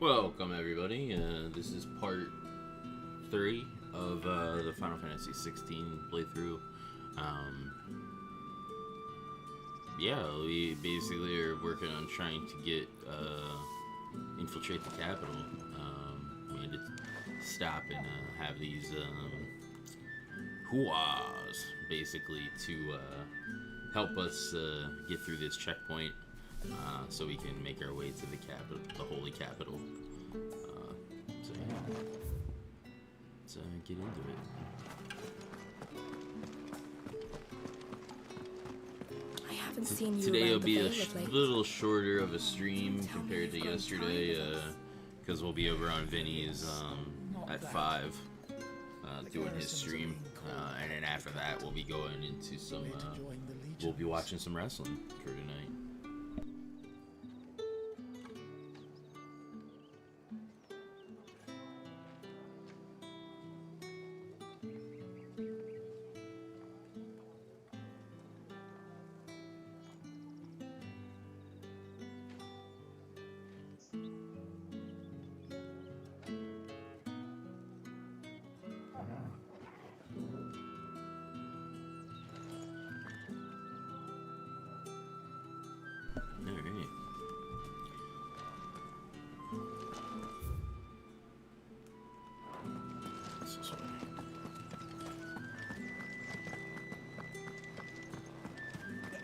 Welcome everybody, this is part 3 of the Final Fantasy XVI playthrough. Yeah, we basically are working on trying to get, infiltrate the capital. We had to stop and have these hooahs, basically, to help us get through this checkpoint. So we can make our way to the capital, the holy capital. So yeah, let's get into it. I haven't seen you Today will around be the a Vale of late. little shorter of a stream compared to yesterday, because we'll be over on Vinny's at 5 doing his stream, and then after that we'll be going into some. We'll be watching some wrestling for tonight.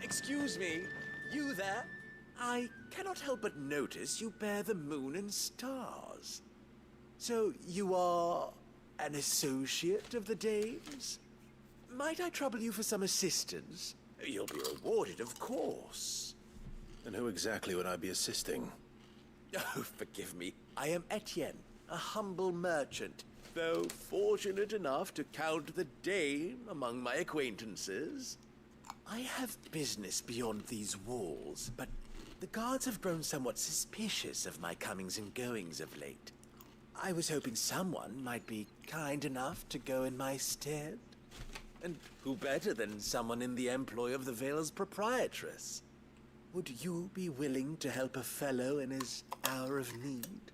Excuse me, you there? I cannot help but notice you bear the moon and stars. So you are an associate of the dames? Might I trouble you for some assistance? You'll be rewarded, of course. And who exactly would I be assisting? Oh, forgive me. I am Etienne, a humble merchant, though fortunate enough to count the dame among my acquaintances. I have business beyond these walls, but the guards have grown somewhat suspicious of my comings and goings of late. I was hoping someone might be kind enough to go in my stead. And who better than someone in the employ of the Vale's proprietress? Would you be willing to help a fellow in his hour of need?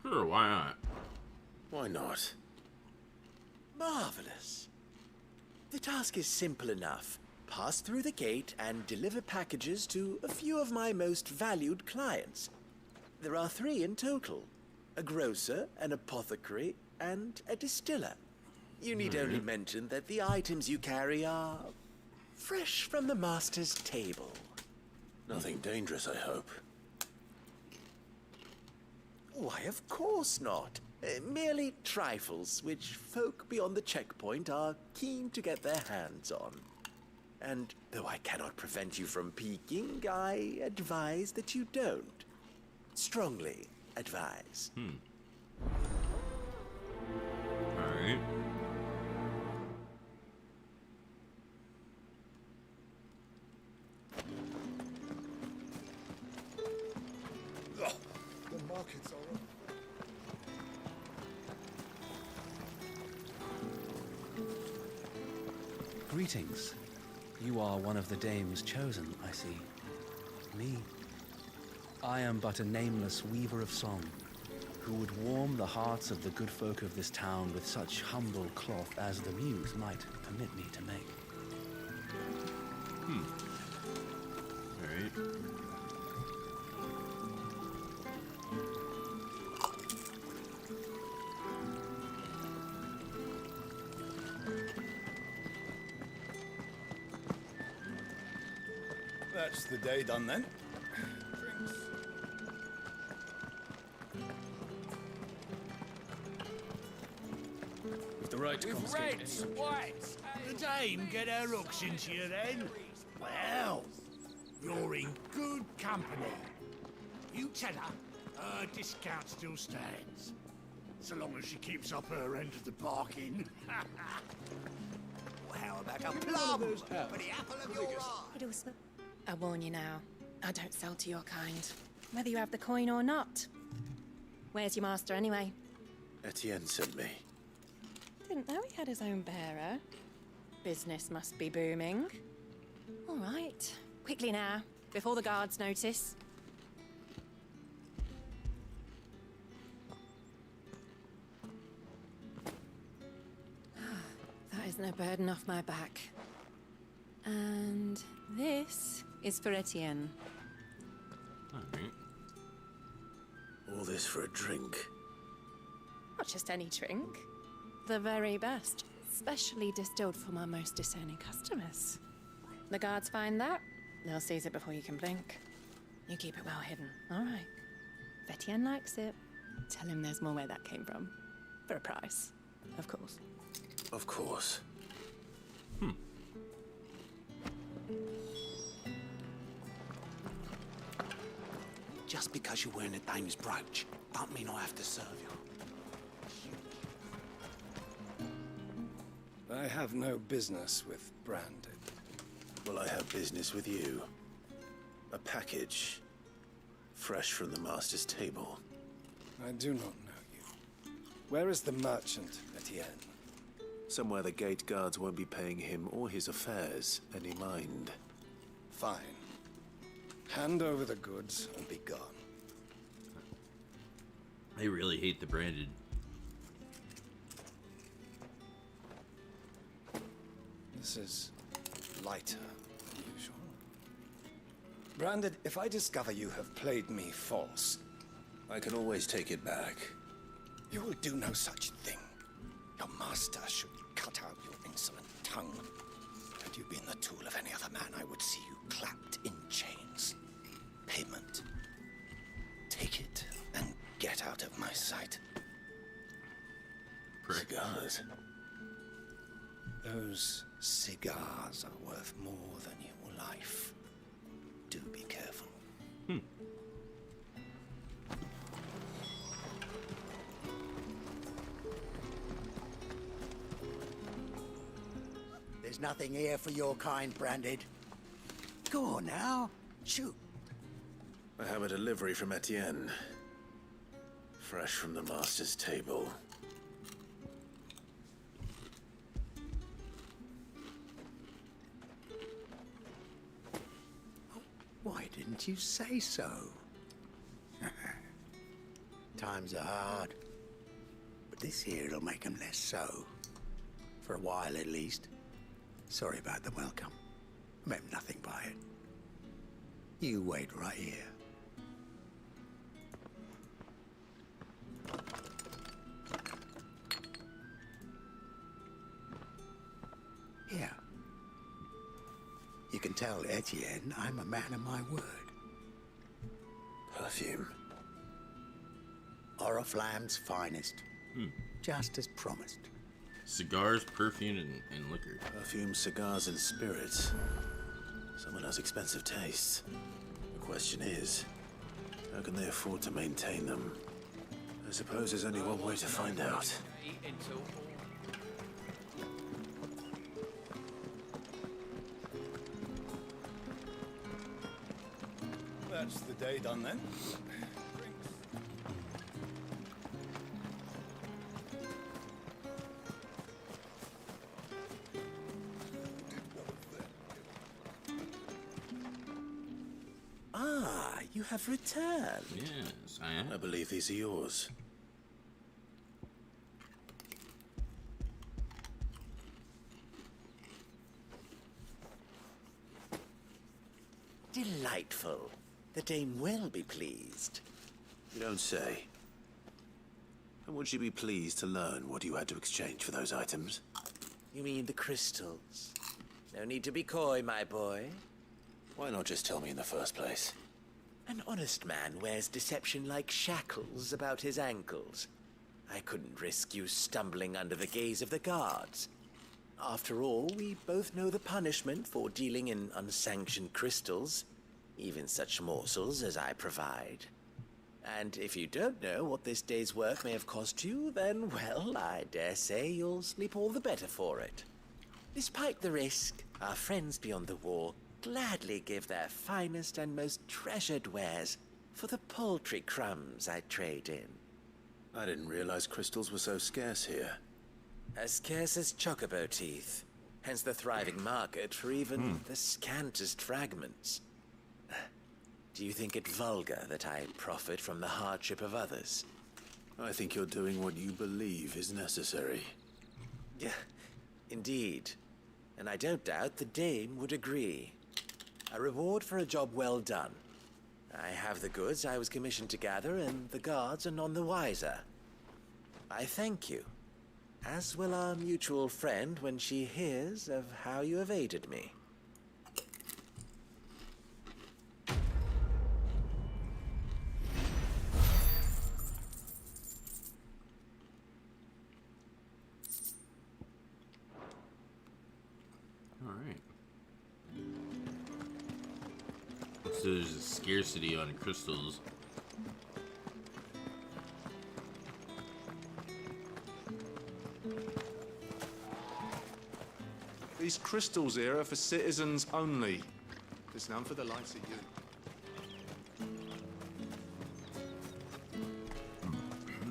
Sure, why not? Why not? Marvelous. The task is simple enough. Pass through the gate and deliver packages to a few of my most valued clients. There are 3 in total. A grocer, an apothecary, and a distiller. You need only mention that the items you carry are fresh from the master's table. Nothing dangerous, I hope. Why, of course not. Merely trifles, which folk beyond the checkpoint are keen to get their hands on. And though I cannot prevent you from peeking, I advise that you don't. Strongly advise. Alright. The markets are up. Greetings. You are one of the dames chosen, I see. Me. I am but a nameless weaver of song, who would warm the hearts of the good folk of this town with such humble cloth as the muse might permit me to make. Alright. That's the day done then. Drinks. With the right With reds, whites, the dame get her hooks into you then? Well, you're in good company. You tell her discount still stands. So long as she keeps up her end of the bargain. Well, how about a plum for the apple of your eye? I warn you now, I don't sell to your kind, whether you have the coin or not. Where's your master anyway? Etienne sent me. Didn't know he had his own bearer. Business must be booming. All right, quickly now, before the guards notice. There's no burden off my back. And this is for Etienne. Alright. All this for a drink. Not just any drink. The very best. Specially distilled for my most discerning customers. The guards find that, they'll seize it before you can blink. You keep it well hidden, all right. If Etienne likes it, tell him there's more where that came from. For a price, of course. Of course. Just because you're wearing a dame's brooch, don't mean I have to serve you. I have no business with Branded. Well, I have business with you. A package. Fresh from the master's table. I do not know you. Where is the merchant, Etienne? Somewhere the gate guards won't be paying him or his affairs any mind. Fine. Hand over the goods and be gone. They really hate the branded. This is lighter than usual. Branded, if I discover you have played me false, I can always take it back. you will do no such thing. Your master should cut out your insolent tongue. Had you been the tool of any other man, I would see you clapped in chains. Payment. Take it and get out of my sight. Cigars. Those cigars are worth more than your life. Do be careful. There's nothing here for your kind, Branded. Go on now. Shoot. I have a delivery from Etienne. Fresh from the master's table. Why didn't you say so? Times are hard. But this here'll make 'em less so. For a while, at least. Sorry about the welcome. Meant nothing by it. You wait right here. Here. You can tell Etienne I'm a man of my word. Perfume. Oriflamme's finest. Just as promised. Cigars, perfume, and liquor. Perfume, cigars, and spirits. Someone has expensive tastes. The question is, how can they afford to maintain them? I suppose there's only one way to find out. That's the day done then. Ah, you have returned. Yes, I am. I believe these are yours. Delightful. The dame will be pleased. You don't say. And would she be pleased to learn what you had to exchange for those items? You mean the crystals? No need to be coy, my boy. Why not just tell me in the first place? An honest man wears deception like shackles about his ankles. I couldn't risk you stumbling under the gaze of the guards. After all, we both know the punishment for dealing in unsanctioned crystals, even such morsels as I provide. And if you don't know what this day's work may have cost you, then, well, I dare say you'll sleep all the better for it. Despite the risk, our friends beyond the wall gladly give their finest and most treasured wares for the paltry crumbs I trade in. I didn't realize crystals were so scarce here. As scarce as chocobo teeth, hence the thriving market for even the scantest fragments. Do you think it vulgar that I profit from the hardship of others? I think you're doing what you believe is necessary. Indeed. And I don't doubt the dame would agree. A reward for a job well done. I have the goods I was commissioned to gather, and the guards are none the wiser. I thank you, as will our mutual friend when she hears of how you have aided me. Alright. So there's a scarcity on crystals. These crystals here are for citizens only. There's none for the likes of you.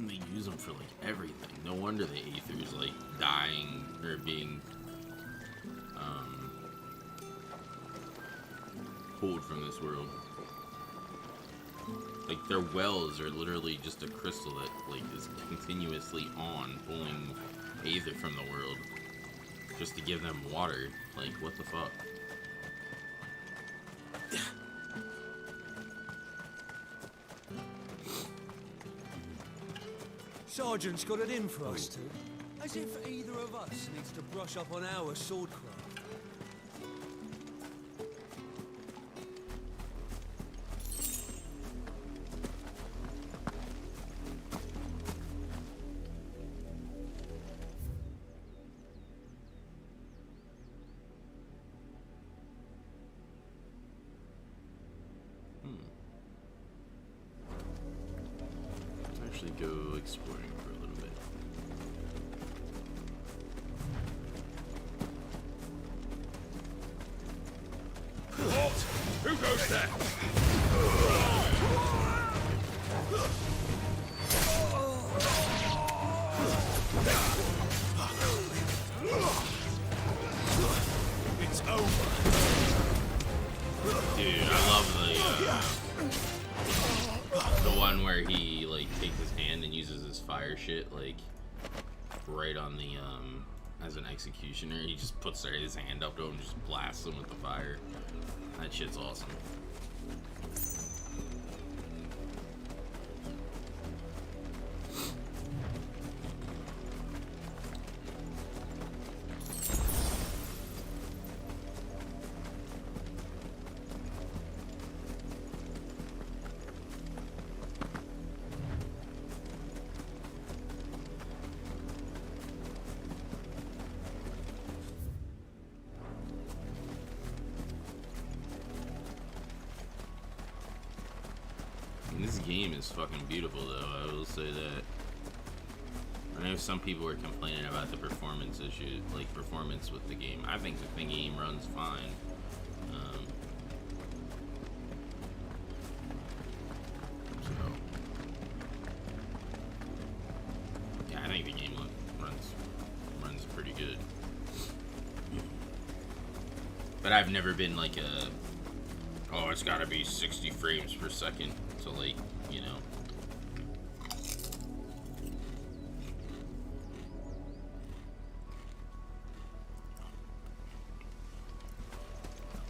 They use them for like everything. No wonder the Aether's like dying or being pulled from this world. Like their wells are literally just a crystal that like is continuously on pulling Aether from the world just to give them water. Like what the fuck? Sergeant's got it in for us two. As if either of us needs to brush up on our swordcraft. Let's actually go exploring for a little bit. Who goes there? It's over. Dude, I love the one where he like takes his hand and uses his fire shit like right on the as an executioner. He just puts his hand up to him and just blasts him with the fire. That shit's awesome. This game is fucking beautiful though, I will say that. I know some people were complaining about the performance issue, like performance with the game. I think the game runs fine. Yeah, I think the game runs pretty good. But I've never been like a, oh, it's gotta be 60 frames per second. So like, you know.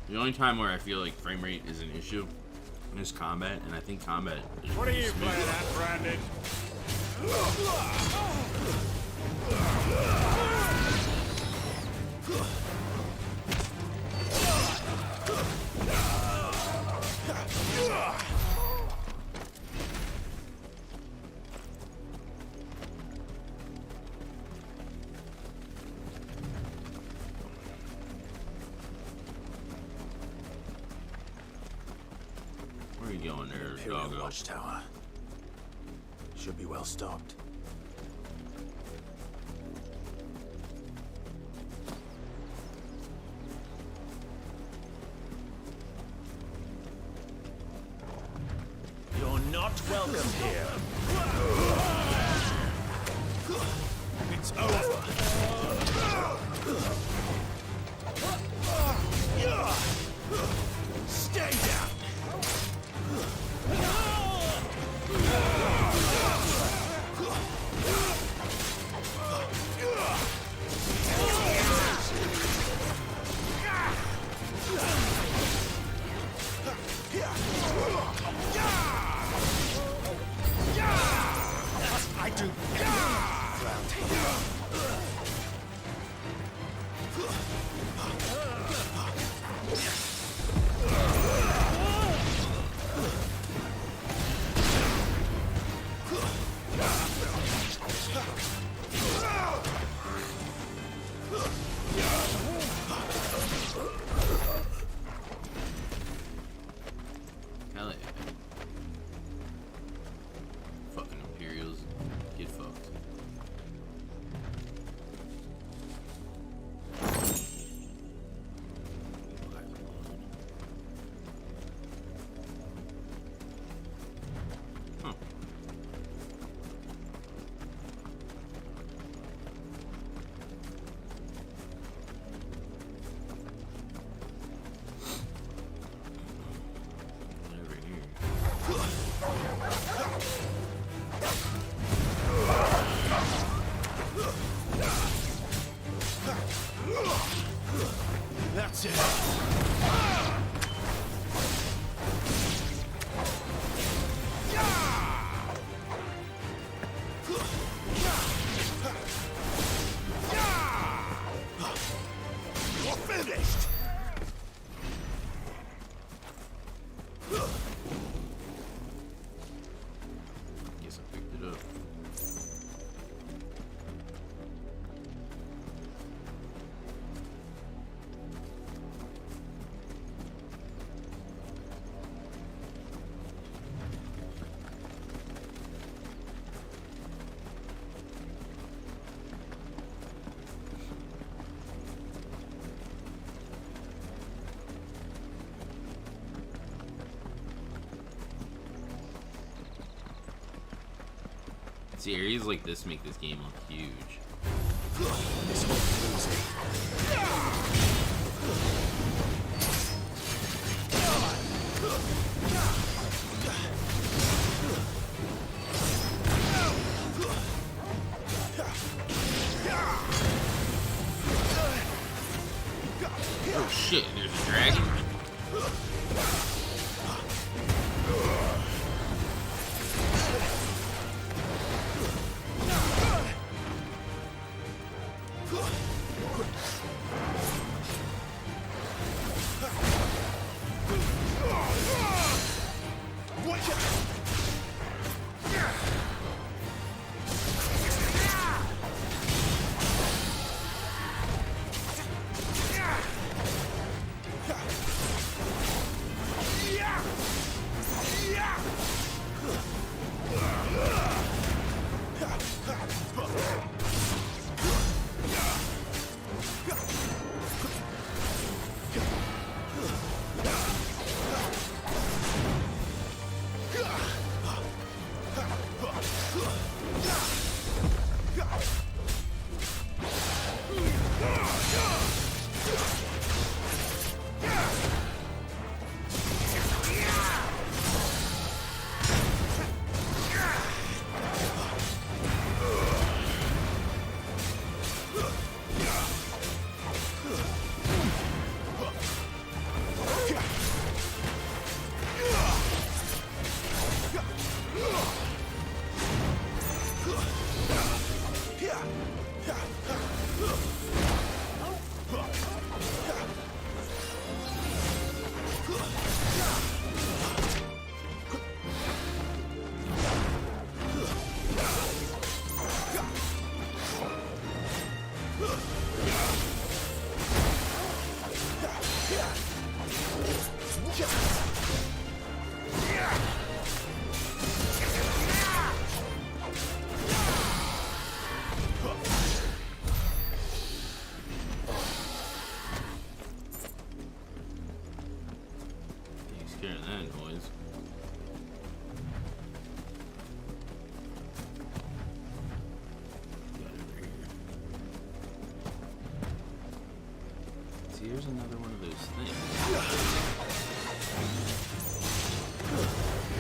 The only time where I feel like frame rate is an issue is combat, and I think combat is What are really you smooth. playing at, Brandon? Where are you going there, Imperial doggo? Watchtower. Should be well stocked. You're not welcome here. It's over. Stay down. I do around here. Hell yeah. Fucking Imperials. Get fucked. Huh. Over here. That's it. You're finished. Guess I picked it up. See, areas like this make this game look huge. This won't be easy. Oh shit, there's a dragon? Hearing that noise. See, here's another one of those things.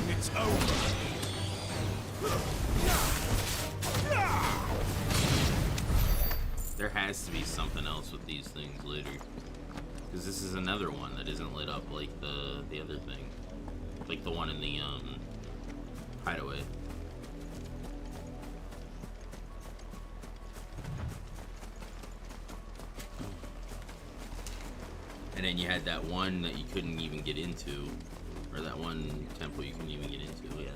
It's over. There has to be something else with these things later. Because this is another one that isn't lit up like the other thing. Like the one in the hideaway. And then you had that one that you couldn't even get into, or that one temple you couldn't even get into. Yeah.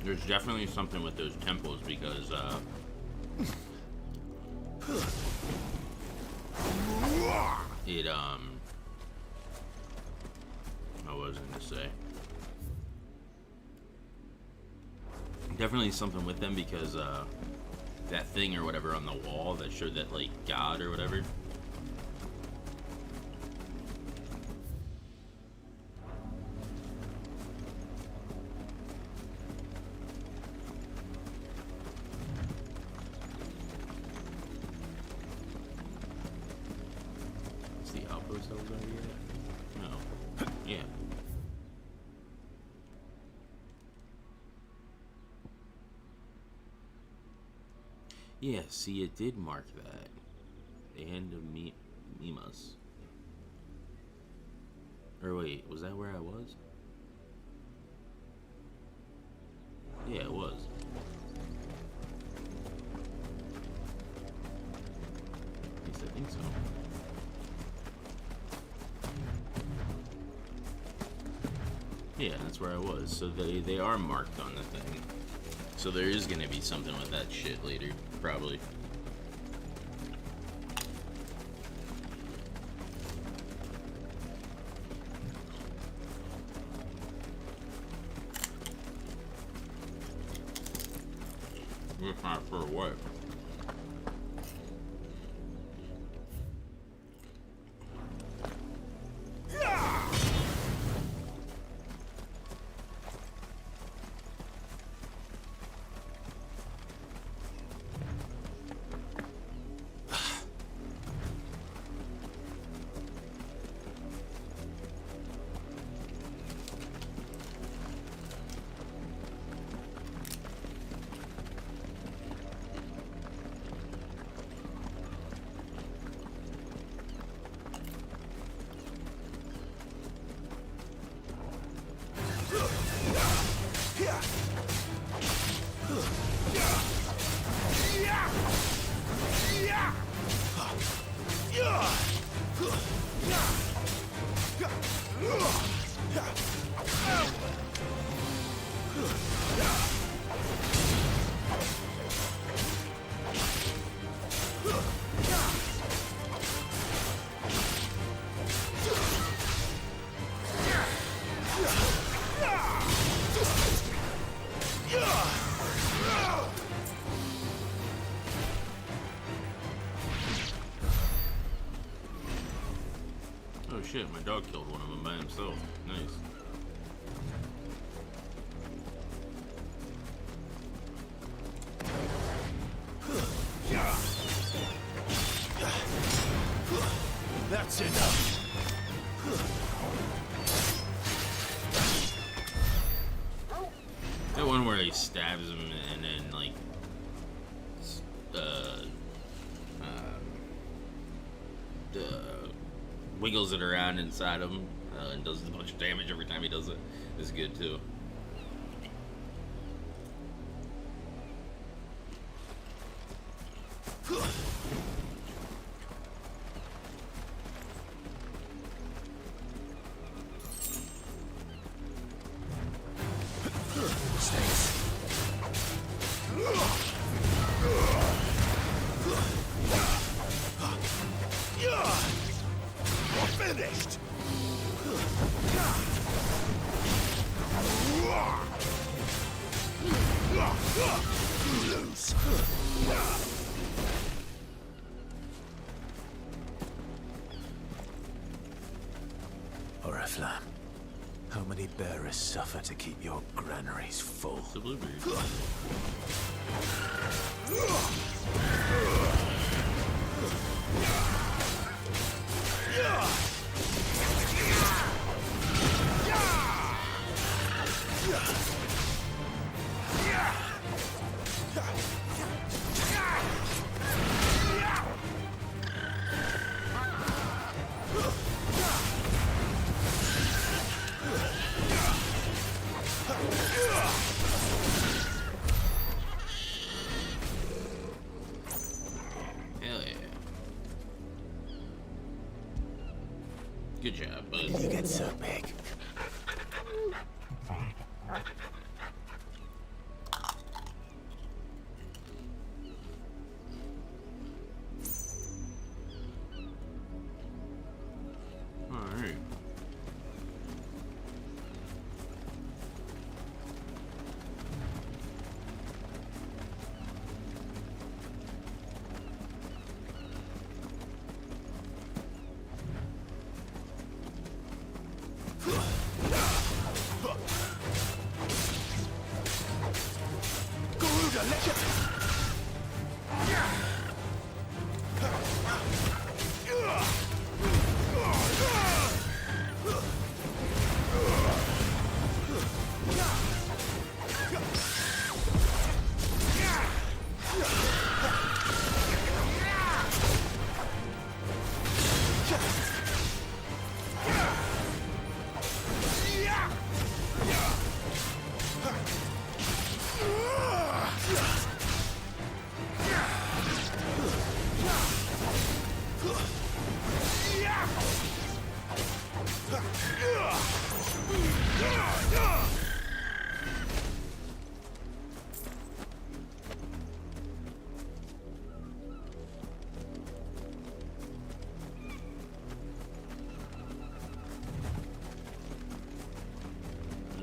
There's definitely something with those temples because what was I gonna say? Definitely something with them because that thing or whatever on the wall that showed that like God or whatever. Yeah, see, it did mark that. The end of Mimas. Or wait, was that where I was? Yeah, it was. At least I think so. Yeah, that's where I was. So they are marked on the thing. So there is gonna be something with that shit later, probably. If not for what? Oh shit, my dog killed one of them by himself. Nice. That's enough. That one where he stabs him and then like wiggles it around inside him and does a bunch of damage every time he does it is good too. Finished. Lose. Oriflamme, how many bearers suffer to keep your granaries full? The blueberry. Good job, bud. You get so big. Alright.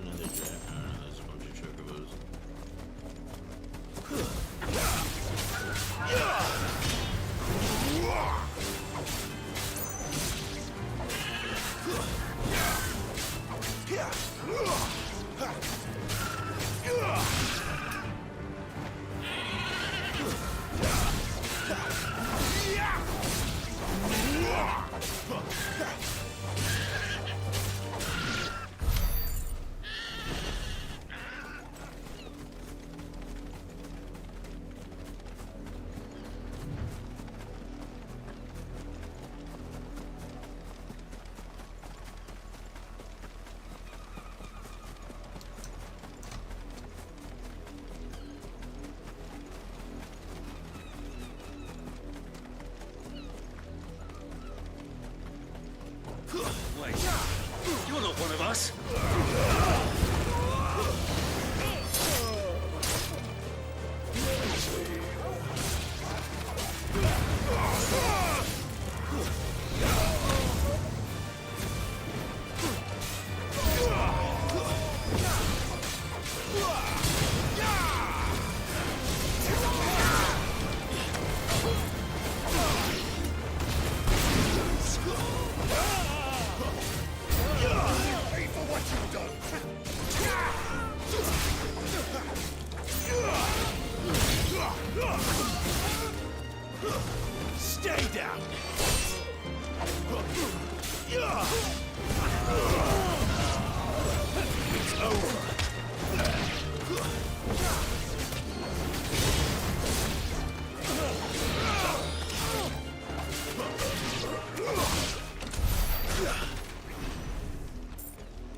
Another jack. I don't know, there's a bunch of chocobos. Wait, you're not one of us. Stay down! It's over!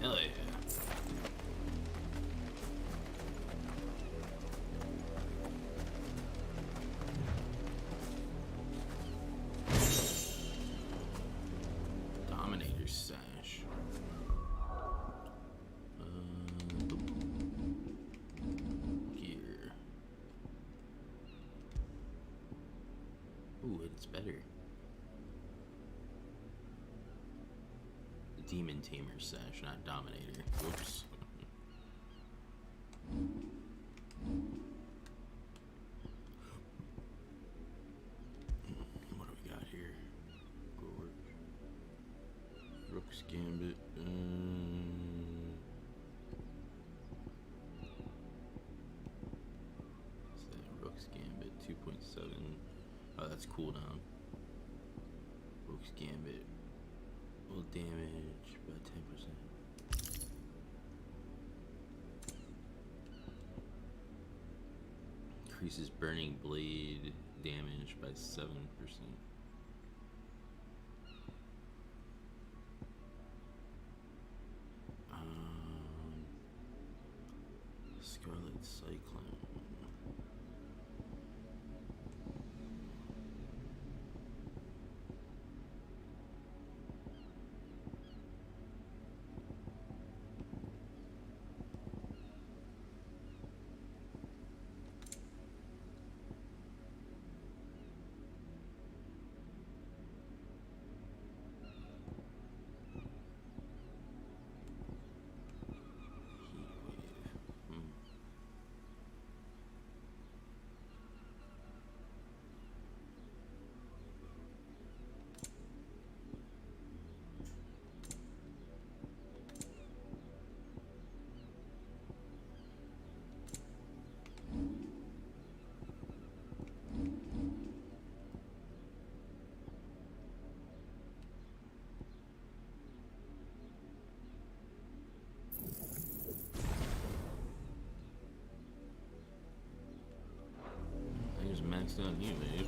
Hell yeah. Dominator sash. Gear. Ooh, it's better. Demon Tamer sash, not Dominator. Whoops. What do we got here? Gorge. Rook's Gambit. What's that? Rook's Gambit 2.7. Oh, that's cooldown. Rook's Gambit. Will damage by 10%. Increases burning blade damage by 7%. Scarlet Cyclone. Joke's on you, mate.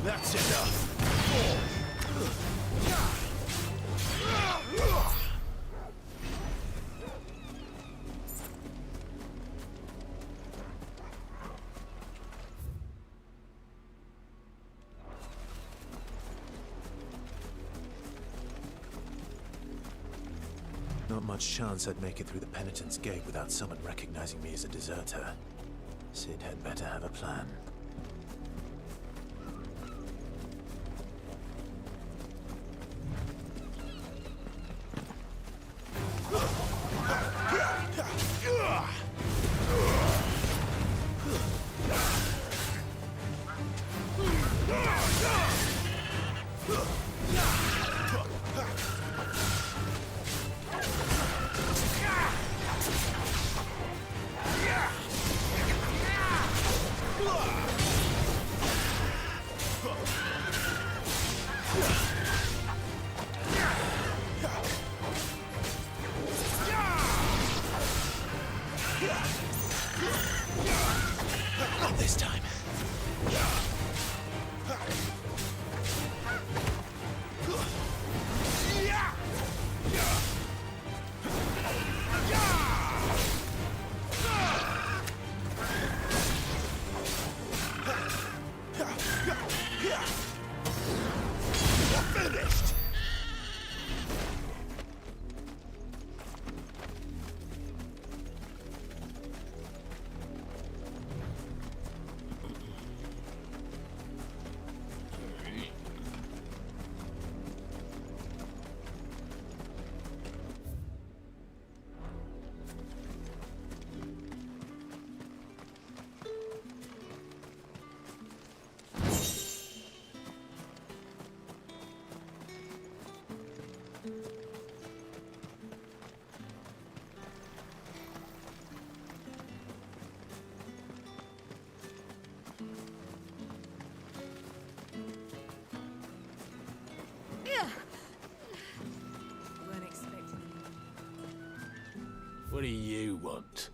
That's enough. Not much chance I'd make it through the Penitent's Gate without someone recognizing me as a deserter. Sid had better have a plan. Not this time. Finished. What do you want?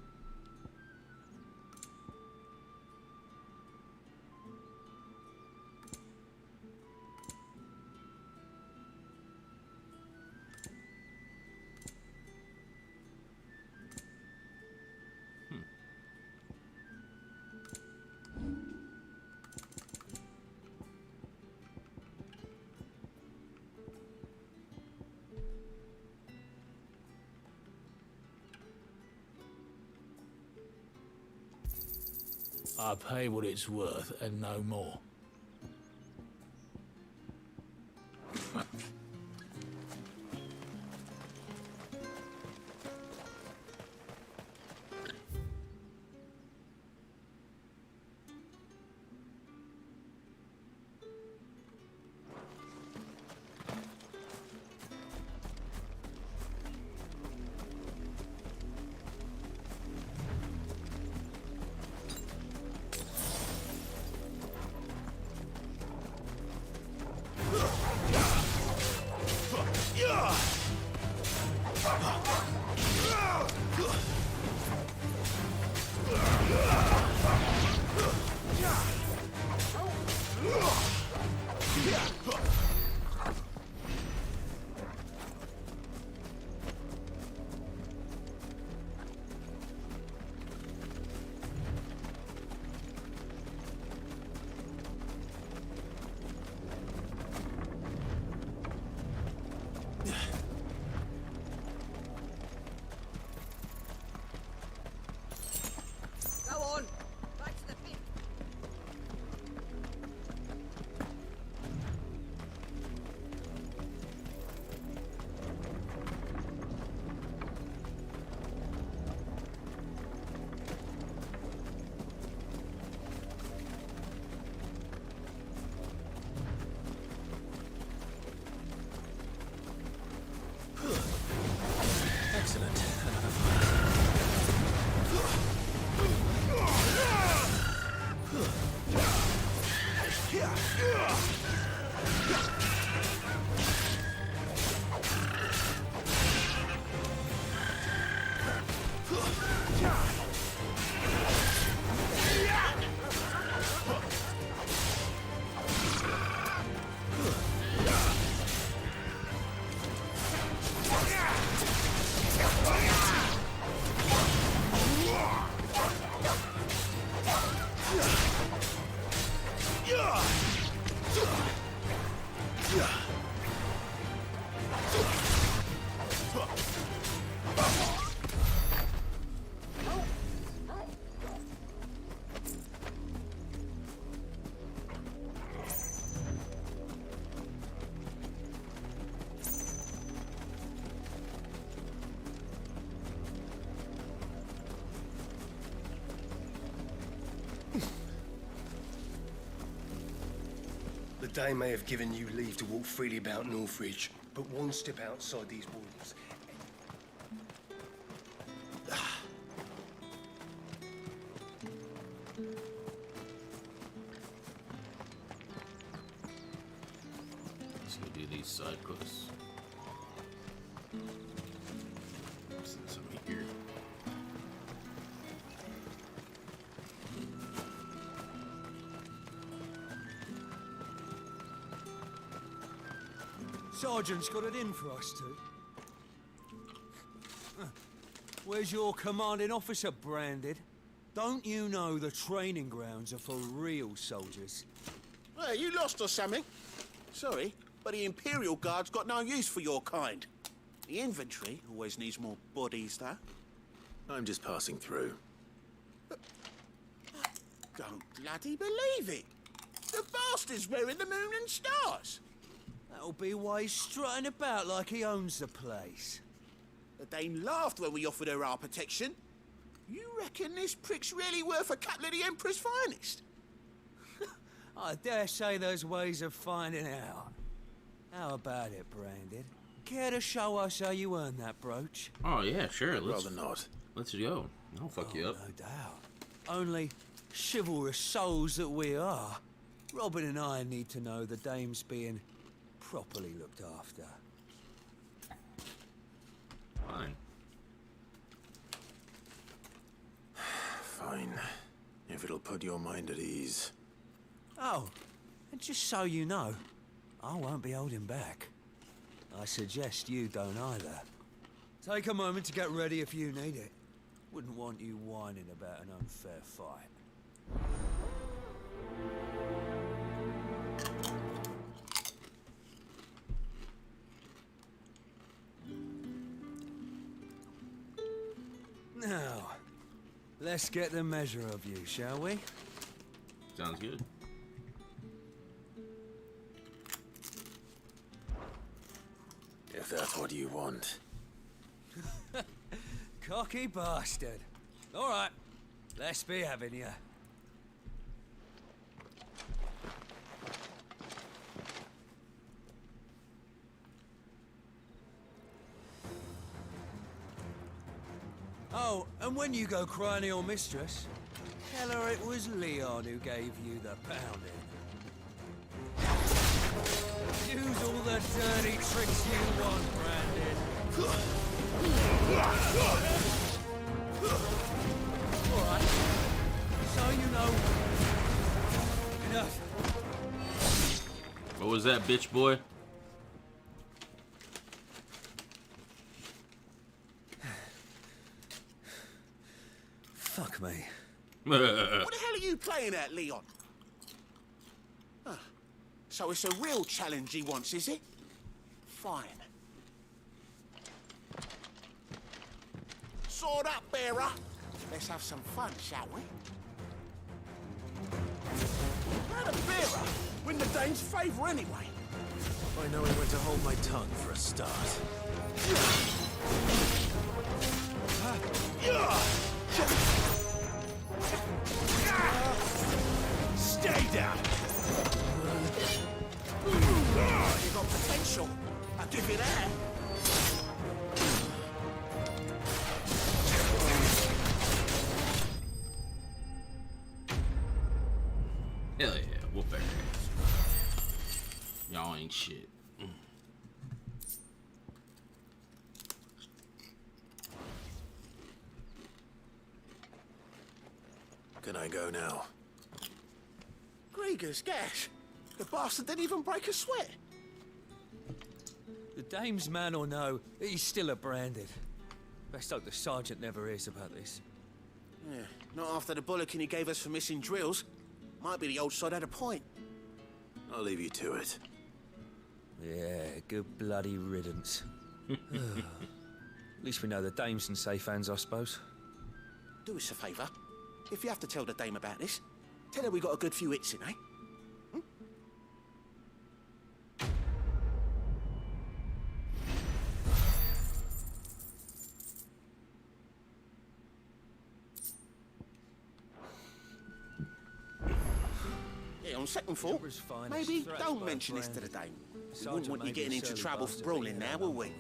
I pay what it's worth and no more. Go on, back to the pit. Excellent. The Dame may have given you leave to walk freely about Northridge, but one step outside these walls. Let's go do these side quests. There's something here. Sergeant's got it in for us two. Where's your commanding officer branded? Don't you know the training grounds are for real soldiers? Hey, you lost or something? Sorry, but the Imperial Guard's got no use for your kind. The infantry always needs more bodies, though. I'm just passing through. I don't bloody believe it. The bastard's wearing the moon and stars. That'll be why he's strutting about like he owns the place. The Dame laughed when we offered her our protection. You reckon this prick's really worth a couple of the Emperor's finest? I dare say there's ways of finding out. How about it, Branded? Care to show us how you earned that brooch? Oh yeah, sure. Rather not. Let's go. I'll fuck you up. No doubt. Only chivalrous souls that we are. Robin and I need to know the Dame's being properly looked after. Fine. Fine. If it'll put your mind at ease. Oh, and just so you know, I won't be holding back. I suggest you don't either. Take a moment to get ready if you need it. Wouldn't want you whining about an unfair fight. Now, let's get the measure of you, shall we? Sounds good. If that's what you want. Cocky bastard. All right, let's be having you. Oh, and when you go crying to your mistress, tell her it was Leon who gave you the pounding. Use all the dirty tricks you want, Brandon. All right. So you know. Enough. What was that, bitch boy? Fuck me. What the hell are you playing at, Leon? Ah, so it's a real challenge he wants, is it? Fine. Sword up, bearer. Let's have some fun, shall we? How the bearer win the Dane's favour anyway? I know when to hold my tongue for a start. Stay down! You got potential. I'll give you that. Hell yeah, whoop their ass. Y'all ain't shit. Can I go now? Gregor's gash. The bastard didn't even break a sweat. The dame's man or no, he's still a branded. Best hope the sergeant never hears about this. Yeah, not after the bollocking he gave us for missing drills. Might be the old sod had a point. I'll leave you to it. Yeah, good bloody riddance. At least we know the dame's in safe hands, I suppose. Do us a favour. If you have to tell the dame about this, tell her we got a good few hits in, eh? Yeah, on second thought, maybe don't mention this to the dame. We wouldn't want you getting into trouble for brawling now, will we?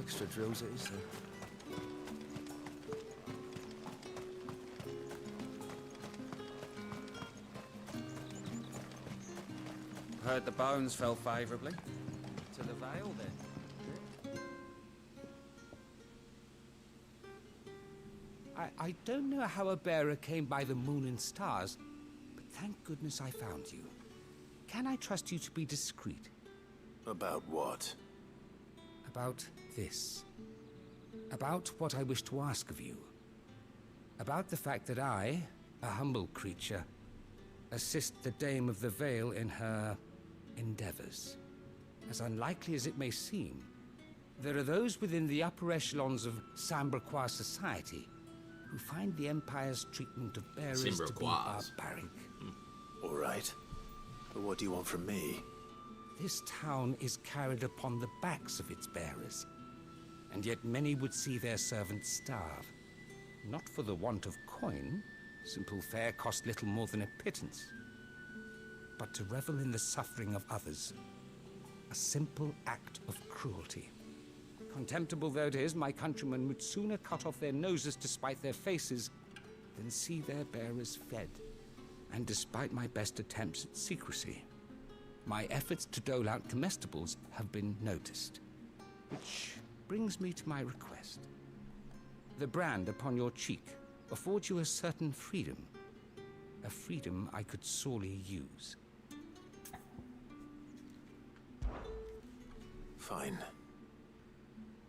Extra drills it is, though. Heard the bones fell favourably. To the Vale, then. I don't know how a bearer came by the moon and stars, but thank goodness I found you. Can I trust you to be discreet? About what? About this. About what I wish to ask of you. About the fact that I, a humble creature, assist the Dame of the Vale in her endeavors. As unlikely as it may seem, there are those within the upper echelons of Samberquois society who find the Empire's treatment of bearers to be barbaric. All right. But what do you want from me? This town is carried upon the backs of its bearers, and yet many would see their servants starve. Not for the want of coin, simple fare cost little more than a pittance, but to revel in the suffering of others. A simple act of cruelty. Contemptible though it is, my countrymen would sooner cut off their noses to spite their faces than see their bearers fed. And despite my best attempts at secrecy, my efforts to dole out comestibles have been noticed. Which brings me to my request. The brand upon your cheek affords you a certain freedom. A freedom I could sorely use. Fine.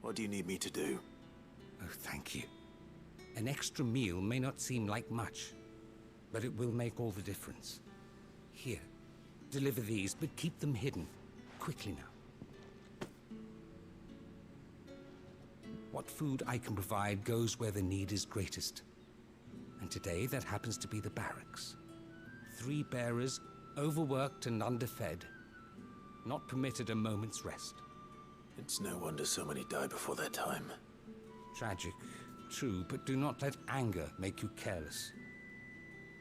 What do you need me to do? Oh, thank you. An extra meal may not seem like much, but it will make all the difference. Here, deliver these, but keep them hidden. Quickly now. What food I can provide goes where the need is greatest. And today, that happens to be the barracks. 3 bearers, overworked and underfed. Not permitted a moment's rest. It's no wonder so many die before their time. Tragic, true, but do not let anger make you careless.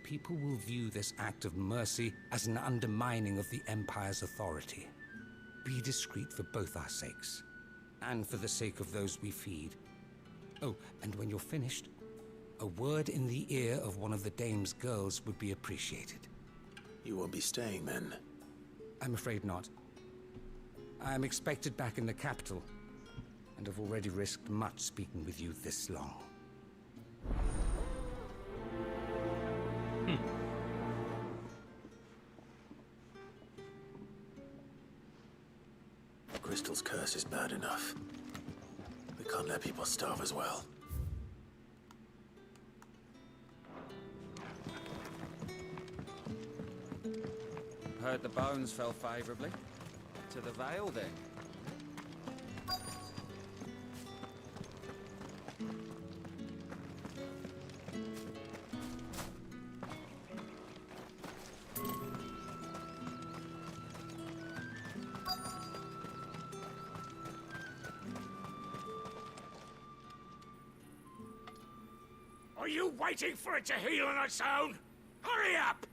People will view this act of mercy as an undermining of the Empire's authority. Be discreet for both our sakes, and for the sake of those we feed. Oh, and when you're finished, a word in the ear of one of the dame's girls would be appreciated. You won't be staying, then? I'm afraid not. I am expected back in the capital, and have already risked much speaking with you this long. Crystal's curse is bad enough. We can't let people starve as well. Heard the bones fell favorably. To the Vale, then. Are you waiting for it to heal on its own? Hurry up!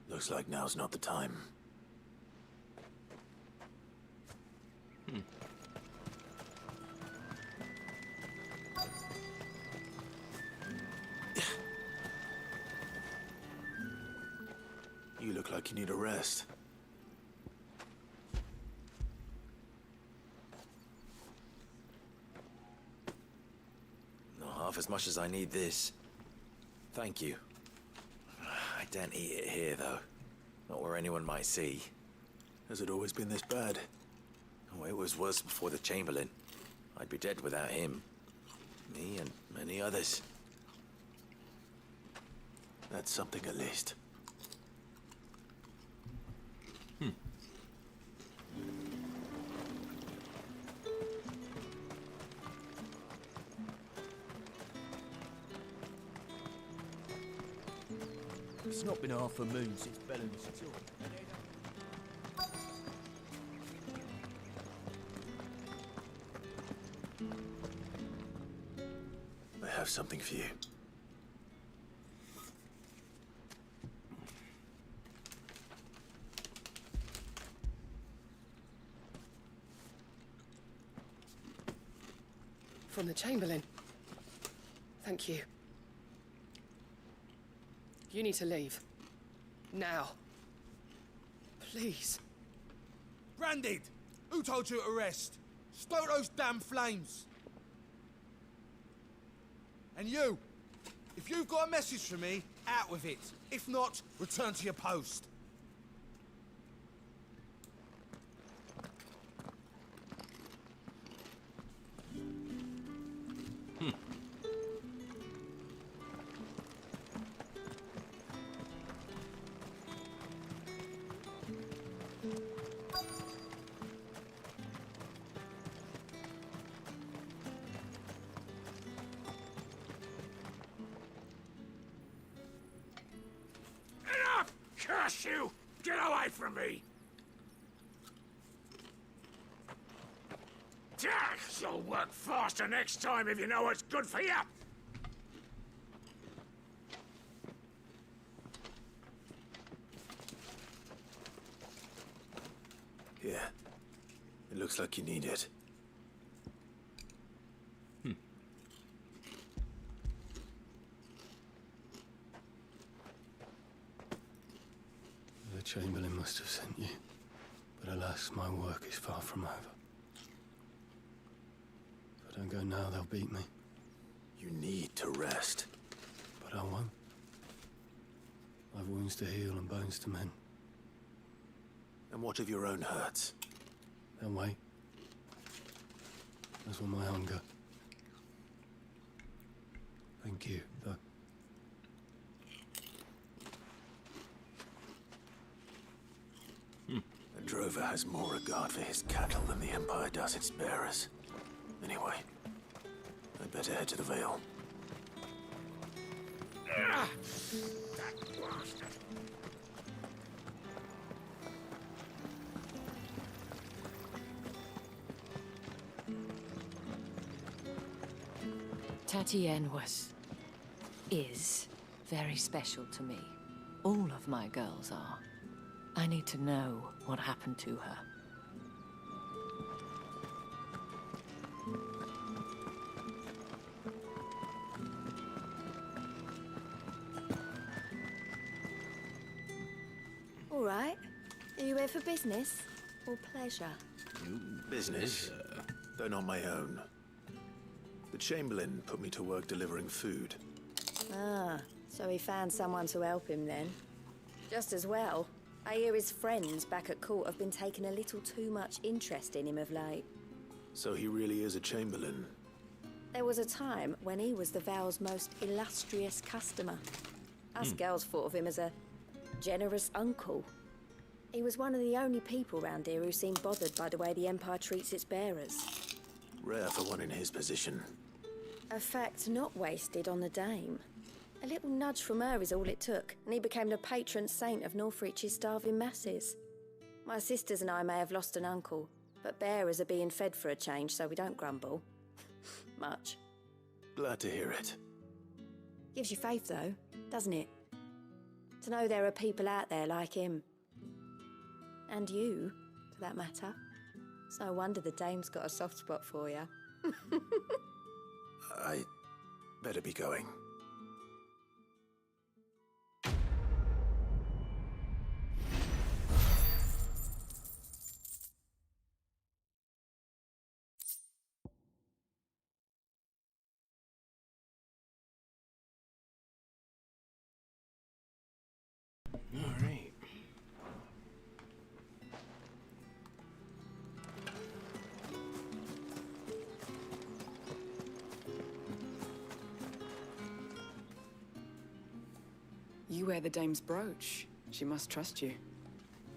Looks like now's not the time. You look like you need a rest. Not half as much as I need this. Thank you. I daren't eat it here, though. Not where anyone might see. Has it always been this bad? Oh, it was worse before the Chamberlain. I'd be dead without him. Me and many others. That's something at least. It's not been half a moon since Bellen's took. I have something for you. From the Chamberlain. Thank you. You need to leave. Now. Please. Branded! Who told you to rest? Stoke those damn flames! And you! If you've got a message for me, out with it. If not, return to your post. Enough! Curse you! Get away from me! You'll work faster next time if you know what's good for you! Yeah. It looks like you need it. The Chamberlain must have sent you. But alas, my work is far from over. If I don't go now, they'll beat me. You need to rest. But I won't. I've wounds to heal and bones to mend. And what of your own hurts? They'll wait. As will my hunger. Thank you, though. A drover has more regard for his cattle than the Empire does its bearers. Anyway, I'd better head to the Vale. That bastard. Tatienne is very special to me. All of my girls are. I need to know what happened to her. All right. Are you here for business or pleasure? Business, though not my own. The Chamberlain put me to work delivering food. Ah, so he found someone to help him then. Just as well. I hear his friends back at court have been taking a little too much interest in him of late. So he really is a Chamberlain. There was a time when he was the Vale's most illustrious customer. Us girls thought of him as a generous uncle. He was one of the only people round here who seemed bothered by the way the Empire treats its bearers. Rare for one in his position. A fact not wasted on the Dame. A little nudge from her is all it took, and he became the patron saint of Northreach's starving masses. My sisters and I may have lost an uncle, but bearers are being fed for a change, so we don't grumble. Much. Glad to hear it. Gives you faith, though, doesn't it? To know there are people out there like him. And you, for that matter. It's no wonder the Dame's got a soft spot for you. I better be going. All right. You wear the Dame's brooch. She must trust you.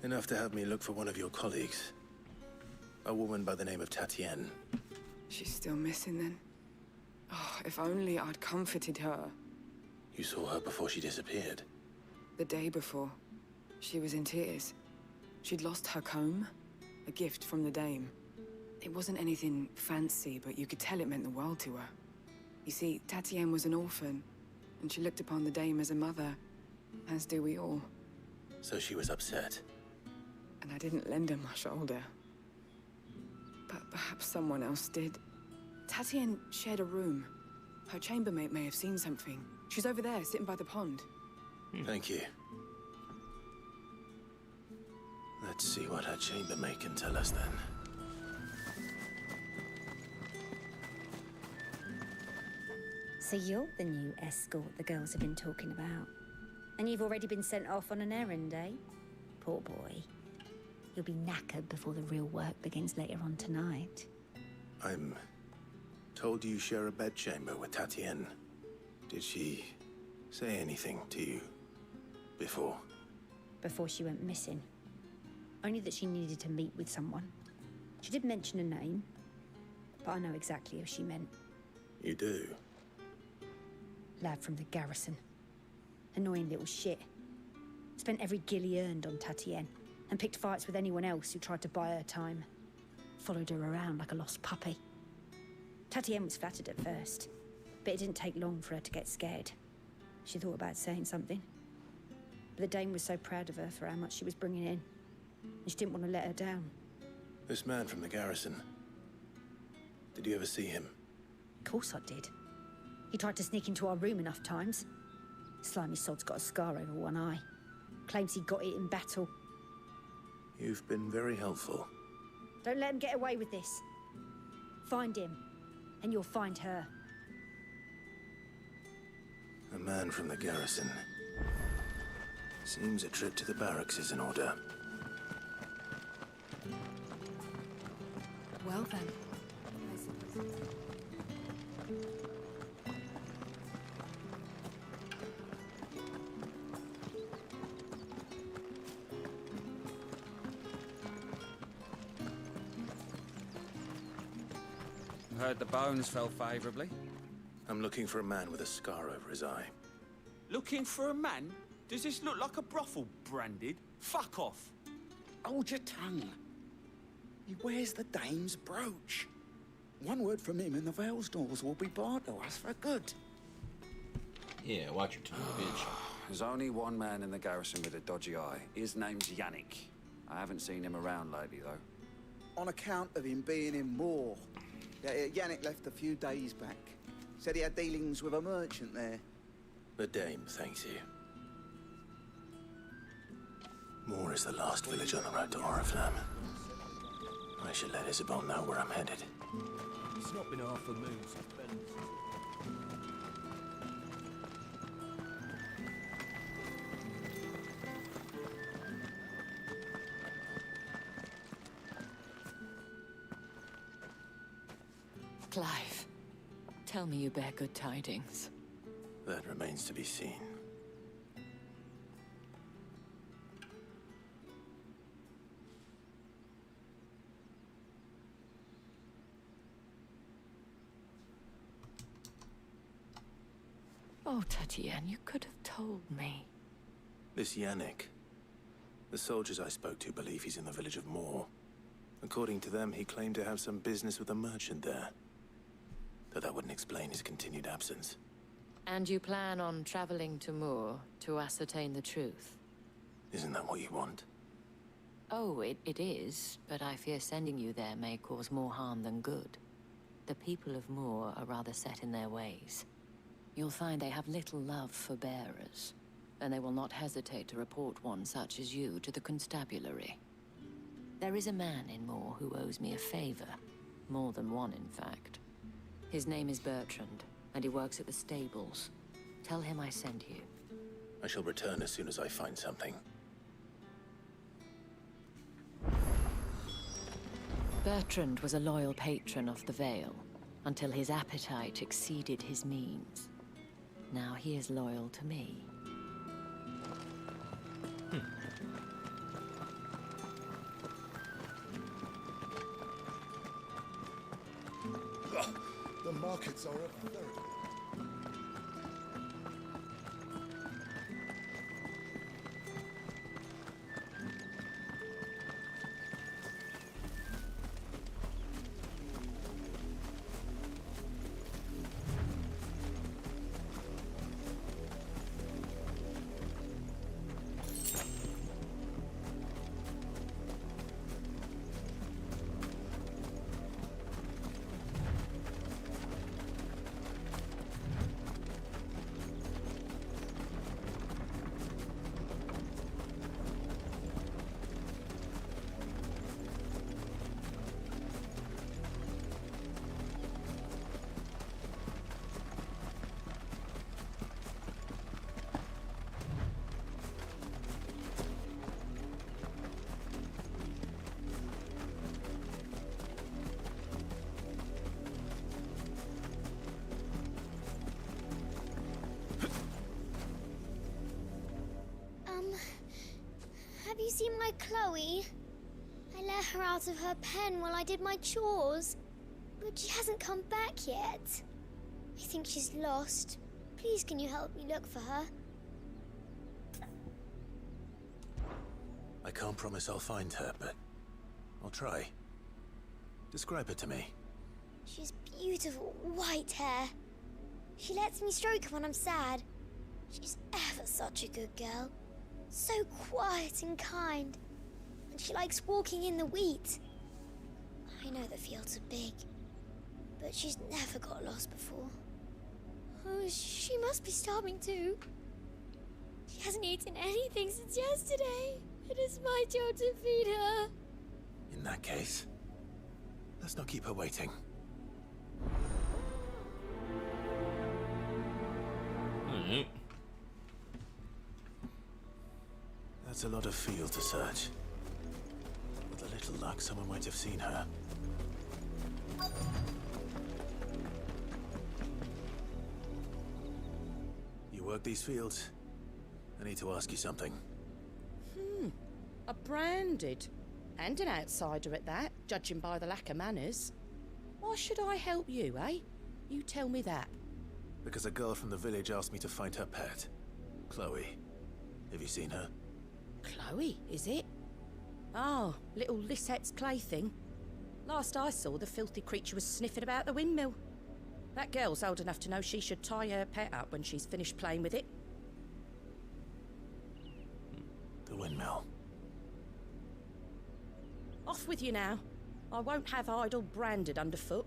Enough to have me look for one of your colleagues. A woman by the name of Tatienne. She's still missing then? Oh, if only I'd comforted her. You saw her before she disappeared. The day before, she was in tears. She'd lost her comb, a gift from the Dame. It wasn't anything fancy, but you could tell it meant the world to her. You see, Tatienne was an orphan, and she looked upon the Dame as a mother, as do we all. So she was upset. And I didn't lend her my shoulder. But perhaps someone else did. Tatienne shared a room. Her chambermaid may have seen something. She's over there, sitting by the pond. Thank you. Let's see what her chambermaid can tell us then. So you're the new escort the girls have been talking about. And you've already been sent off on an errand, eh? Poor boy. You'll be knackered before the real work begins later on tonight. I'm told you share a bedchamber with Tatienne. Did she say anything to you before? Before she went missing. Only that she needed to meet with someone. She did mention a name, but I know exactly who she meant. You do? Lad from the garrison. Annoying little shit. Spent every guil he earned on Tatienne, and picked fights with anyone else who tried to buy her time. Followed her around like a lost puppy. Tatienne was flattered at first, but it didn't take long for her to get scared. She thought about saying something. But the Dame was so proud of her for how much she was bringing in, and she didn't want to let her down. This man from the garrison. Did you ever see him? Of course I did. He tried to sneak into our room enough times. Slimy sod's got a scar over one eye. Claims he got it in battle. You've been very helpful. Don't let him get away with this. Find him, and you'll find her. A man from the garrison. Seems a trip to the barracks is in order. Well then. Heard the bones fell favorably. I'm looking for a man with a scar over his eye. Looking for a man? Does this look like a brothel, Branded? Fuck off. Hold your tongue. He wears the dame's brooch. One word from him and the Vale's doors will be barred to us for good. Yeah, watch your tongue, bitch. There's only one man in the garrison with a dodgy eye. His name's Yannick. I haven't seen him around lately, though. On account of him being in war. Yannick left a few days back. Said he had dealings with a merchant there. The dame thanks you. Moore is the last village on the road to Oriflamme. I should let Isabel know where I'm headed. It's not been half a moon since Belling's. Clive, tell me you bear good tidings. That remains to be seen. Oh, Tatienne, you could have told me. This Yannick. The soldiers I spoke to believe he's in the village of Moore. According to them, he claimed to have some business with a merchant there. Though that wouldn't explain his continued absence. And you plan on traveling to Moore to ascertain the truth? Isn't that what you want? Oh, it is, but I fear sending you there may cause more harm than good. The people of Moore are rather set in their ways. You'll find they have little love for bearers, and they will not hesitate to report one such as you to the constabulary. There is a man in Moore who owes me a favor. More than one, in fact. His name is Bertrand, and he works at the stables. Tell him I sent you. I shall return as soon as I find something. Bertrand was a loyal patron of the Vale, until his appetite exceeded his means. Now he is loyal to me. The markets are a very... Have you seen my Chloe? I let her out of her pen while I did my chores, but she hasn't come back yet. I think she's lost. Please, can you help me look for her? I can't promise I'll find her, but I'll try. Describe her to me. She's beautiful white hair. She lets me stroke her when I'm sad. She's ever such a good girl. So quiet and kind. And she likes walking in the wheat. I know the fields are big, but she's never got lost before. Oh, she must be starving too. She hasn't eaten anything since yesterday. It is my job to feed her. In that case, let's not keep her waiting. Alright. That's a lot of field to search. With a little luck, someone might have seen her. You work these fields? I need to ask you something. A branded. And an outsider at that, judging by the lack of manners. Why should I help you, eh? You tell me that. Because a girl from the village asked me to find her pet. Chloe. Have you seen her? Chloe, is it? Oh, little Lisette's plaything. Last I saw, the filthy creature was sniffing about the windmill. That girl's old enough to know she should tie her pet up when she's finished playing with it. The windmill. Off with you now. I won't have idle branded underfoot.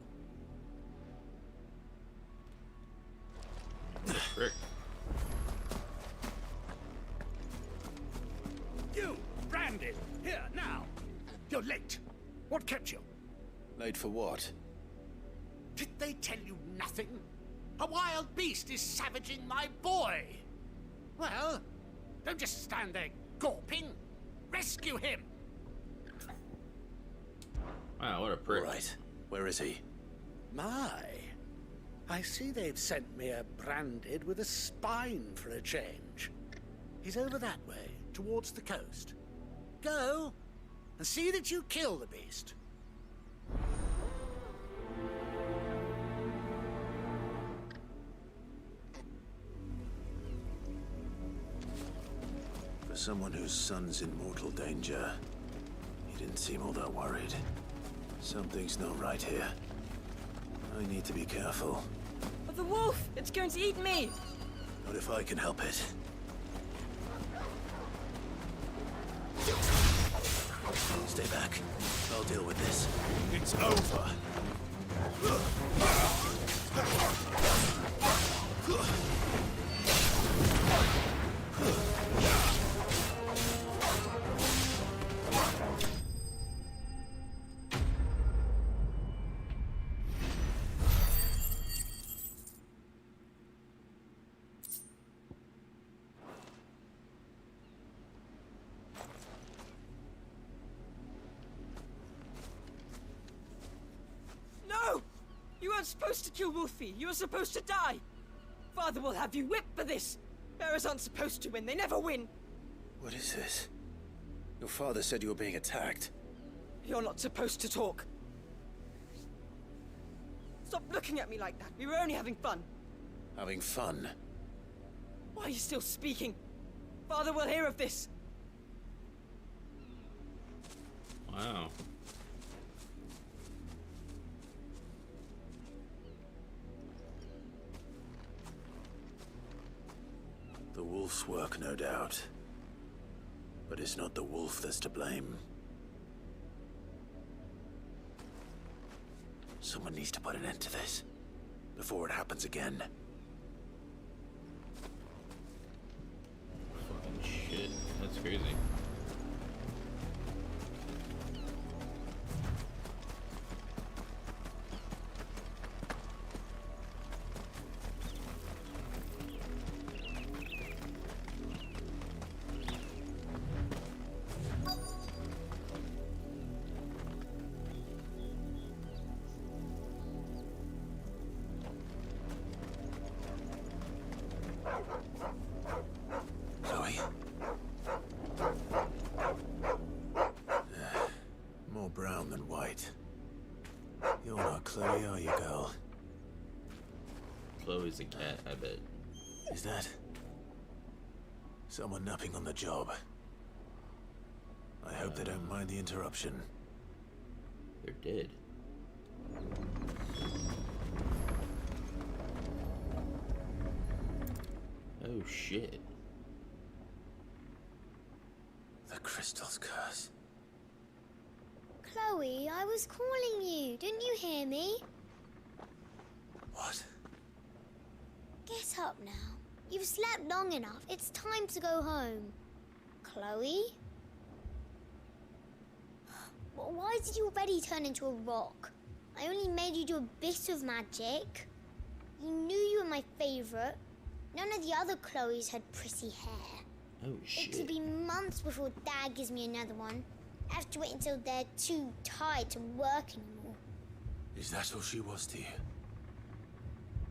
Frick. You, Brandon, here, now. You're late. What kept you? Late for what? Did they tell you nothing? A wild beast is savaging my boy. Well, don't just stand there gawping. Rescue him. Wow, what a prick. Right. Where is he? My. I see they've sent me a branded with a spine for a change. He's over that way, towards the coast. Go, and see that you kill the beast. For someone whose son's in mortal danger, he didn't seem all that worried. Something's not right here. I need to be careful. But the wolf! It's going to eat me! Not if I can help it. Stay back. I'll deal with this. It's over. No! You weren't supposed to kill Wolfie. You were supposed to die. Father will have you whipped for this. Bearers aren't supposed to win. They never win. What is this? Your father said you were being attacked. You're not supposed to talk. Stop looking at me like that. We were only having fun. Having fun? Why are you still speaking? Father will hear of this. Wow. The wolf's work, no doubt. But it's not the wolf that's to blame. Someone needs to put an end to this, before it happens again. Fucking shit. That's crazy. Chloe? More brown than white. You're not Chloe, are you, girl? Chloe's a cat, I bet. Is that someone napping on the job? I hope they don't mind the interruption. They're dead. Oh shit. The crystal's curse. Chloe, I was calling you. Didn't you hear me? What? Get up now. You've slept long enough. It's time to go home. Chloe? Why did you already turn into a rock? I only made you do a bit of magic. You knew you were my favorite. None of the other Chloes had pretty hair. Oh shit. It could be months before Dad gives me another one. I have to wait until they're too tired to work anymore. Is that all she was to you?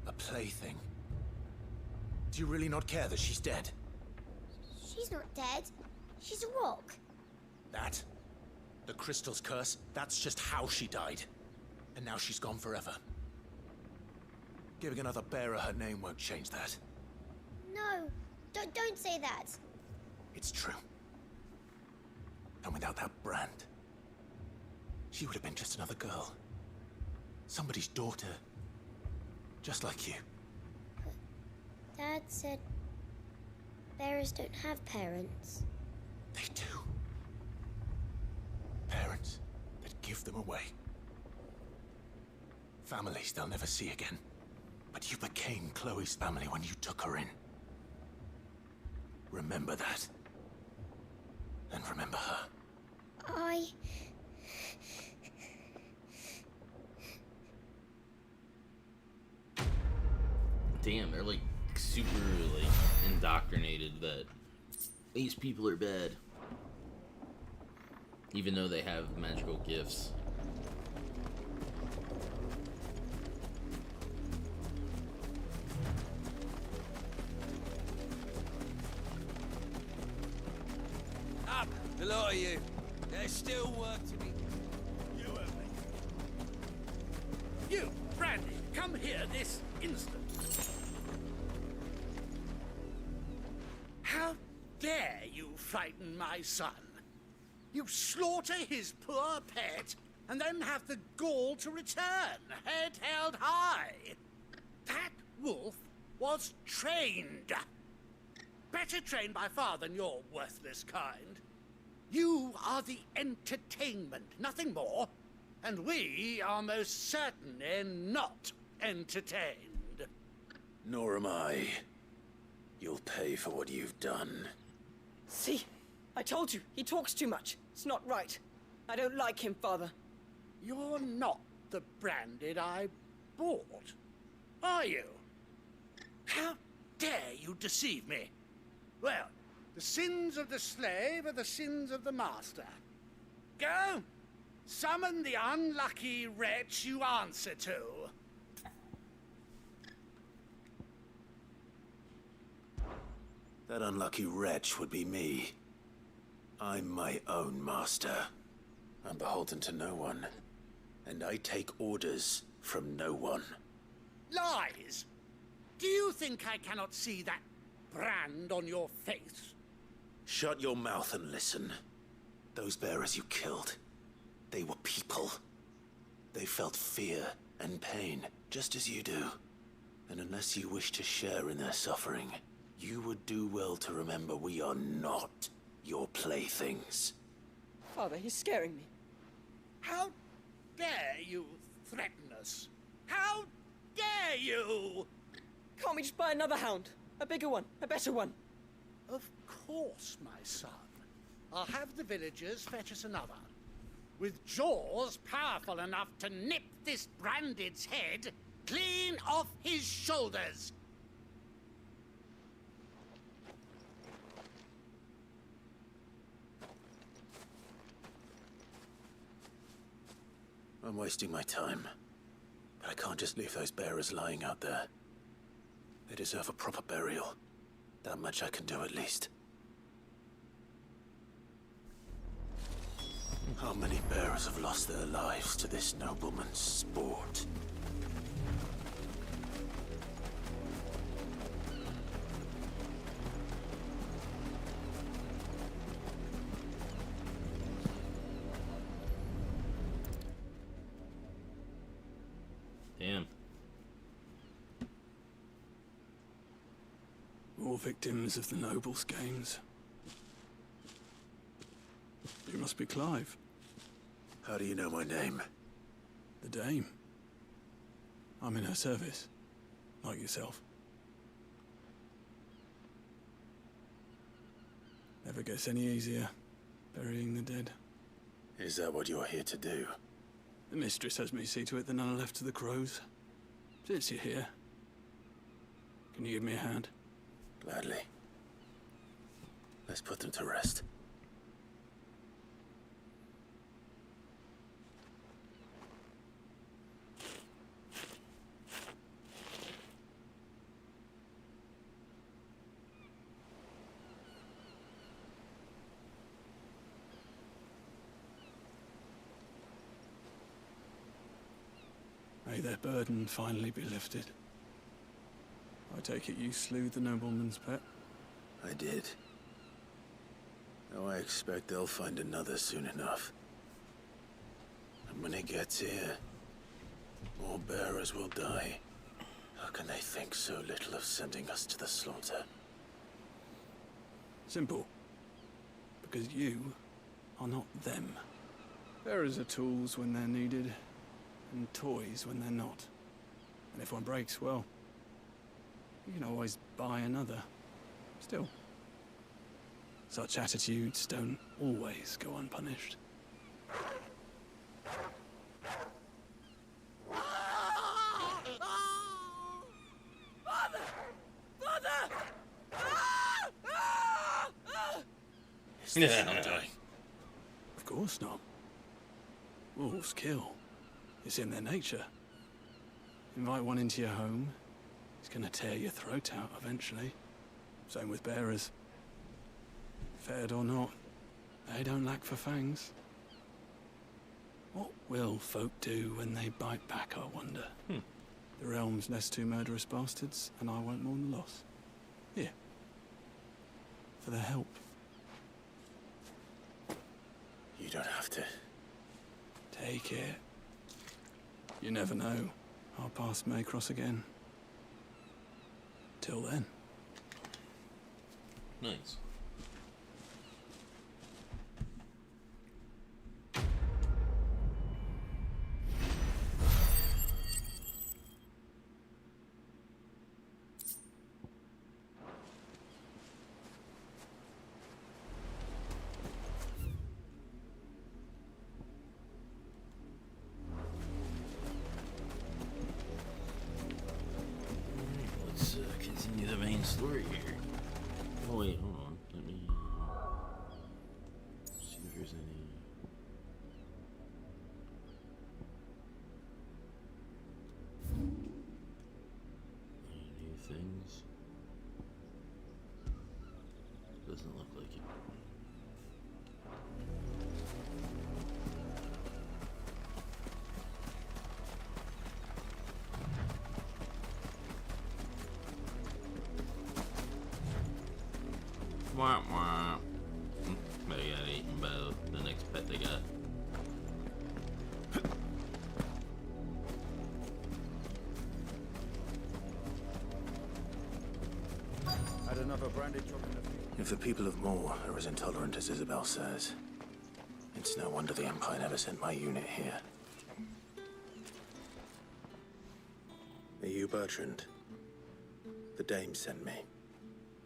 A plaything? Do you really not care that she's dead? She's not dead. She's a rock. That? The crystal's curse? That's just how she died. And now she's gone forever. Giving another bearer her name won't change that. No, Don't say that. It's true. And without that brand, she would have been just another girl. Somebody's daughter. Just like you. Dad said bearers don't have parents. They do. Parents that give them away. Families they'll never see again. But you became Chloe's family when you took her in. Remember that. And remember her. Damn, they're like super like indoctrinated that these people are bad. Even though they have magical gifts. Up, the lot of you. There's still work to be. You only. You, Brandy, come here this instant. How dare you frighten my son? You slaughter his poor pet, and then have the gall to return, head held high. That wolf was trained. Better trained by far than your worthless kind. You are the entertainment, nothing more. And we are most certainly not entertained. Nor am I. You'll pay for what you've done. See? I told you, he talks too much. It's not right. I don't like him, Father. You're not the branded I bought, are you? How dare you deceive me? Well, the sins of the slave are the sins of the master. Go, summon the unlucky wretch you answer to. That unlucky wretch would be me. I'm my own master. I'm beholden to no one. And I take orders from no one. Lies! Do you think I cannot see that brand on your face? Shut your mouth and listen. Those bearers you killed, they were people. They felt fear and pain, just as you do. And unless you wish to share in their suffering, you would do well to remember we are not your playthings. Father, he's scaring me. How dare you threaten us? How dare you? Can't we just buy another hound? A bigger one, a better one. Of course, my son. I'll have the villagers fetch us another. With jaws powerful enough to nip this branded's head clean off his shoulders. I'm wasting my time. But I can't just leave those bearers lying out there. They deserve a proper burial. That much I can do at least. How many bearers have lost their lives to this nobleman's sport? Damn. More victims of the nobles' games. You must be Clive. How do you know my name? The Dame. I'm in her service, like yourself. Never gets any easier, burying the dead. Is that what you're here to do? The mistress has me see to it that none are left to the crows. Since you're here, can you give me a hand? Gladly. Let's put them to rest. May their burden finally be lifted. I take it you slew the nobleman's pet? I did. Now I expect they'll find another soon enough. And when it gets here, more bearers will die. How can they think so little of sending us to the slaughter? Simple. Because you are not them. Bearers are tools when they're needed, and toys when they're not. And if one breaks, well, you can always buy another. Still, such attitudes don't always go unpunished. Of course not. Wolves kill. It's in their nature. Invite one into your home, he's gonna tear your throat out eventually. Same with bearers. Fed or not, they don't lack for fangs. What will folk do when they bite back, I wonder? The realm's less two murderous bastards, and I won't mourn the loss. Here. For their help. You don't have to. Take it. You never know. Our paths may cross again. Till then. Nice. Let's continue the main story here. Oh wait, hold on. Let me see if there's any new things. Doesn't look like it. Wah wah. They got eaten by the next pet they got. Had another branded truck in the field. If the people of Moor are as intolerant as Isabel says, it's no wonder the Empire never sent my unit here. Are you Bertrand? The dame sent me.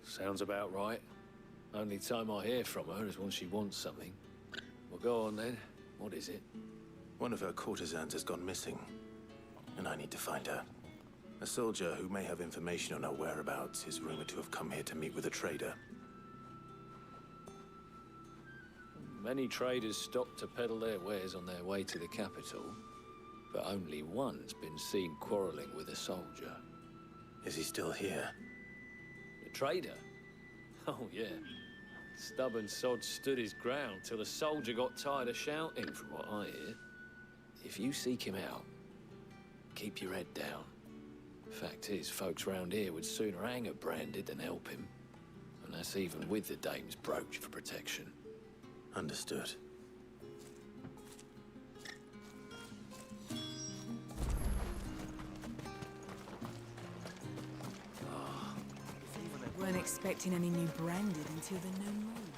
Sounds about right. Only time I hear from her is when she wants something. Well, go on then. What is it? One of her courtesans has gone missing, and I need to find her. A soldier who may have information on her whereabouts is rumored to have come here to meet with a trader. Many traders stop to peddle their wares on their way to the capital, but only one's been seen quarreling with a soldier. Is he still here? The trader? Oh, yeah. Stubborn sod stood his ground till the soldier got tired of shouting, from what I hear. If you seek him out, keep your head down. Fact is, folks round here would sooner hang her branded than help him. And that's even with the dame's brooch for protection. Understood. Weren't expecting any new branded until the new moon.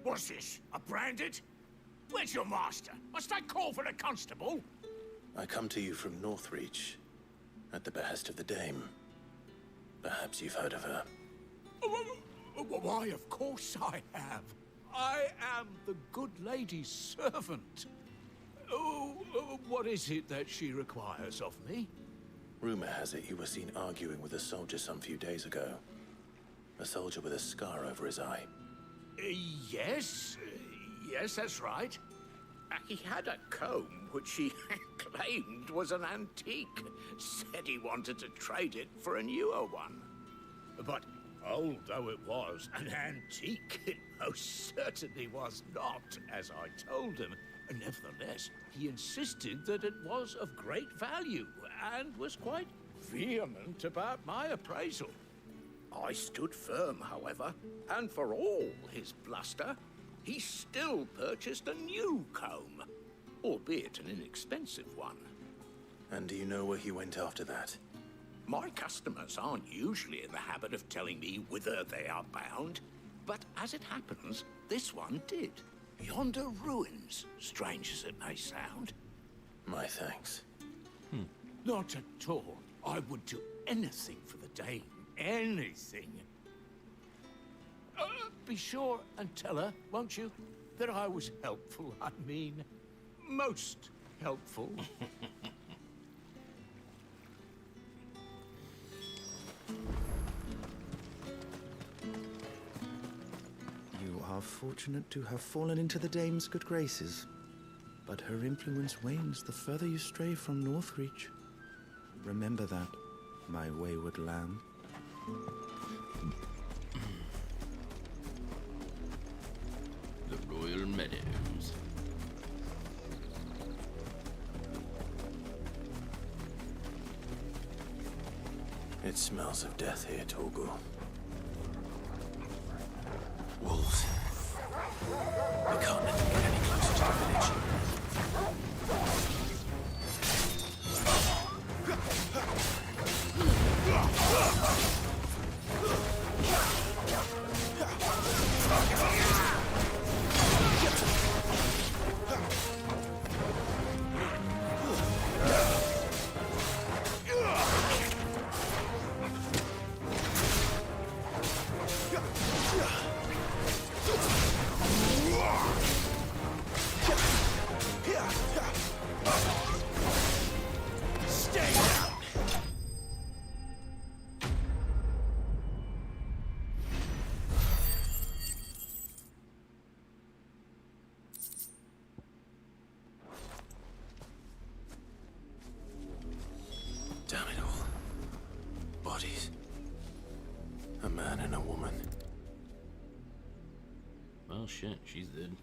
What's this? A branded? Where's your master? Must I call for the constable? I come to you from Northreach, at the behest of the dame. Perhaps you've heard of her. Why, of course I have. I am the good lady's servant. What is it that she requires of me? Rumor has it you were seen arguing with a soldier some few days ago. A soldier with a scar over his eye. Yes, that's right. He had a comb which he claimed was an antique. Said he wanted to trade it for a newer one. But old though it was, an antique it most certainly was not, as I told him. Nevertheless, he insisted that it was of great value and was quite vehement about my appraisal. I stood firm, however, and for all his bluster, he still purchased a new comb, albeit an inexpensive one. And do you know where he went after that? My customers aren't usually in the habit of telling me whither they are bound, but as it happens, this one did. Yonder ruins, strange as it may sound. My thanks. Not at all. I would do anything for the Dame. Anything. Be sure and tell her, won't you, that I was helpful. I mean, most helpful. You are fortunate to have fallen into the Dame's good graces. But her influence wanes the further you stray from Northreach. Remember that, my wayward lamb. The Royal Meadows. It smells of death here, Torgal. Wolves. We can't let them get any closer to the village. Stay down! Damn it all. Bodies. A man and a woman. Well, shit, she's dead.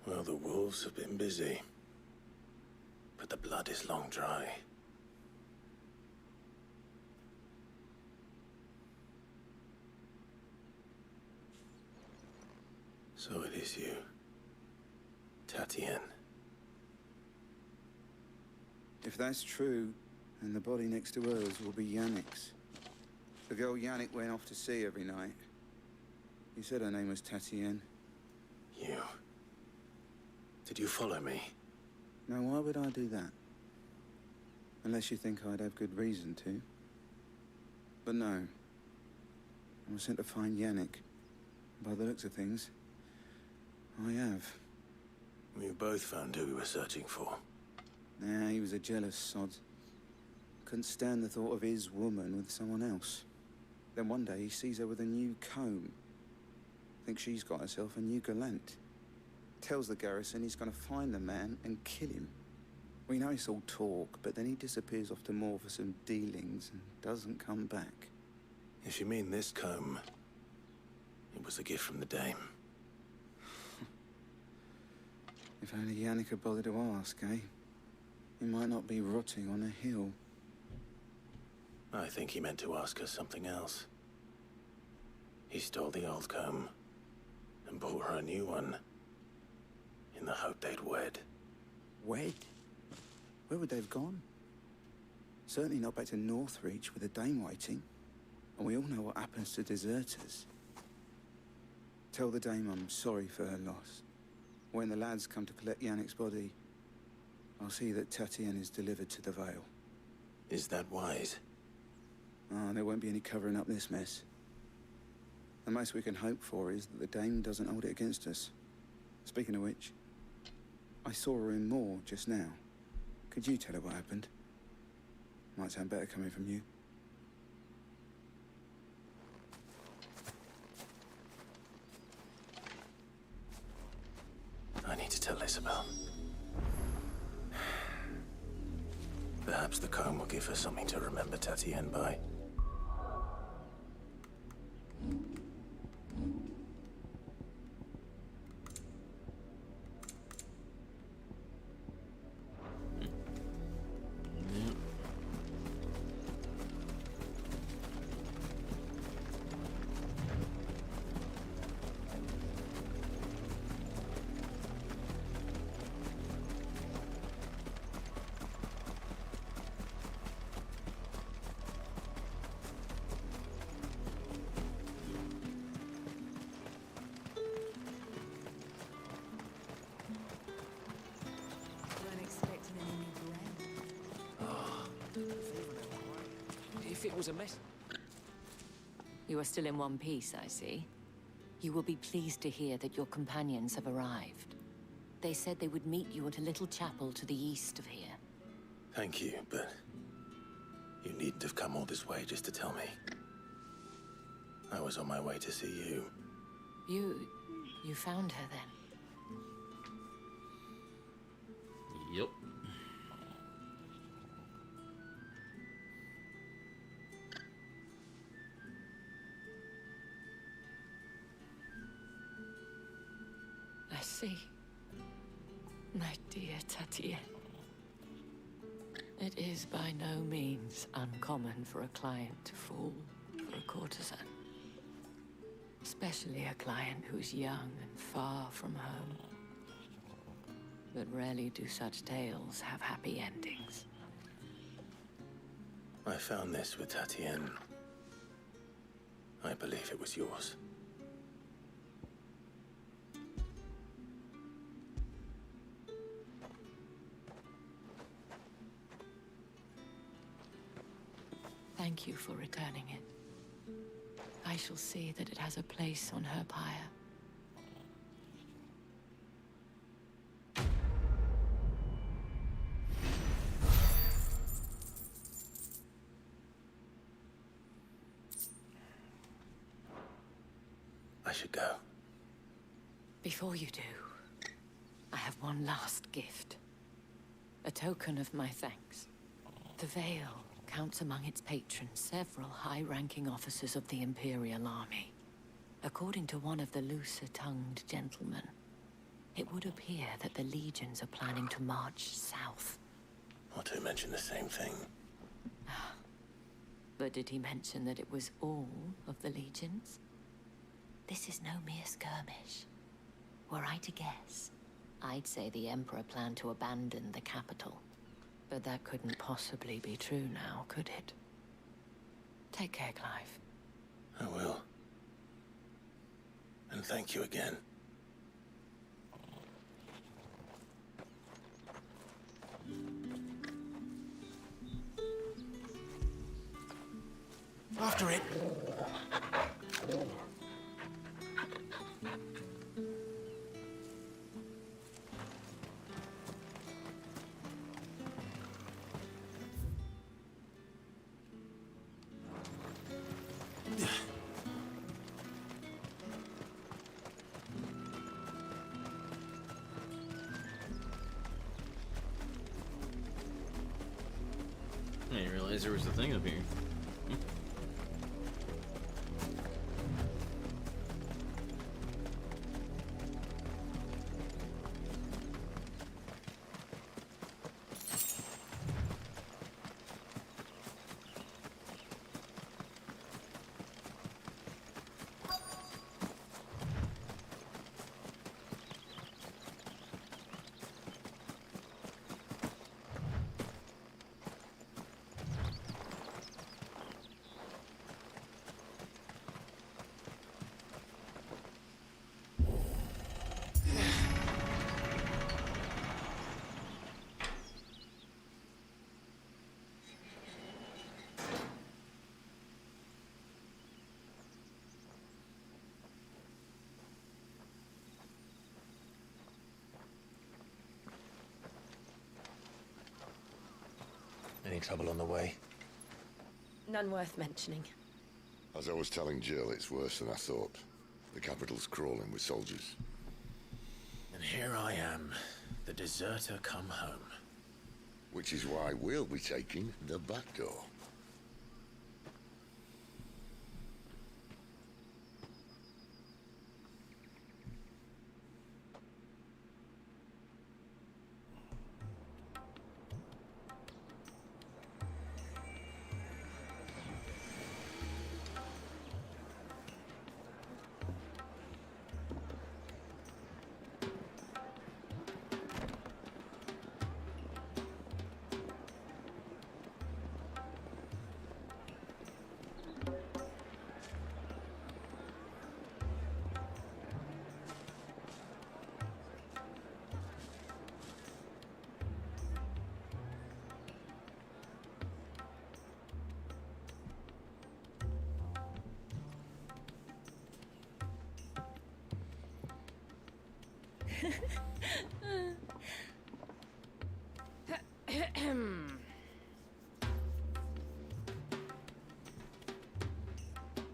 Well, the wolves have been busy. But the blood is long dry. So it is you, Tatien. If that's true, then the body next to hers will be Yannick's. The girl Yannick went off to sea every night. You said her name was Tatien. You. Did you follow me? Now, why would I do that? Unless you think I'd have good reason to. But no. I was sent to find Yannick. By the looks of things, I have. We both found who we were searching for. Nah, he was a jealous sod. Couldn't stand the thought of his woman with someone else. Then one day he sees her with a new comb. Thinks she's got herself a new gallant. Tells the garrison he's gonna find the man and kill him. We know it's all talk, but then he disappears off to Moor for some dealings and doesn't come back. If you mean this comb, it was a gift from the Dame. If only Yannick had bothered to ask, eh? He might not be rotting on a hill. I think he meant to ask us something else. He stole the old comb and bought her a new one in the hope they'd wed. Wed? Where would they have gone? Certainly not back to Northreach with a Dame waiting. And we all know what happens to deserters. Tell the Dame I'm sorry for her loss. When the lads come to collect Yannick's body, I'll see that Tatien is delivered to the Vale. Is that wise? Oh, there won't be any covering up this mess. The most we can hope for is that the Dame doesn't hold it against us. Speaking of which, I saw her in Moor just now. Could you tell her what happened? Might sound better coming from you. I need to tell Isabel. Perhaps the comb will give her something to remember Tatien by. if it was a mess... You are still in one piece, I see. You will be pleased to hear that your companions have arrived. They said they would meet you at a little chapel to the east of here. Thank you, but you needn't have come all this way just to tell me. I was on my way to see you. You found her then? Yep. I see. My dear Tatienne. It is by no means uncommon for a client to fall for a courtesan. Especially a client who's young and far from home. But rarely do such tales have happy endings. I found this with Tatienne. I believe it was yours. Thank you for returning it. I shall see that it has a place on her pyre. I should go. Before you do, I have one last gift. A token of my thanks. The Veil counts among its patrons several high-ranking officers of the Imperial Army. According to one of the looser-tongued gentlemen, it would appear that the legions are planning to march south. Or to mention the same thing. But did he mention that it was all of the legions? This is no mere skirmish. Were I to guess, I'd say the Emperor planned to abandon the capital. But that couldn't possibly be true now, could it? Take care, Clive. I will. And thank you again. After it. I didn't realize there was a thing up here. Any trouble on the way? None worth mentioning. As I was telling Jill, it's worse than I thought. The capital's crawling with soldiers. And here I am, the deserter come home. Which is why we'll be taking the back door.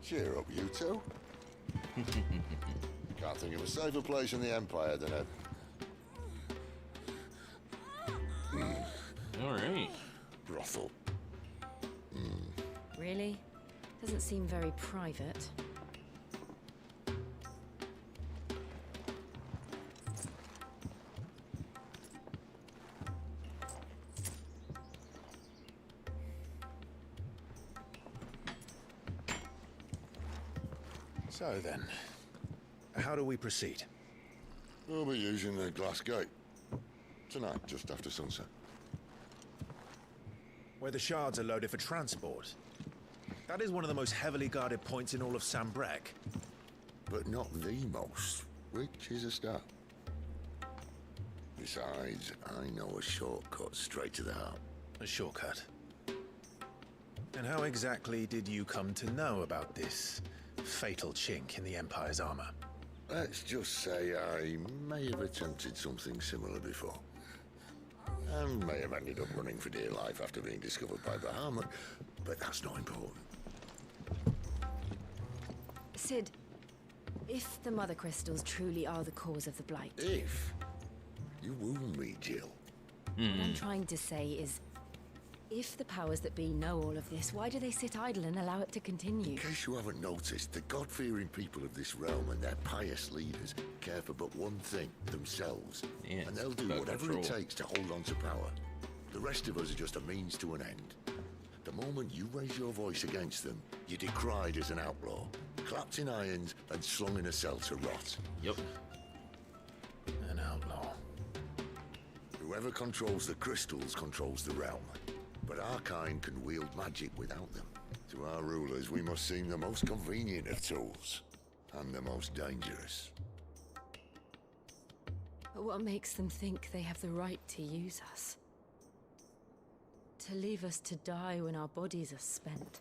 Cheer up, you two. Can't think of a safer place in the Empire than a... All right. Brothel. Really? Doesn't seem very private. So then, how do we proceed? We'll be using the glass gate. Tonight, just after sunset. Where the shards are loaded for transport. That is one of the most heavily guarded points in all of Sambrek. But not the most, which is a start. Besides, I know a shortcut straight to the heart. A shortcut? And how exactly did you come to know about this fatal chink in the Empire's armor? Let's just say I may have attempted something similar before. And may have ended up running for dear life after being discovered by Bahamut, but that's not important. Sid, if the Mother Crystals truly are the cause of the Blight... If? You wound me, Jill. What I'm trying to say is, if the powers that be know all of this, why do they sit idle and allow it to continue? In case you haven't noticed, the God-fearing people of this realm and their pious leaders care for but one thing, themselves. Yeah, and they'll do whatever it takes to hold on to power. The rest of us are just a means to an end. The moment you raise your voice against them, you're decried as an outlaw, clapped in irons and slung in a cell to rot. Yep. An outlaw. Whoever controls the crystals controls the realm. But our kind can wield magic without them. To our rulers, we must seem the most convenient of tools, and the most dangerous. But what makes them think they have the right to use us? To leave us to die when our bodies are spent?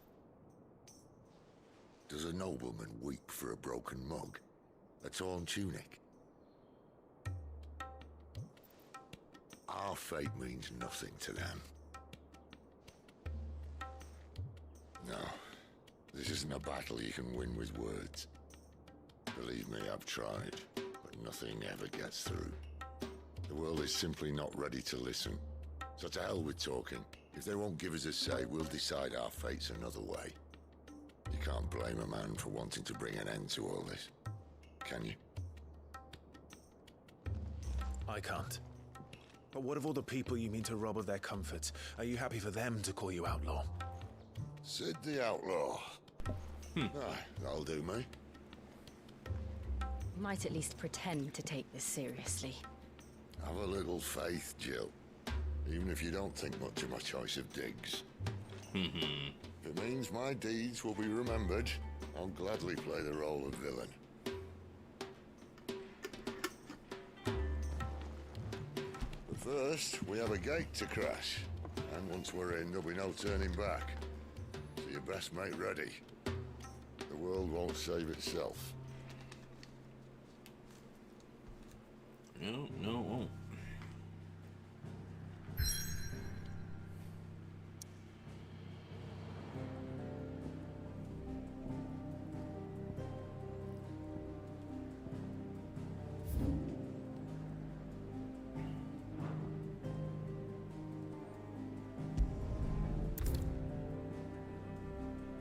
Does a nobleman weep for a broken mug? A torn tunic? Our fate means nothing to them. No, this isn't a battle you can win with words. Believe me, I've tried, but nothing ever gets through. The world is simply not ready to listen. So to hell with talking. If they won't give us a say, we'll decide our fates another way. You can't blame a man for wanting to bring an end to all this, can you? I can't. But what of all the people you mean to rob of their comforts? Are you happy for them to call you outlaw? Sid the Outlaw. That'll do me. Might at least pretend to take this seriously. Have a little faith, Jill. Even if you don't think much of my choice of digs. If it means my deeds will be remembered, I'll gladly play the role of villain. But first, we have a gate to crash. And once we're in, there'll be no turning back. So you best make ready. The world won't save itself. No, it won't.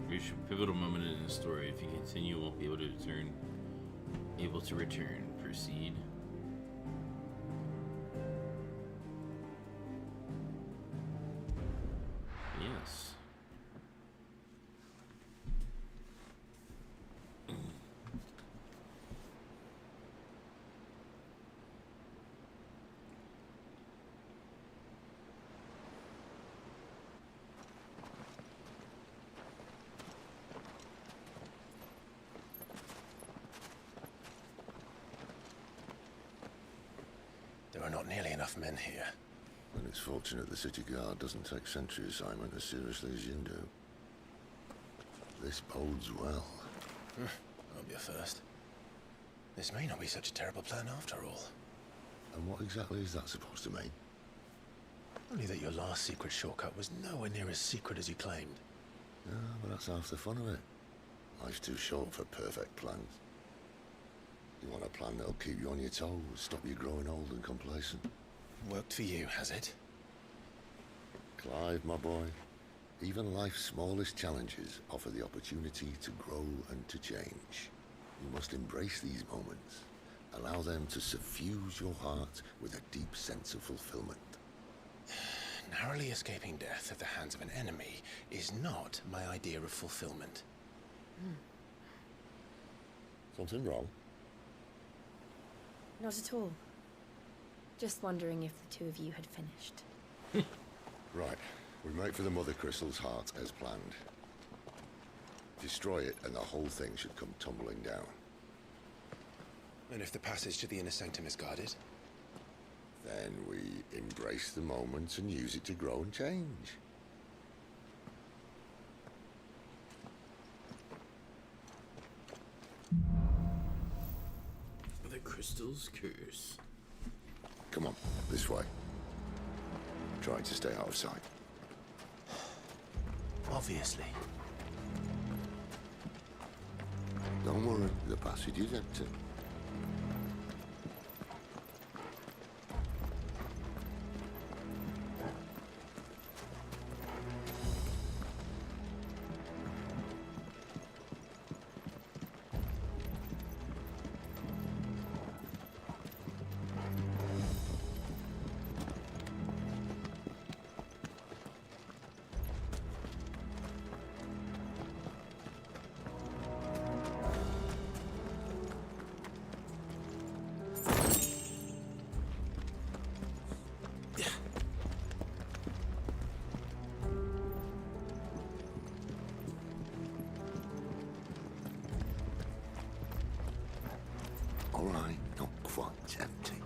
Reach a pivotal moment in the story. If you continue, you won't be able to return. Proceed. Yes. There are not nearly enough men here. And it's fortunate the city guard doesn't take sentry assignment as seriously as you do. This bodes well. Won't be a first. This may not be such a terrible plan after all. And what exactly is that supposed to mean? Only that your last secret shortcut was nowhere near as secret as you claimed. Yeah, but that's half the fun of it. Life's too short for perfect plans. You want a plan that'll keep you on your toes, stop you growing old and complacent. Worked for you, has it? Clive, my boy, even life's smallest challenges offer the opportunity to grow and to change. You must embrace these moments. Allow them to suffuse your heart with a deep sense of fulfillment. Narrowly escaping death at the hands of an enemy is not my idea of fulfillment. Something wrong? Not at all. Just wondering if the two of you had finished. Right. We make for the Mother Crystal's heart as planned. Destroy it and the whole thing should come tumbling down. And if the passage to the inner sanctum is guarded? Then we embrace the moment and use it to grow and change. The crystal's curse. Come on, this way. Trying to stay out of sight. Obviously. Don't worry, the passage is empty. All right, not quite empty.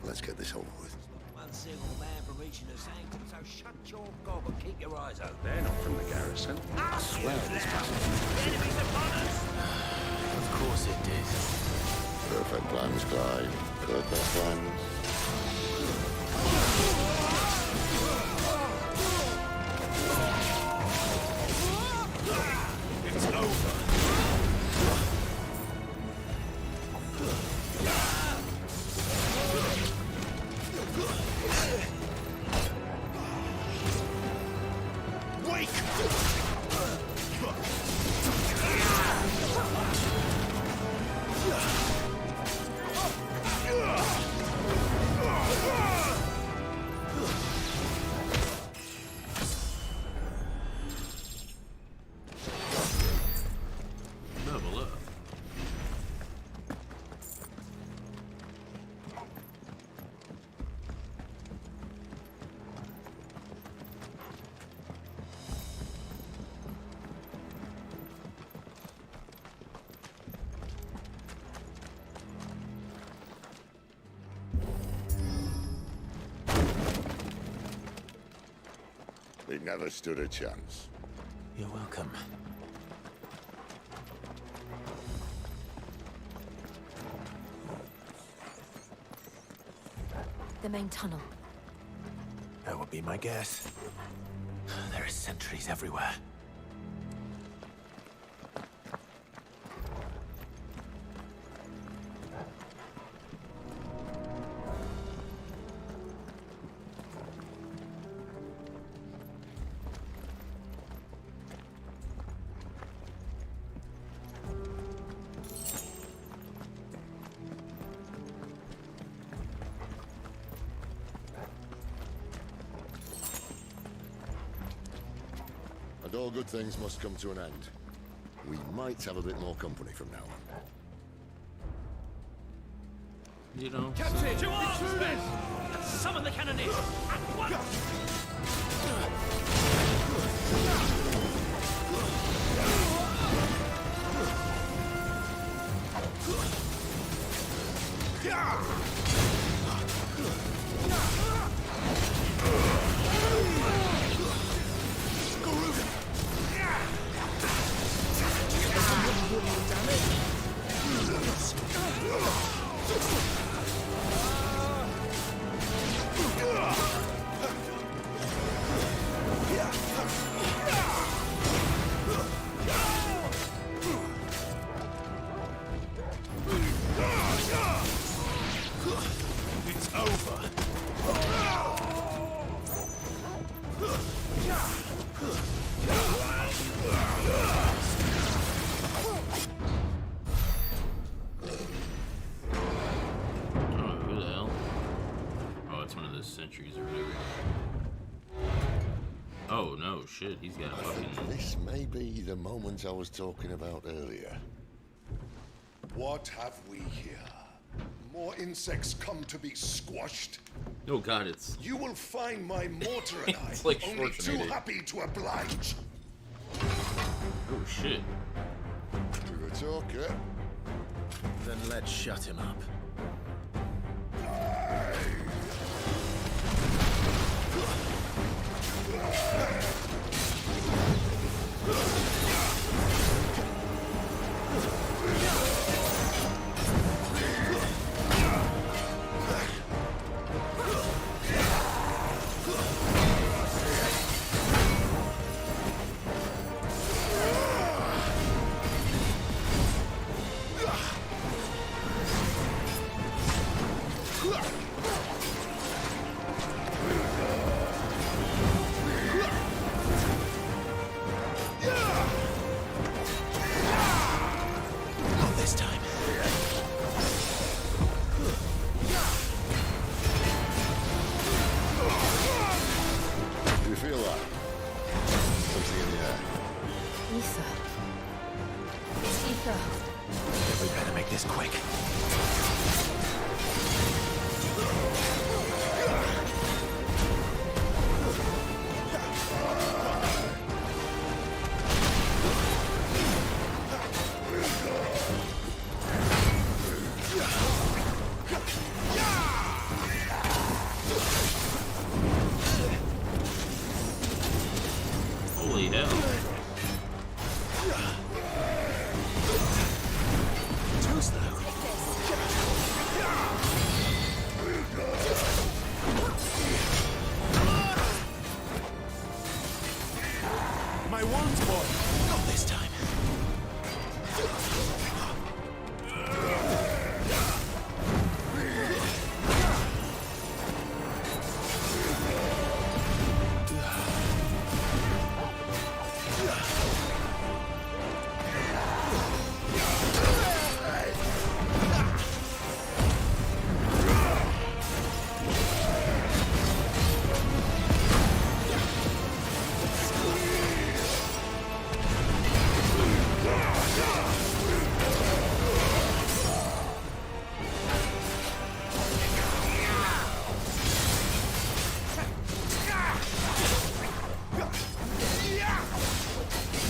Let's get this over with. One single man from reaching the sanctum, so shut your gob and keep your eyes open. They're not from the garrison. I swear this passage. Enemies upon us! Of course it did. Perfect plans, Clive. Perfect plans. It's over. Level up. They never stood a chance. You're welcome. The main tunnel. That would be my guess. There are sentries everywhere. And all good things must come to an end. We might have a bit more company from now on. You know, Captain, to arms, men! And summon the cannoneers! At once! Who the hell? Oh, it's one of those sentries or whatever. Oh no, shit, he's got a fucking... This may be the moment I was talking about earlier. What have we here? More insects come to be squashed? Oh god, it's... You will find my mortar and I It's like only too Schwarzenegger. happy to oblige. Oh shit. You're a talker. Then let's shut him up. Not this time. Do you feel that? Something in the air. Ether. It's ether. We better make this quick. Holy hell. Too slow. My wand's boy. Not this time.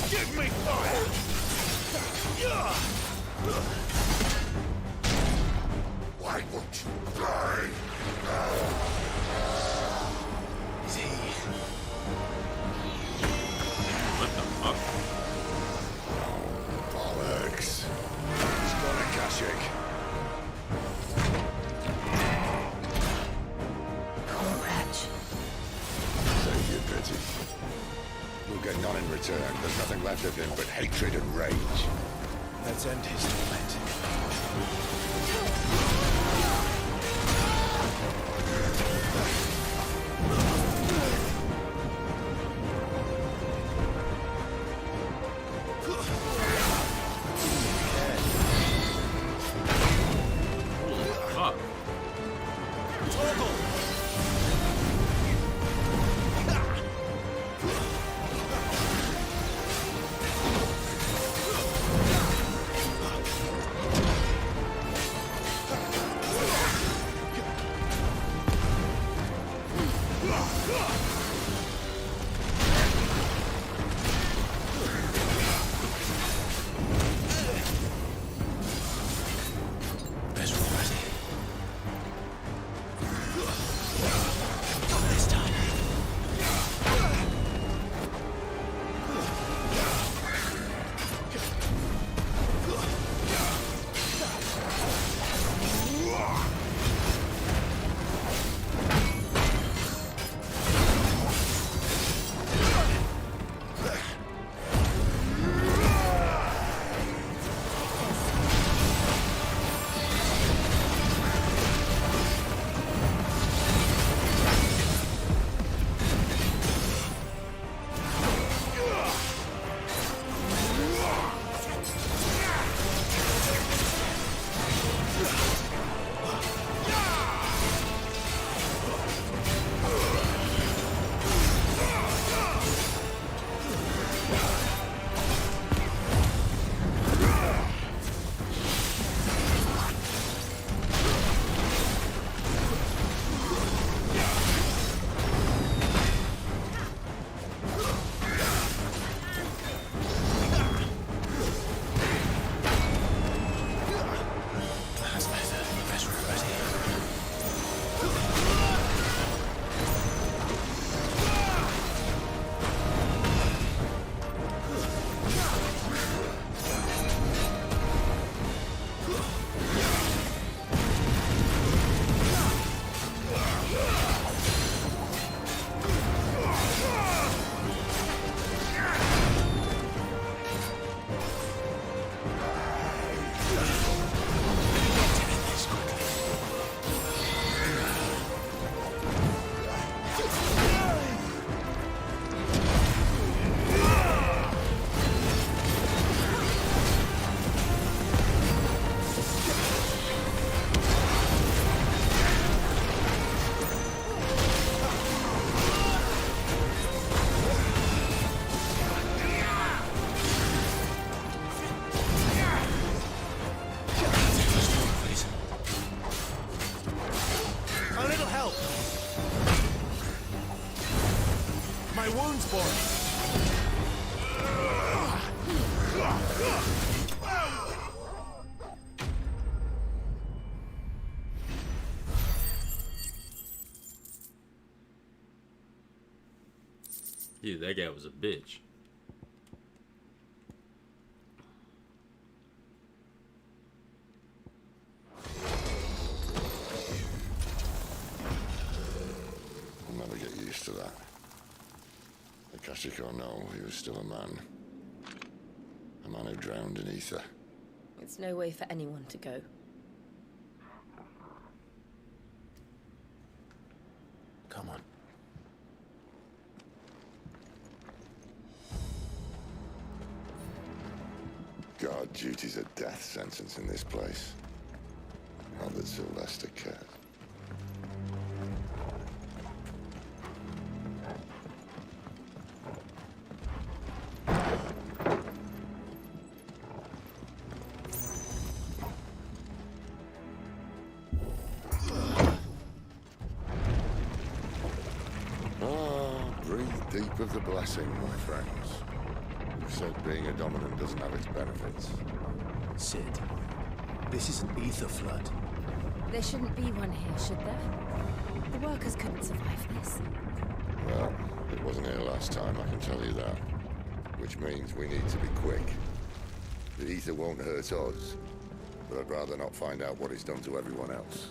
Give me fire! Why won't you die? Is he? What the fuck? Bollocks. He's got a Kashyyyk. Poor wretch. Save your pity. You'll get none in return. There's nothing left of him but hatred and rage. Let's end his torment. Fuck. Dude, that guy was a bitch. I'll never get used to that. Akashic or no, he was still a man. A man who drowned in ether. It's no way for anyone to go. Come on. Guard duty's a death sentence in this place. Not that Sylvester cared. Breathe deep of the blessing, my friends. You said being a dominant doesn't have its benefits. Sid, this is an ether flood. There shouldn't be one here, should there? The workers couldn't survive this. Well, it wasn't here last time, I can tell you that. Which means we need to be quick. The ether won't hurt us, but I'd rather not find out what it's done to everyone else.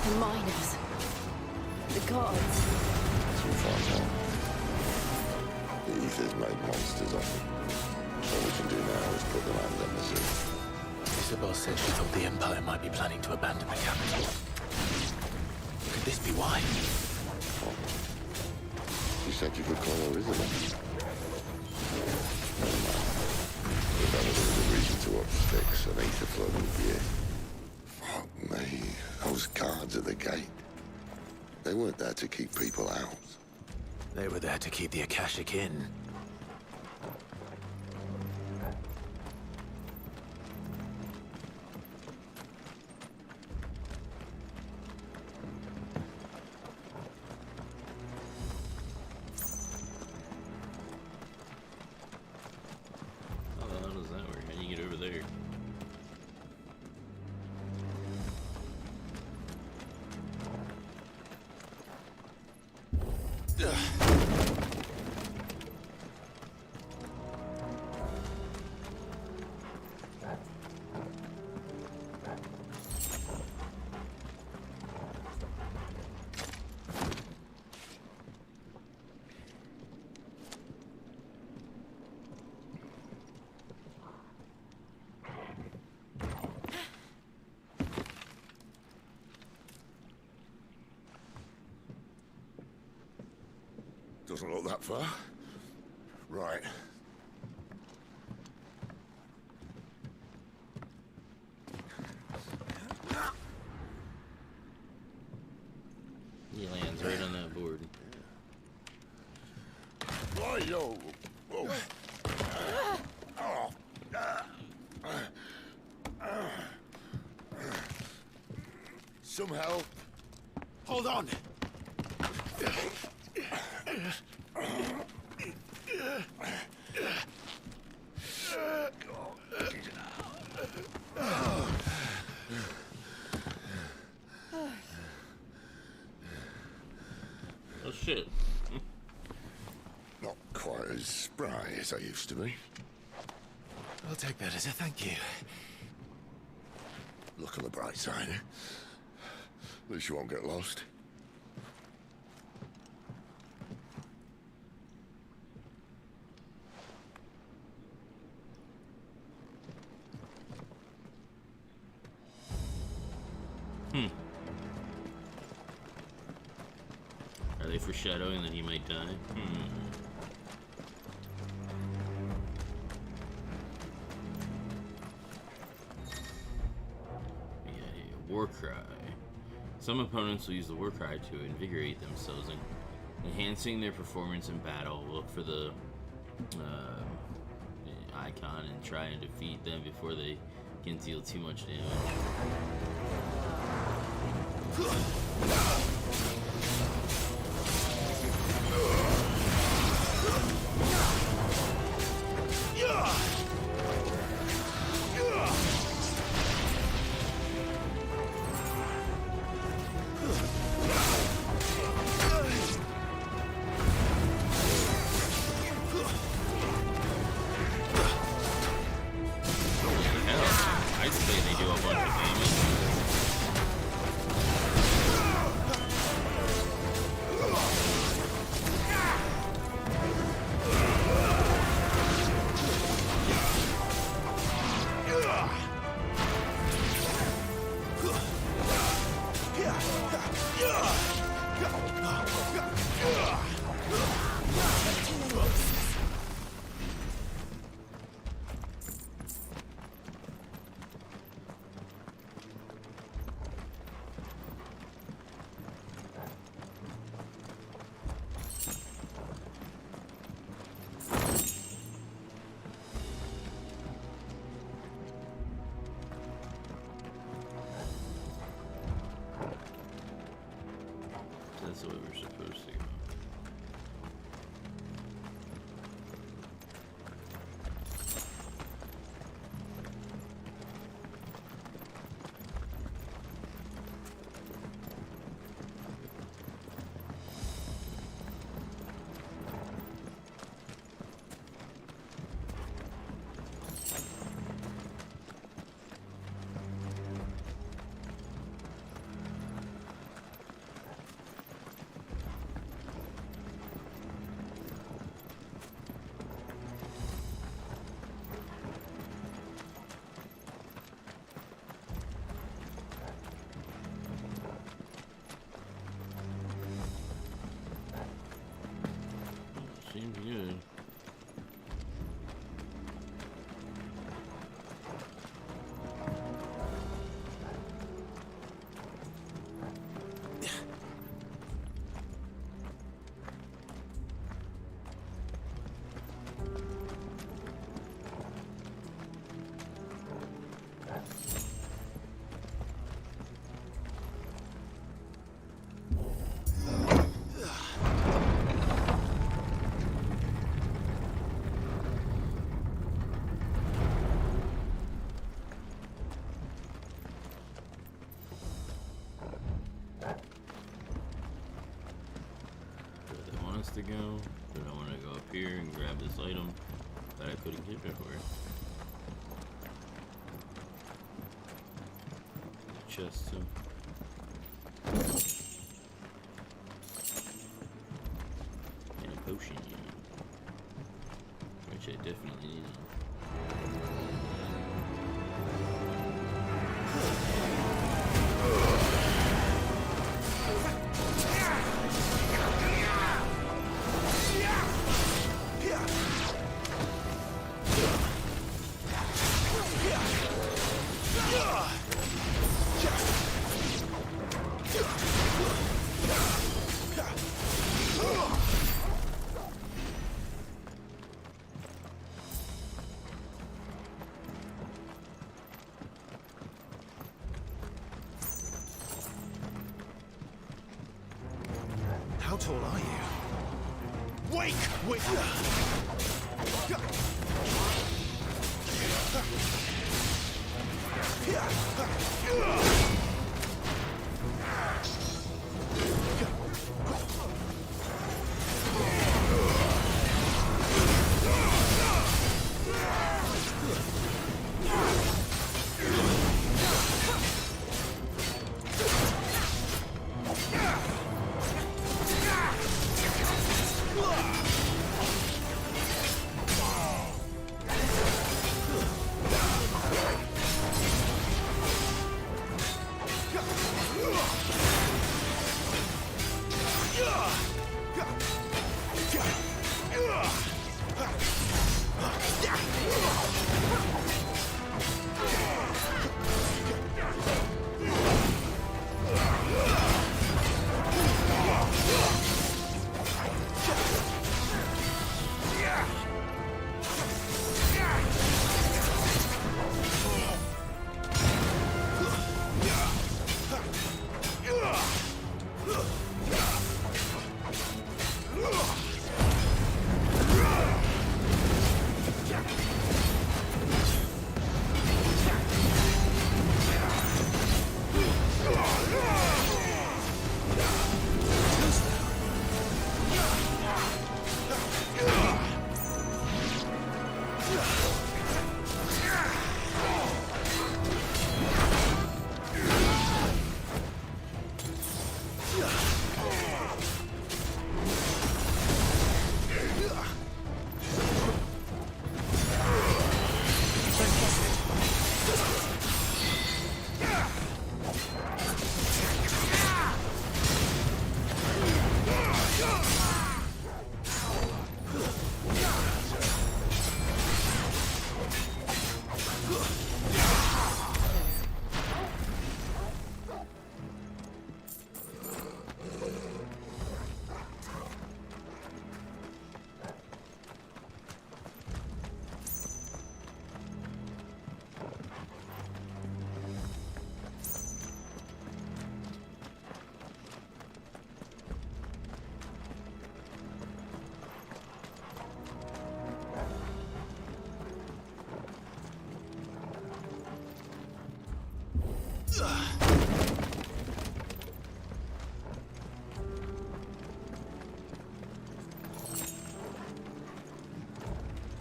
The miners. The gods. Too far now. The ether's made monsters of them. All we can do now is put the land on the sea. Isabel said she thought the Empire might be planning to abandon the capital. Could this be why? She said you could call her Isabel. Never mind. If ever there was a reason to up sticks, an ether flood would be it. Fuck me. Those guards at the gate. They weren't there to keep people out. They were there to keep the Akashic in. How the hell does that work? How do you get over there? Doesn't look that far. Right. He lands right on that board. Why, yo? Whoa. Some help. Hold on! Oh shit. Not quite as spry as I used to be. I'll take that as a thank you. Look on the bright side, eh? At least you won't get lost. foreshadowing that he might die. Yeah, war cry. Some opponents will use the war cry to invigorate themselves, enhancing their performance in battle. Look for the icon and try and defeat them before they can deal too much damage. I'd say they do a bunch of damage. That's the way we're supposed to go. Seems good. To go, but I want to go up here and grab this item that I couldn't get before. Chest too. And a potion, which I definitely need. How tall are you? Wake! Wake!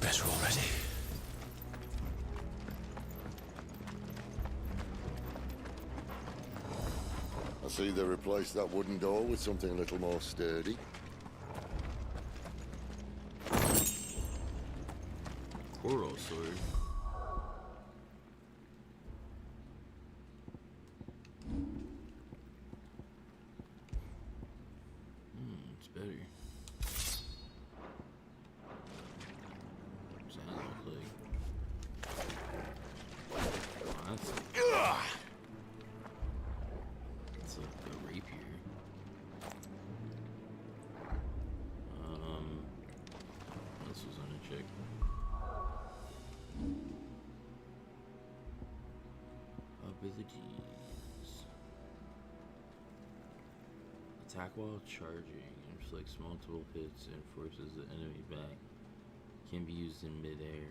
Better already. I see they replaced that wooden door with something a little more sturdy. Coral sword. It's better. What's that look like? Oh, that's like a rapier. What else was on a check? Abilities. Attack while charging. Inflicts multiple hits and forces the enemy back. Can be used in midair.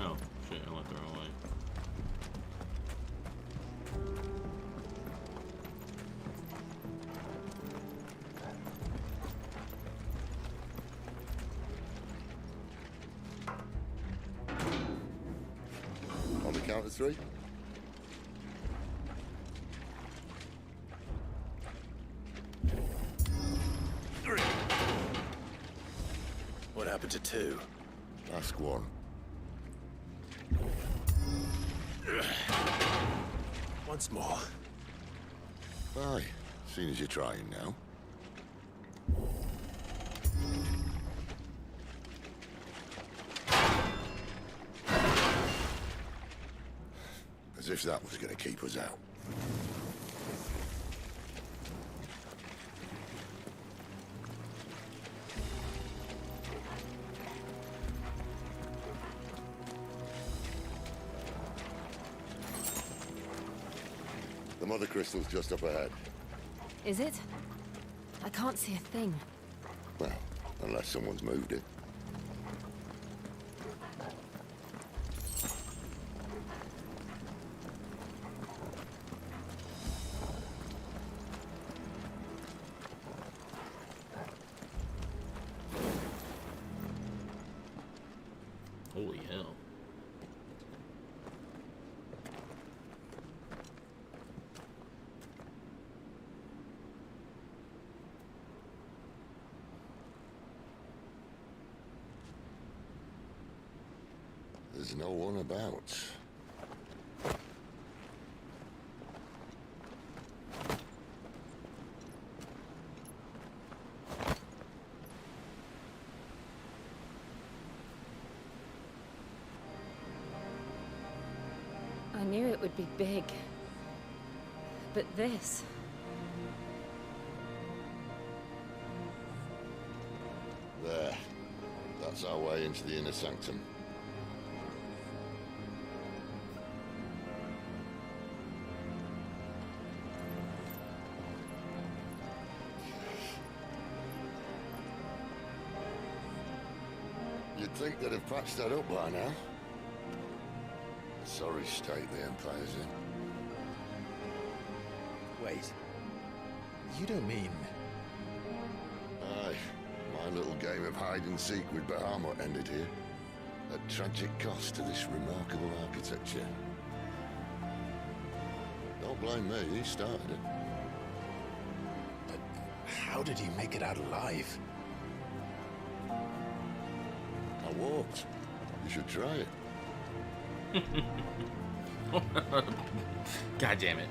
Oh, shit, I went the wrong way. On the count of 3. What happened to 2? Ask 1. Once more. Aye, seeing as you're trying now. As if that was going to keep us out. The mother crystal's just up ahead. Is it? I can't see a thing. Well, unless someone's moved it. Holy hell. There's no one about. I knew it would be big. But this... There. That's our way into the inner sanctum. You'd think they'd have patched that up by now. Sorry state the Empire's in. Wait. You don't mean... Aye. My little game of hide-and-seek with Bahamut ended here. At tragic cost to this remarkable architecture. Don't blame me, he started it. But how did he make it out alive? walked. You should try it. God damn it.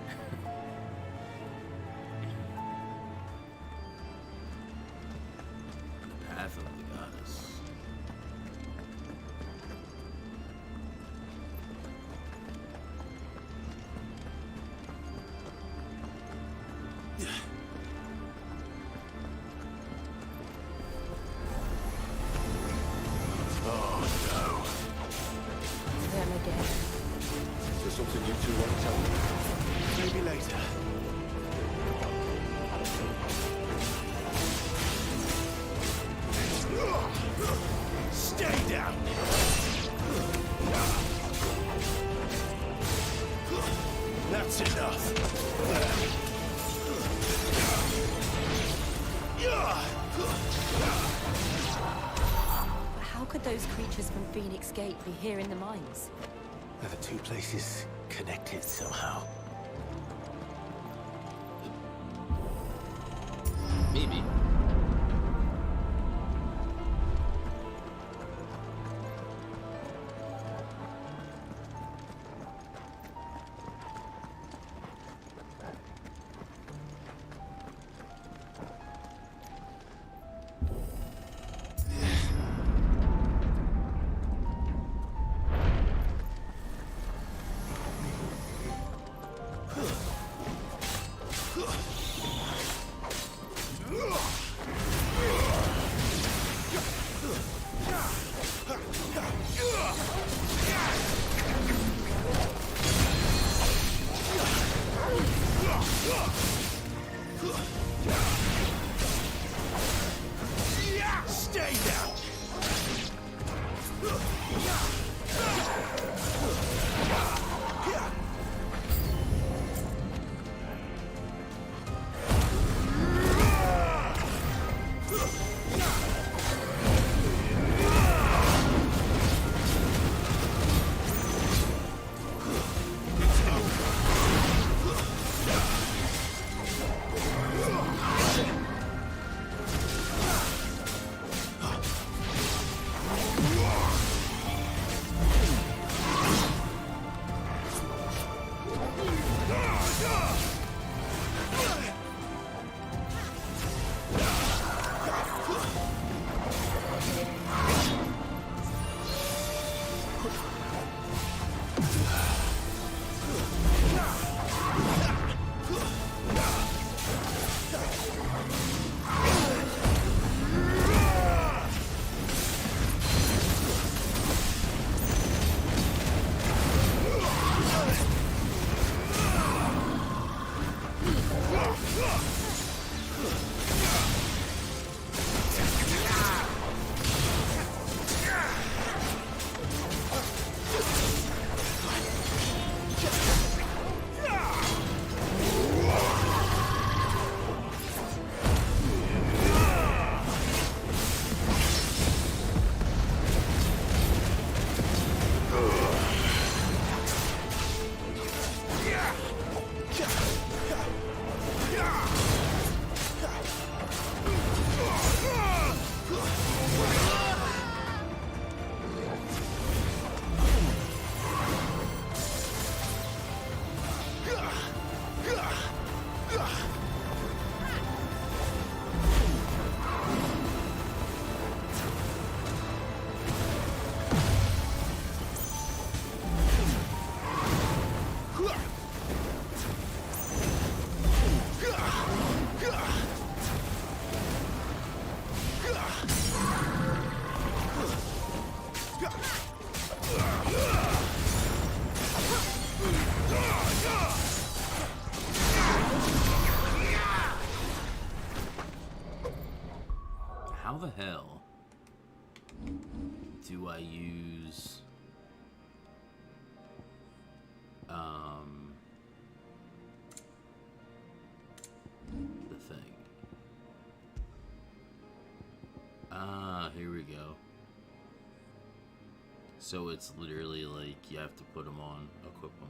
Path of the Goddess. Them again. Is there something you two want to tell me? Maybe later. Stay down! That's enough. But how could those creatures from Phoenix Gate be here in the mines? Are the two places connected somehow? Maybe. Stay down! How the hell do I use the thing? Here we go. So it's literally like you have to put them on, equip them.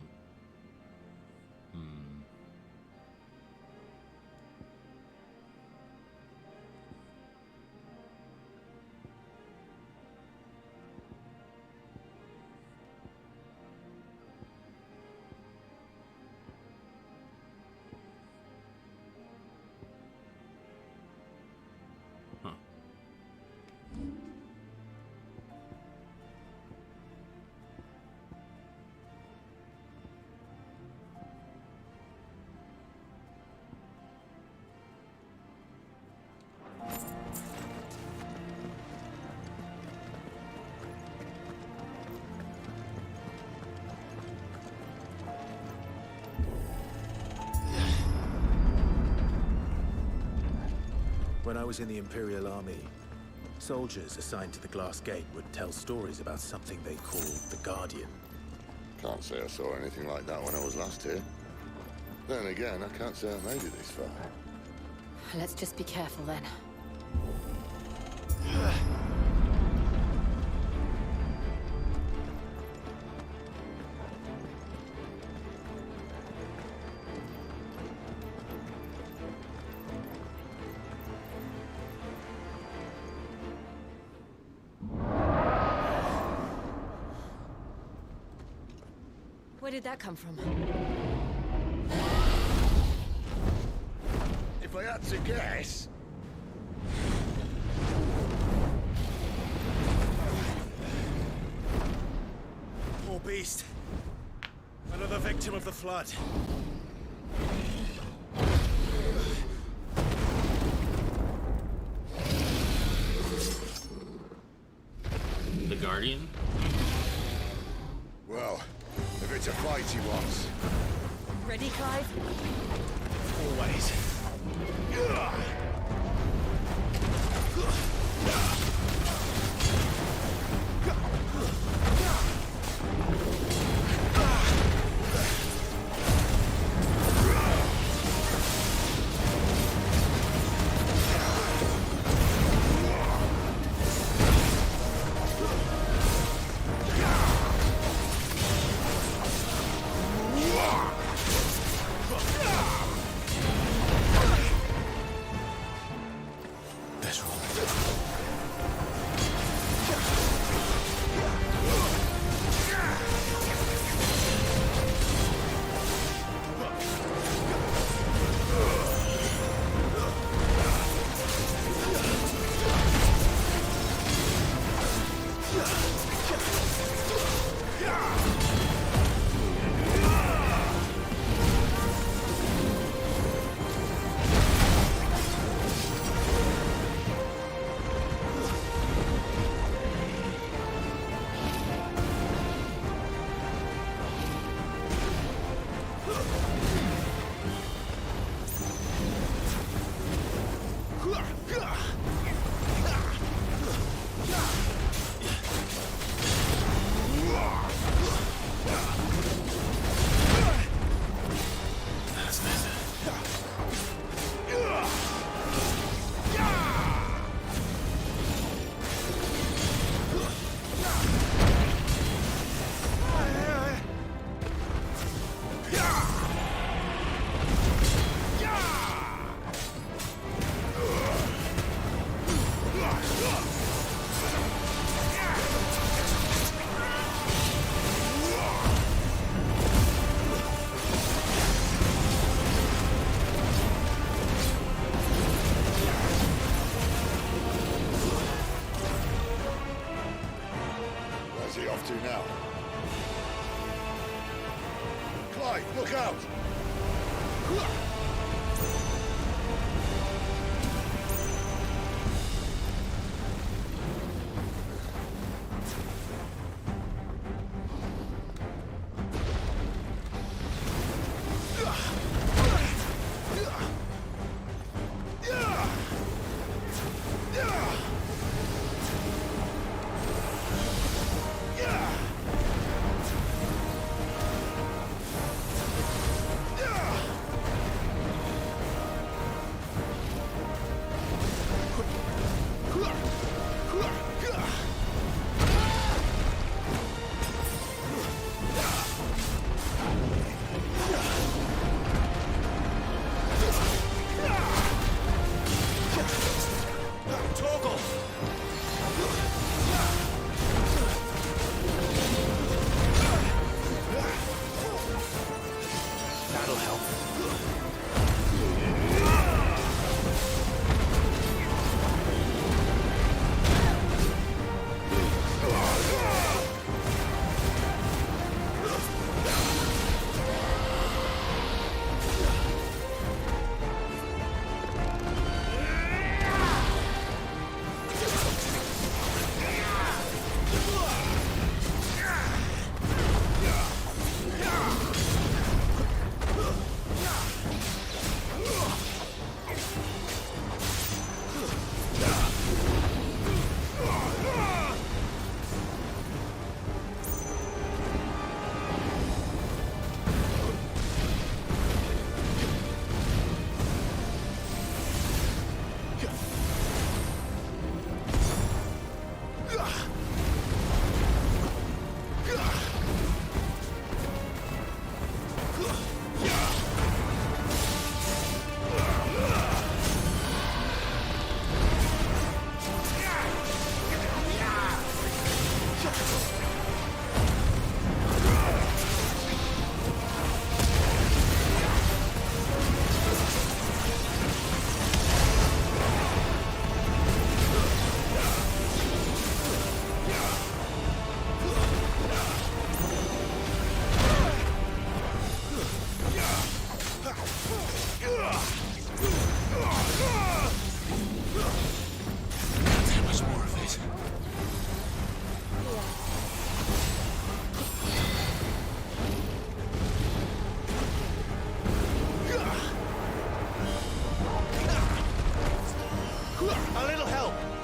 When I was in the Imperial Army, soldiers assigned to the Glass Gate would tell stories about something they called the Guardian. Can't say I saw anything like that when I was last here. Then again, I can't say I made it this far. Let's just be careful then. Where did that come from? If I had to guess... Poor beast. Another victim of the flood. The Guardian? Well, if it's a fight he wants. Ready, Clive? Always.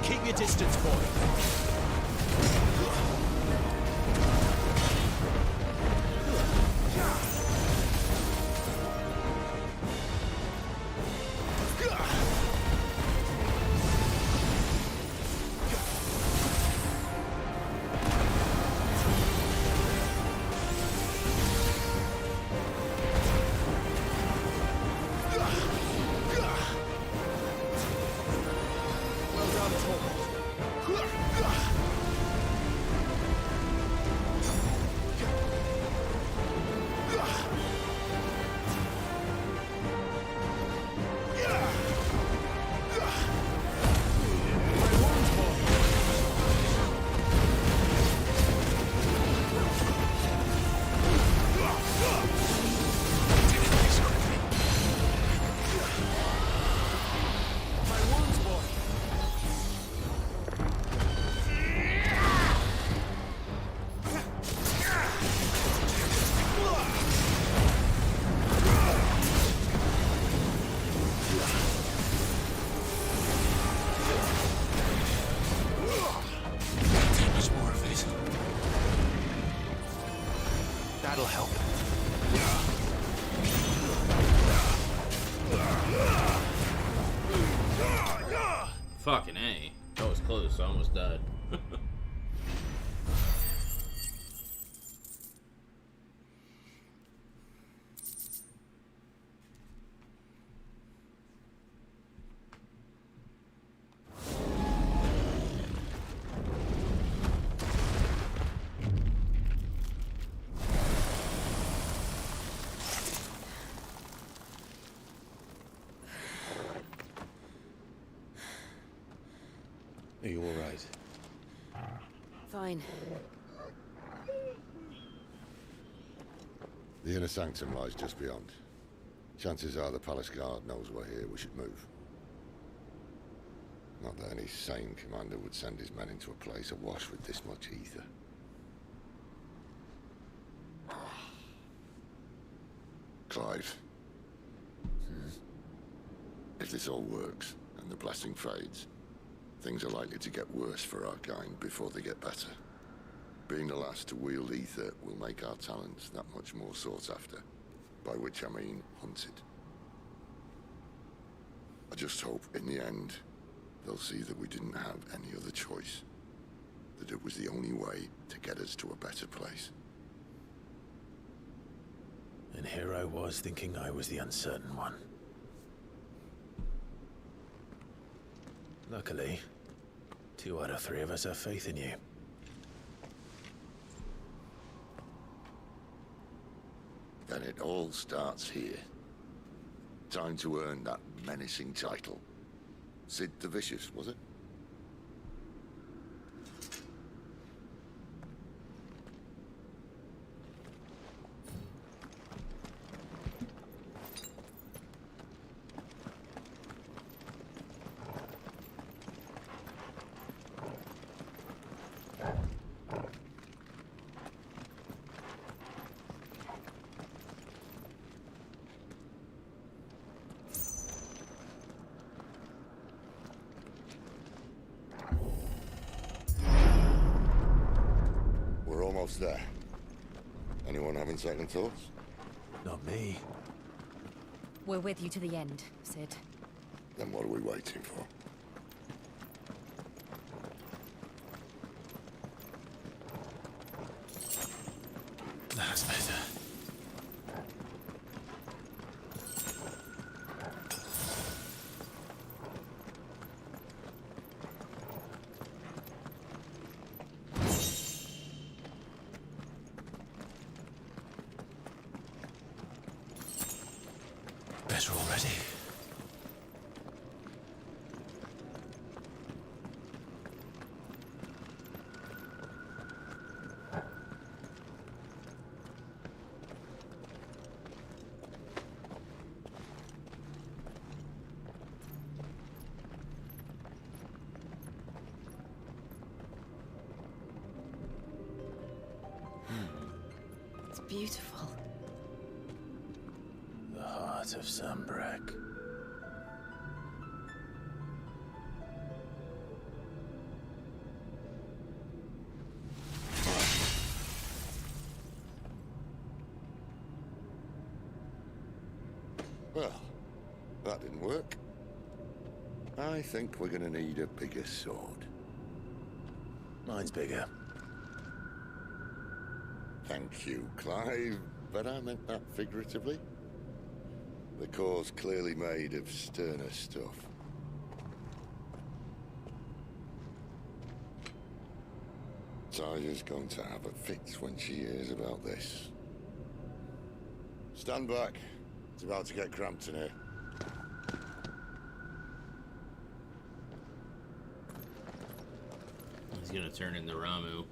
Keep your distance, boy. That'll help. Fucking A. That was close. I almost died. Are you all right? Fine. The inner sanctum lies just beyond. Chances are the palace guard knows we're here. We should move. Not that any sane commander would send his men into a place awash with this much ether. Clive. If this all works, and the blessing fades, things are likely to get worse for our kind before they get better. Being the last to wield ether will make our talents that much more sought after, by which I mean hunted. I just hope, in the end, they'll see that we didn't have any other choice. That it was the only way to get us to a better place. And here I was thinking I was the uncertain one. Luckily, 2 out of 3 of us have faith in you. Then it all starts here. Time to earn that menacing title. Sid the Vicious, was it? Almost there. Anyone having second thoughts? Not me. We're with you to the end, Sid. Then what are we waiting for? That's better. Better already. It's beautiful. The heart of Sunbreak. That didn't work. I think we're gonna need a bigger sword. Mine's bigger. Thank you, Clive, but I meant that figuratively. The core's clearly made of sterner stuff. Tiger's going to have a fit when she hears about this. Stand back. It's about to get cramped in here. He's gonna turn into Ramu.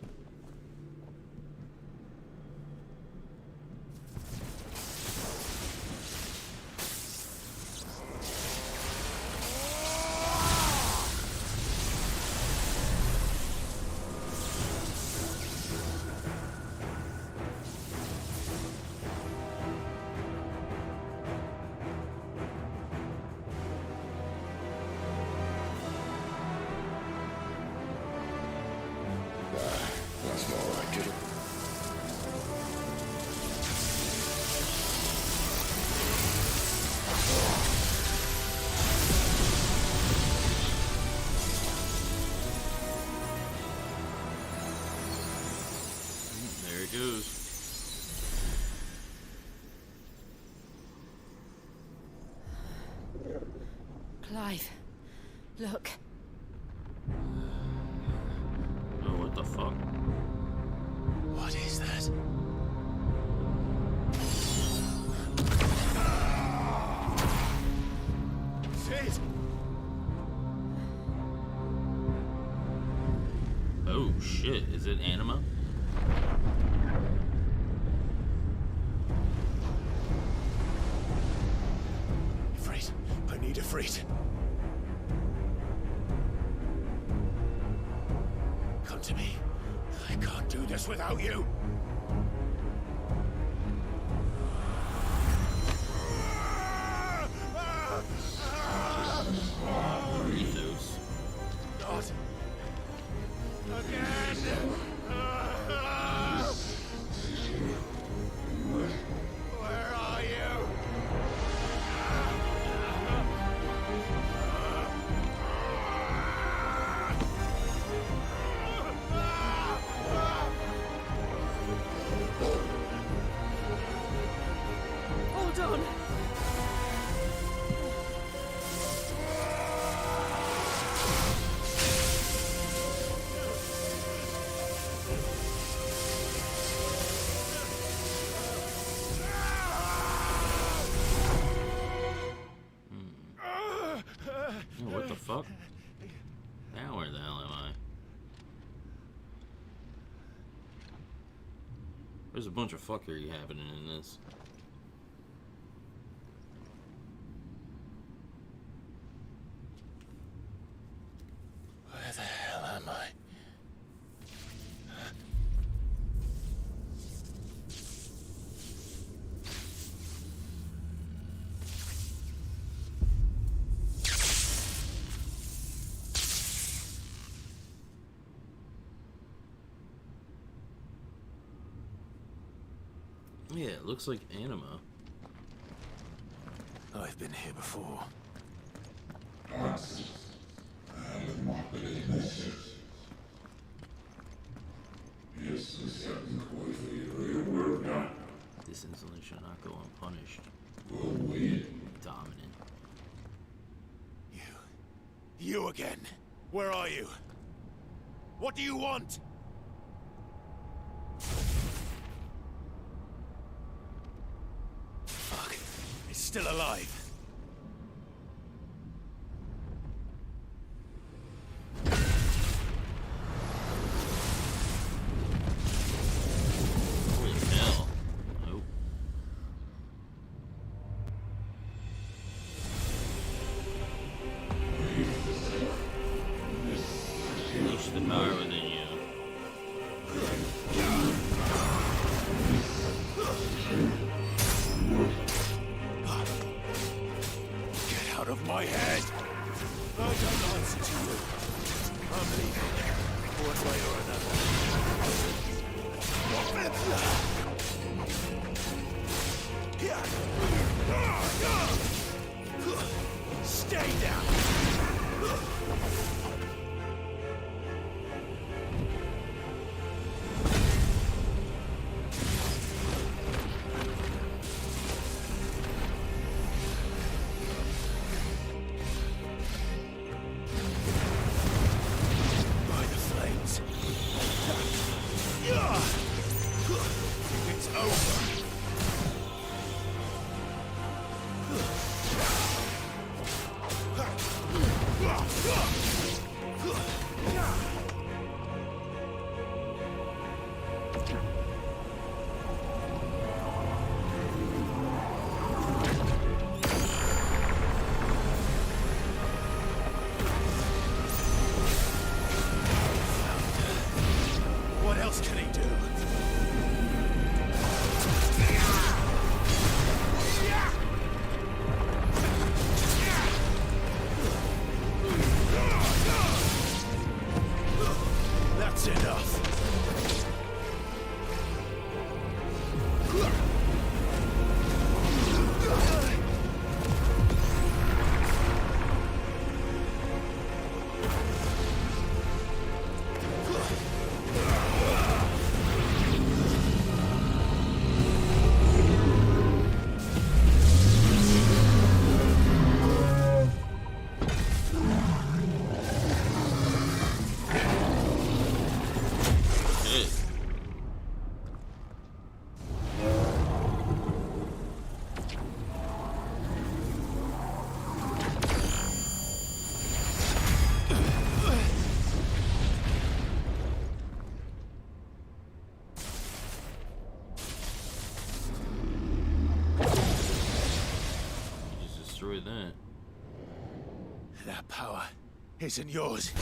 That's more like it. There it goes. Clive, look. Oh, what the fuck? What is that? Sid! Oh shit, is it Anima? Ifrit, I need Ifrit. Come to me. I can't do this without you. Ethos. Not again! Where are you? Hold on. Oh, what the fuck? Now where the hell am I? There's a bunch of fuckery happening in this. Where the hell am I? Yeah, it looks like Anima. I've been here before. This insolence shall not go unpunished. Dominant. You again. Where are you? What do you want? Fuck. It's still alive. Holy hell. Nope. Unleash the power within you. Get out of my head! I don't answer to you. I'm leaving. One way or another. Stay down! By the flames. It's over. What else can he do? That's enough. Destroy that. That power isn't yours.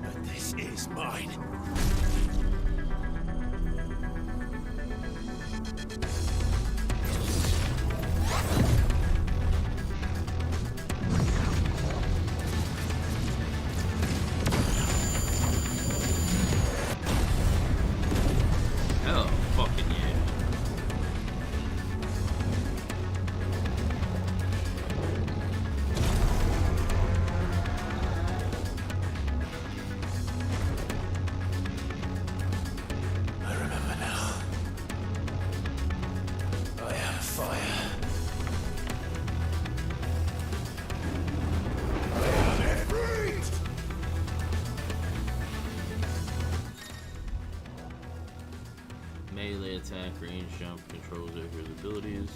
But this is mine. Hell, fucking yeah. I remember now. I am fire. I am Ifrit! Melee attack, range jump, controls over his abilities.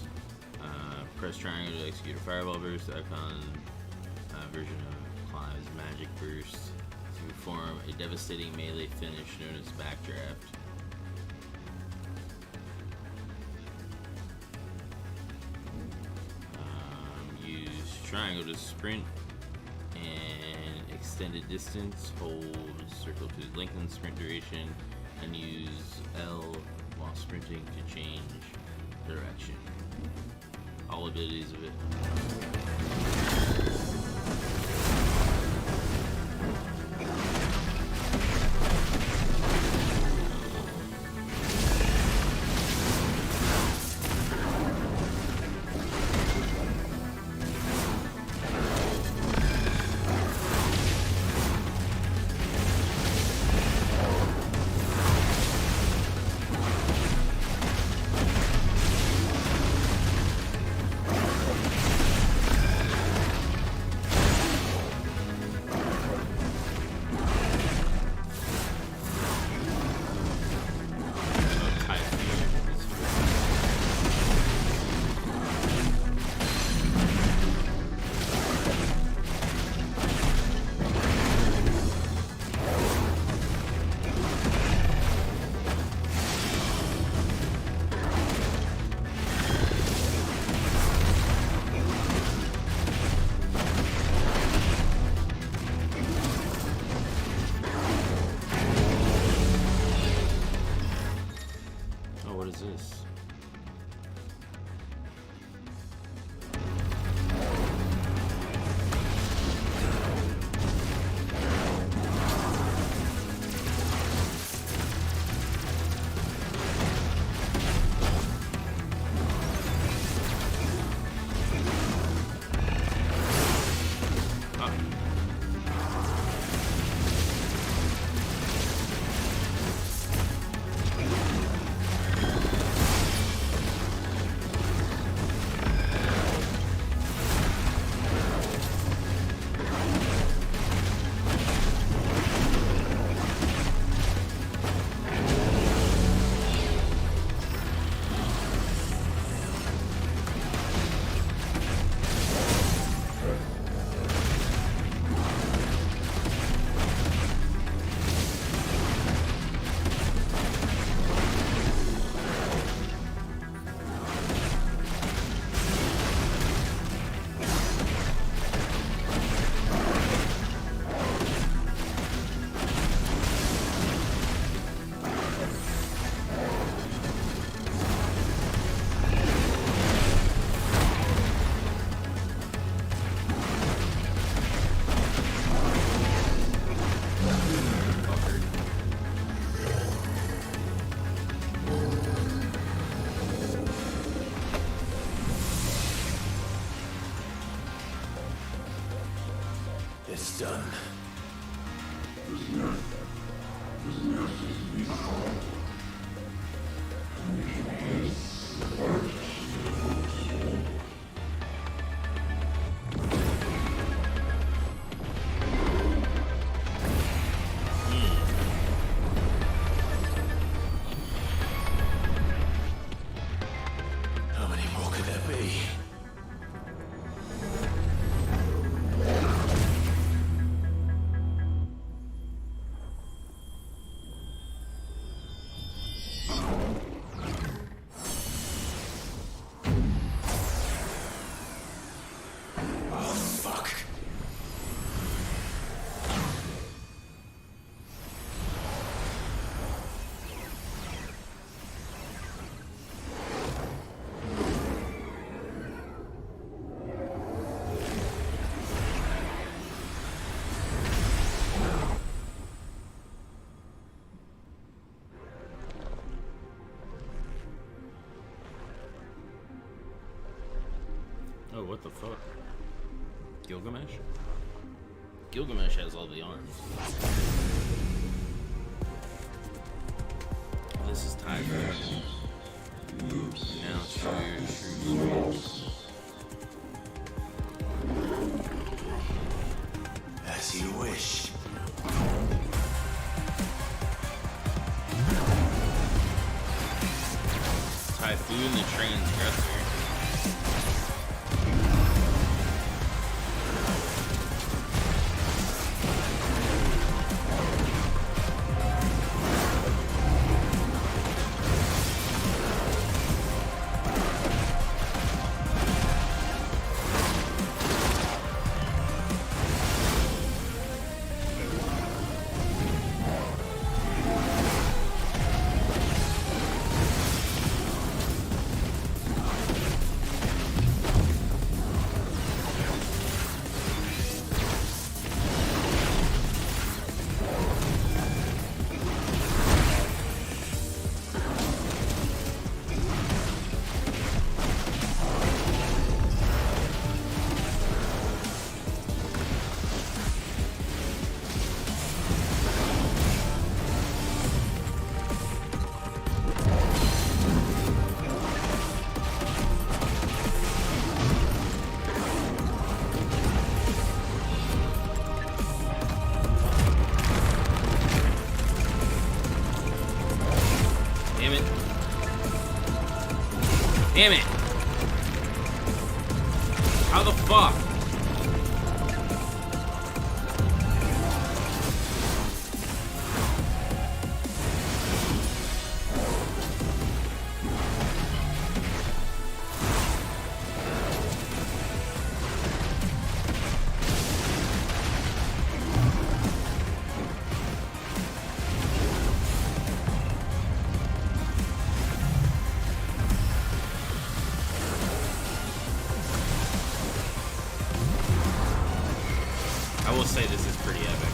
Press triangle to execute a fireball burst. Icon version of Clive's magic burst to perform a devastating melee finish known as backdraft. Use triangle to sprint and extended distance. Hold circle to lengthen sprint duration, and use L while sprinting to change direction. All abilities of it. It's done. How many more could there be? Oh, fuck. Oh, what the fuck? Gilgamesh? Gilgamesh has all the arms. Oh, this is tied for now true. As you wish. Typhoon the Transgressor. Damn it! How the fuck? I will say this is pretty epic.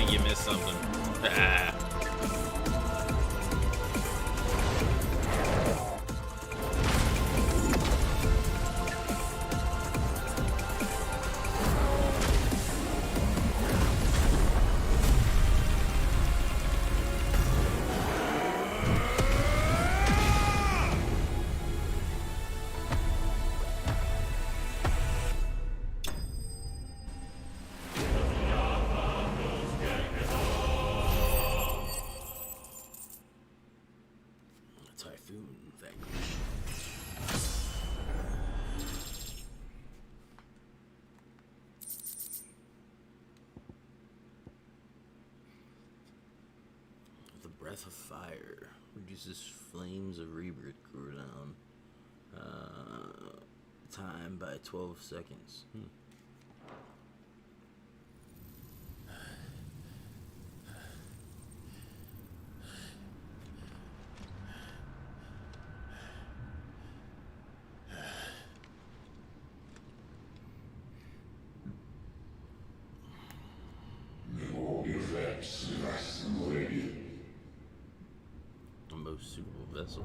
think you missed something. Typhoon vanquish. The breath of fire reduces flames of rebirth cool down. Time by 12 seconds. The most suitable vessel.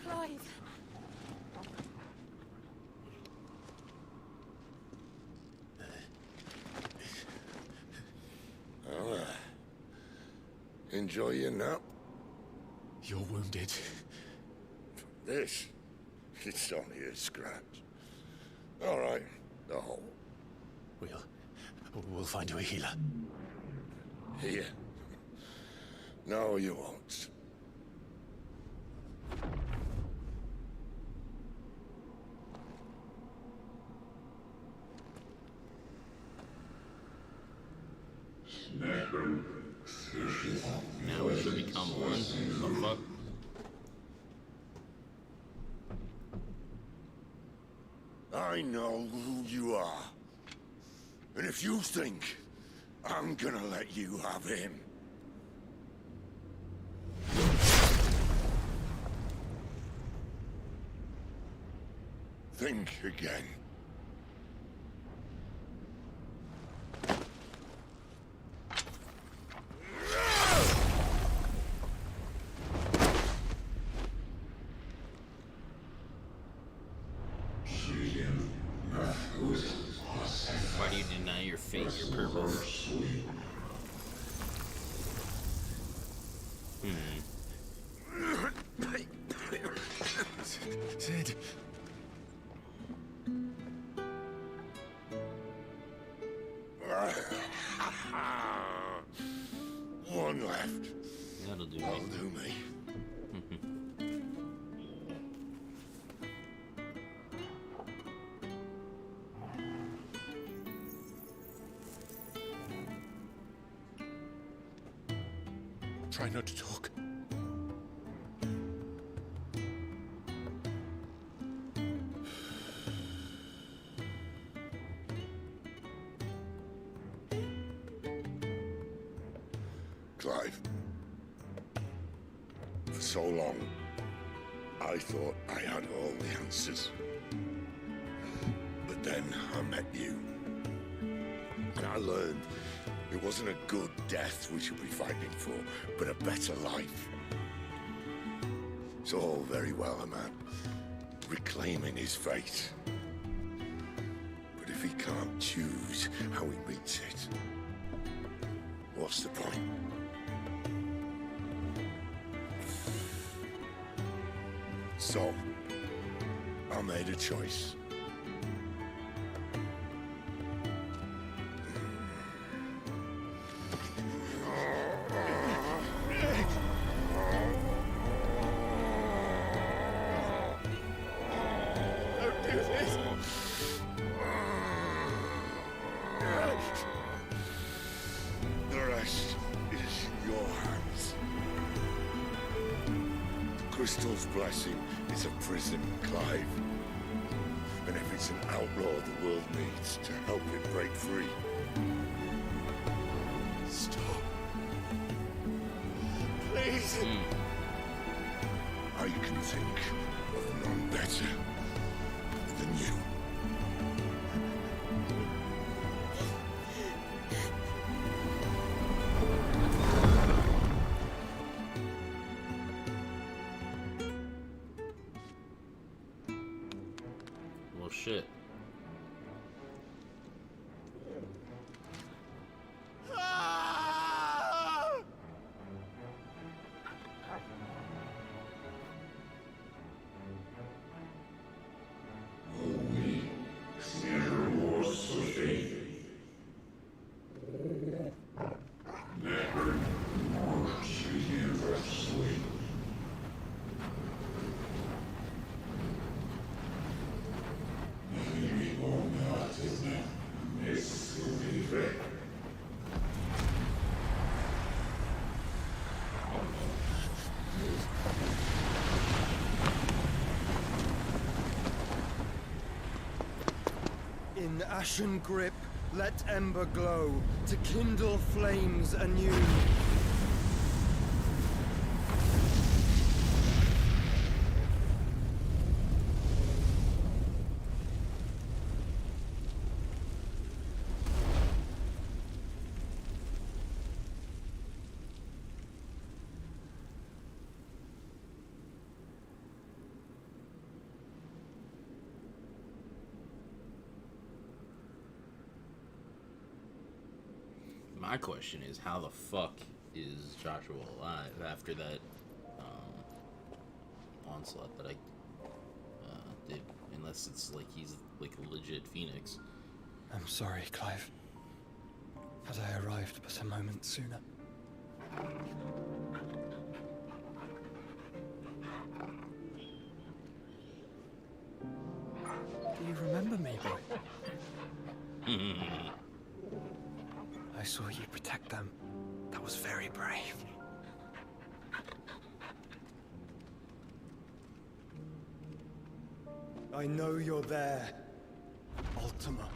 Clive. Well, enjoy your nap. You're wounded. This? It's only a scratch. All right, the hole. We'll find you a healer. Here. No, you won't. Now we should become one. The fuck? I know who you are. And if you think I'm gonna let you have him... think again. Why do you deny your fate, your purpose? Sid. One left. That'll do That'll do me. Try not to talk. Clive. For so long, I thought I had all the answers. But then I met you. And I learned it wasn't a good death we should be fighting for, but a better life. It's all very well, a man reclaiming his fate. But if he can't choose how he meets it, what's the point? So, I made a choice. Don't do this. The rest is in your hands. The crystal's blessing is a prison, Clive. And every It's an outlaw the world needs to help it break free. Stop. Please. I can think of none better than you. Well, shit. In ashen grip, let ember glow, to kindle flames anew. My question is, how the fuck is Joshua alive after that onslaught that I did? Unless it's like he's like a legit phoenix. I'm sorry, Clive. Had I arrived but a moment sooner. Do you remember me, boy? I saw you protect them. That was very brave. I know you're there, Ultima.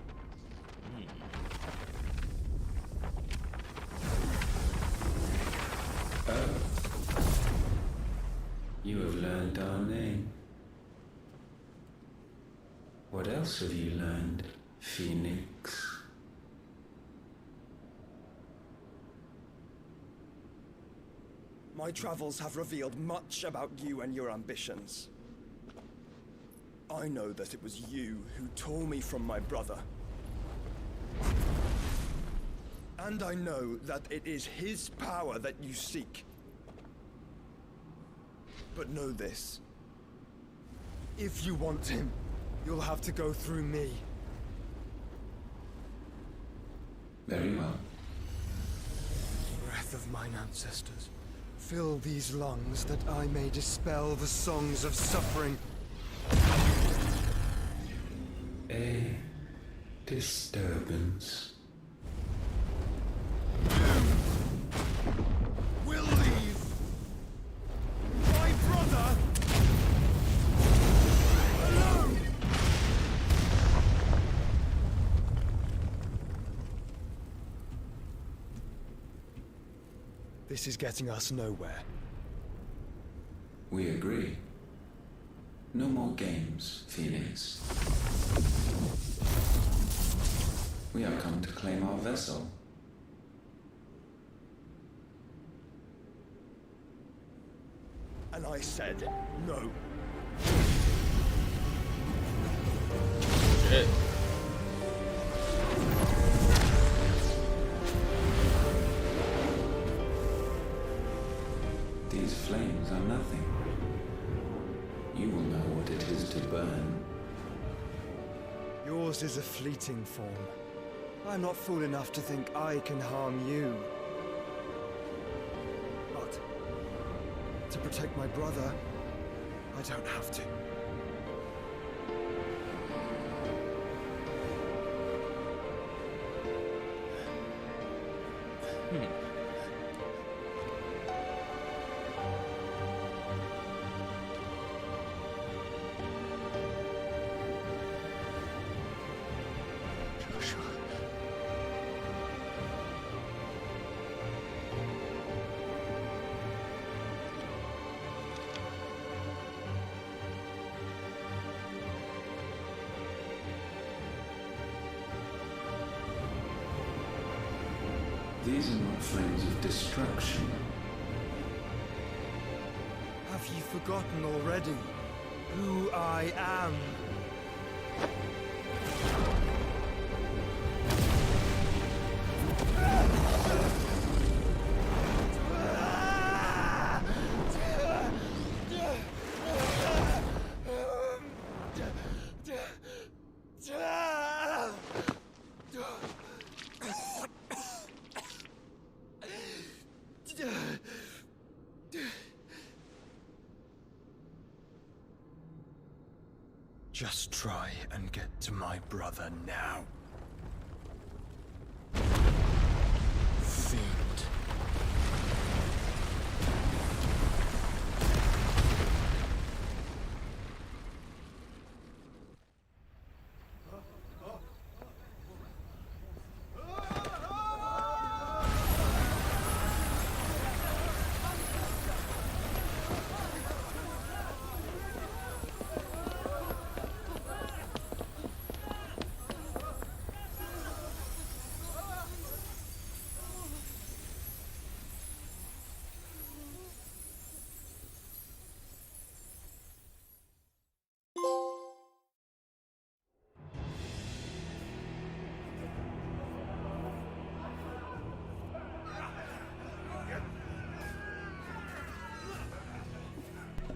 You have learned our name. What else have you learned, Phoenix? My travels have revealed much about you and your ambitions. I know that it was you who tore me from my brother. And I know that it is his power that you seek. But know this. If you want him, you'll have to go through me. Very well. Breath of mine ancestors, fill these lungs that I may dispel the songs of suffering. A disturbance. We'll leave. My brother alone. This is getting us nowhere. We agree. No more games, Phoenix. We have come to claim our vessel. And I said no. Shit. These flames are nothing. You will know what it is to burn. Yours is a fleeting form. I'm not fool enough to think I can harm you. But to protect my brother, I don't have to. These are not flames of destruction. Have ye forgotten already who I am? Just try and get to my brother now. Fiend.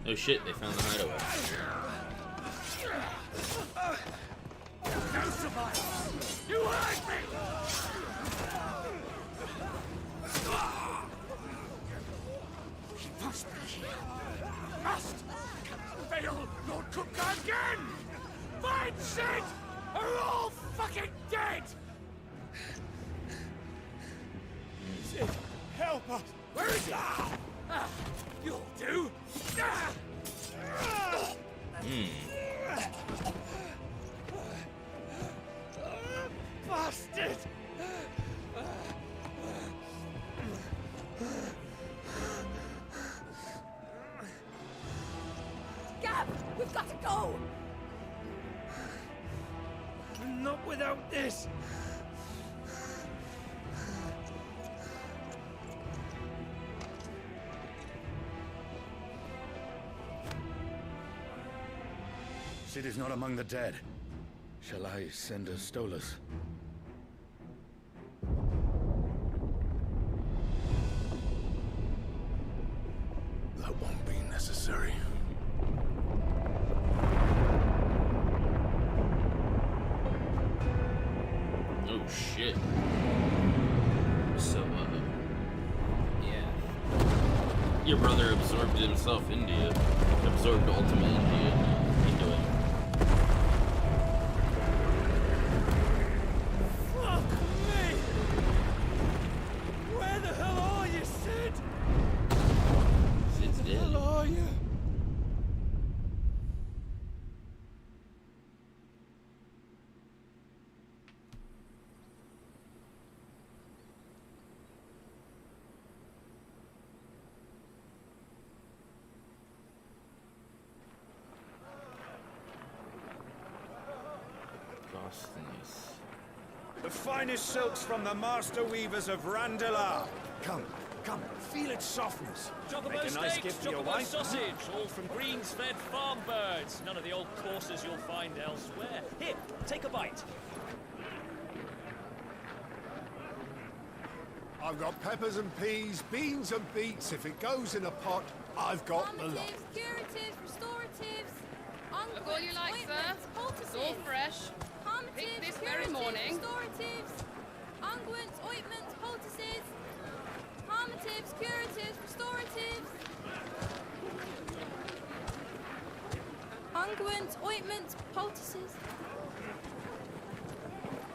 Oh shit, they found the hideaway. No survivors! You heard me! He must be here. Must! Cannot fail Lord Cook again! Find Sid! Are all fucking dead! Sid, help us! Where is he? You'll do! Bastard! Gab, we've got to go! Not without this! Sid is not among the dead. Shall I send a Stolas? That won't be necessary. Oh shit. So, yeah. Your brother absorbed himself into you. Absorbed Ultima into him. Fuck me! Where the hell are you, Sid? Sid's dead. Where the hell are you? The finest silks from the master weavers of Randalar. Come, come, feel its softness. Chocobo Make a nice steaks, gift for your chocobo wife. sausage, all from greens-fed farm birds. None of the old courses you'll find elsewhere. Here, take a bite. I've got peppers and peas, beans and beets. If it goes in a pot, I've got the lot. Curatives, restoratives, Look all you like, sir. It's all fresh. Picked this very morning. Restoratives, unguents, ointments, poultices, harmatives, curatives, restoratives, unguents, ointments, poultices.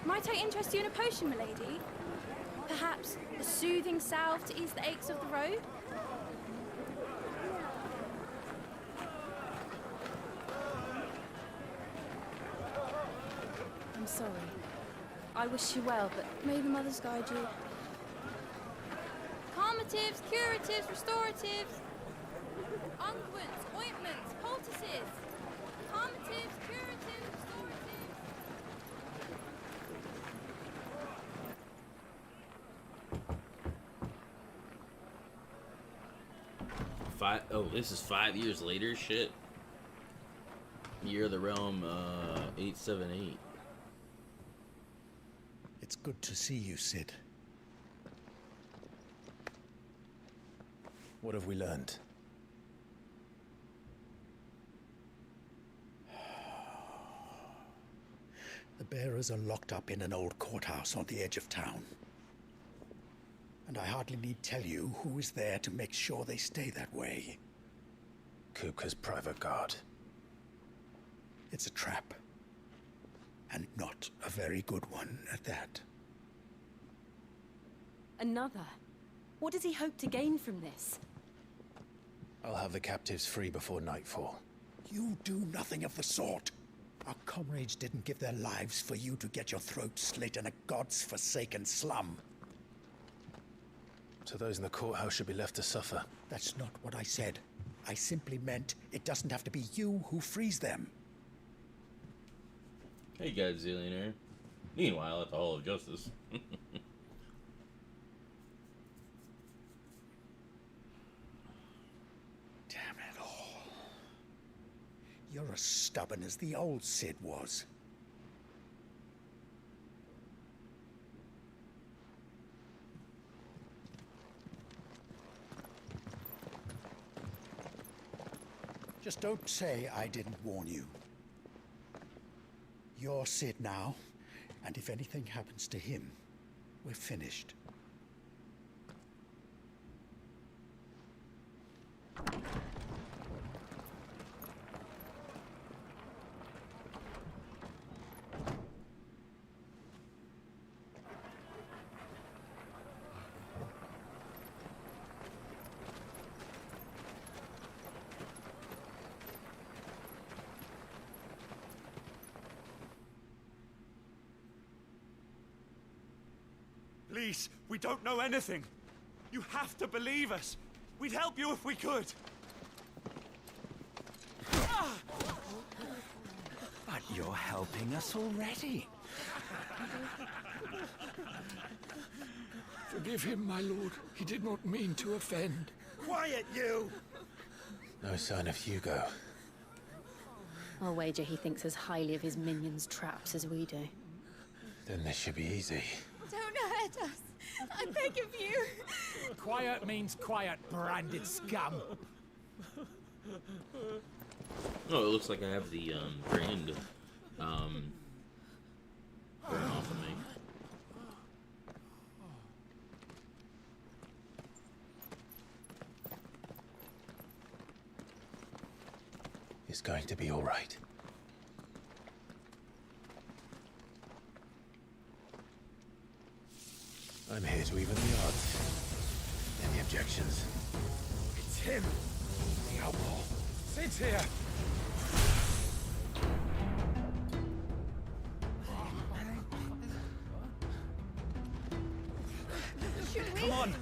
Might I interest you in a potion, milady? Perhaps a soothing salve to ease the aches of the road? I'm sorry. I wish you well, but may the mothers guide you. Calmatives, curatives, restoratives, unguents, ointments, poultices. Calmatives, curatives, restoratives. this is 5 years later. Shit. Year of the Realm, 878. It's good to see you, Sid. What have we learned? The bearers are locked up in an old courthouse on the edge of town. And I hardly need tell you who is there to make sure they stay that way. Kupka's private guard. It's a trap. And not a very good one at that. Another? What does he hope to gain from this? I'll have the captives free before nightfall. You do nothing of the sort. Our comrades didn't give their lives for you to get your throat slit in a god's forsaken slum. So those in the courthouse should be left to suffer. That's not what I said. I simply meant it doesn't have to be you who frees them. Hey, Godzillionaire. Meanwhile, at the Hall of Justice. Damn it all. You're as stubborn as the old Sid was. Just don't say I didn't warn you. You're Sid now, and if anything happens to him, we're finished. Please, we don't know anything. You have to believe us. We'd help you if we could. But you're helping us already. Forgive him, my lord. He did not mean to offend. Quiet, you! No sign of Hugo. I'll wager he thinks as highly of his minions' traps as we do. Then this should be easy. Don't hurt us. I beg of you. Quiet means quiet, branded scum. Oh, it looks like I have the brand burn off of me. It's going to be all right. I'm here to even the odds. Any objections? It's him, the outlaw. Sid's here. Come on.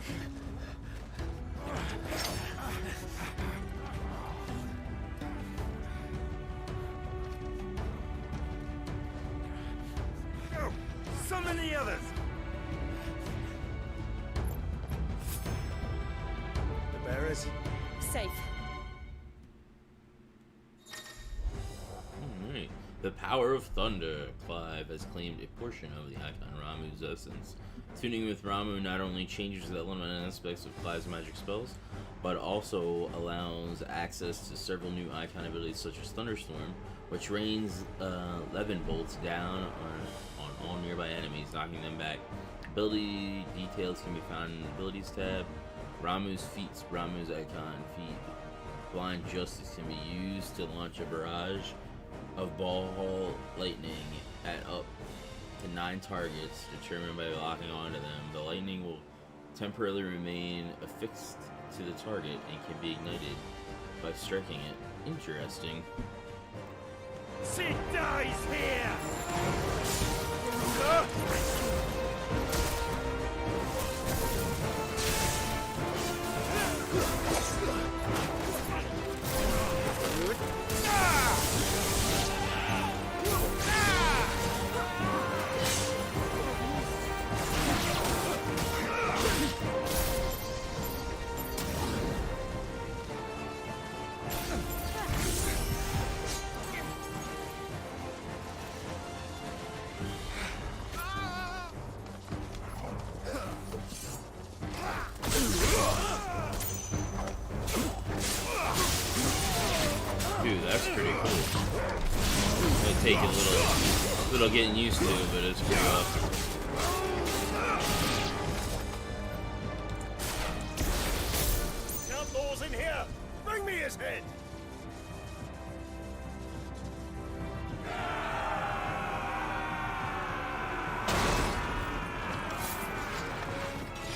Go! Summon the others! The bearers? Safe. Alright. The power of thunder. Clive has claimed a portion of the icon Ramu's essence. Tuning with Ramu not only changes the element and aspects of Clive's magic spells, but also allows access to several new icon abilities such as Thunderstorm, which rains Levin bolts down on all nearby enemies, knocking them back. Ability details can be found in the Abilities tab. Ramu's feats. Ramu's icon feat. Blind Justice can be used to launch a barrage of ball lightning at up to 9 targets, determined by locking onto them. The lightning will temporarily remain affixed to the target and can be ignited by striking it. Interesting. Sid dies here! that's pretty cool. It'll take a little getting used to, but it's pretty awesome. Outlaws in here! Bring me his head!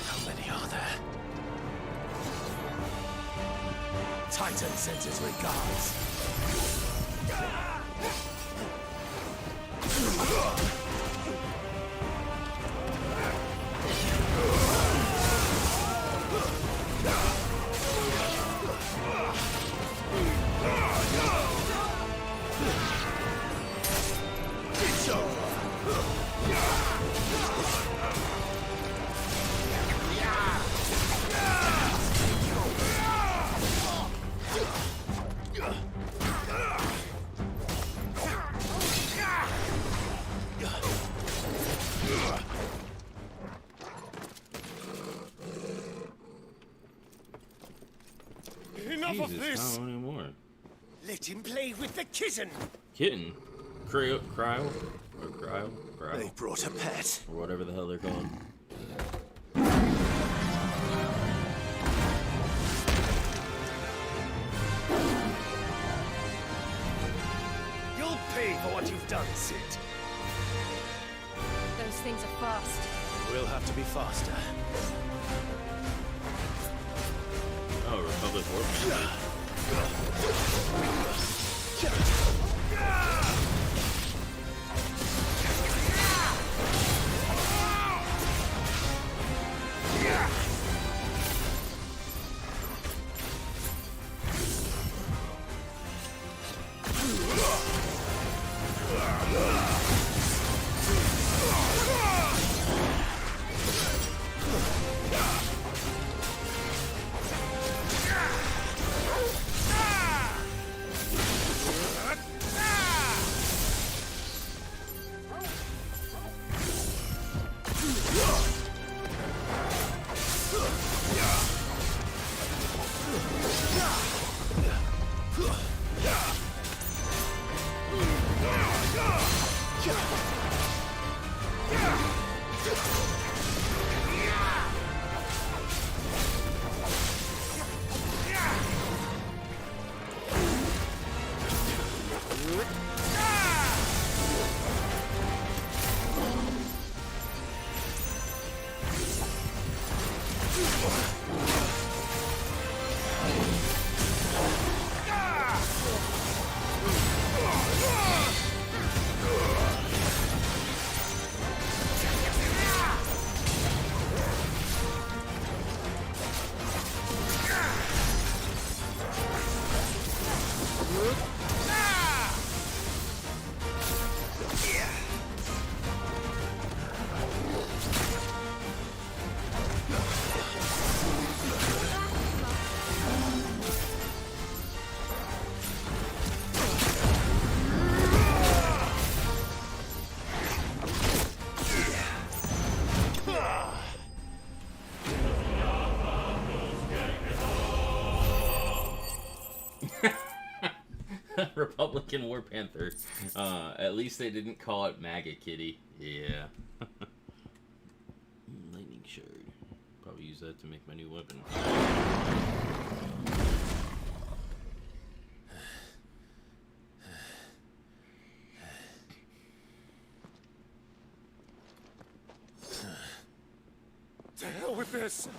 How many are there? Titan sends his regards. Enough of Jesus, this! not anymore. Let him play with the kitten! Kitten? Cryo? Or cryo? They brought a pet. Or whatever the hell they're called. You'll pay for what you've done, Sid. Those things are fast. We'll have to be faster. Oh, Republic Warp. Republican War Panther. At least they didn't call it MAGA Kitty. Yeah. Lightning Shard. Probably use that to make my new weapon. To hell with this!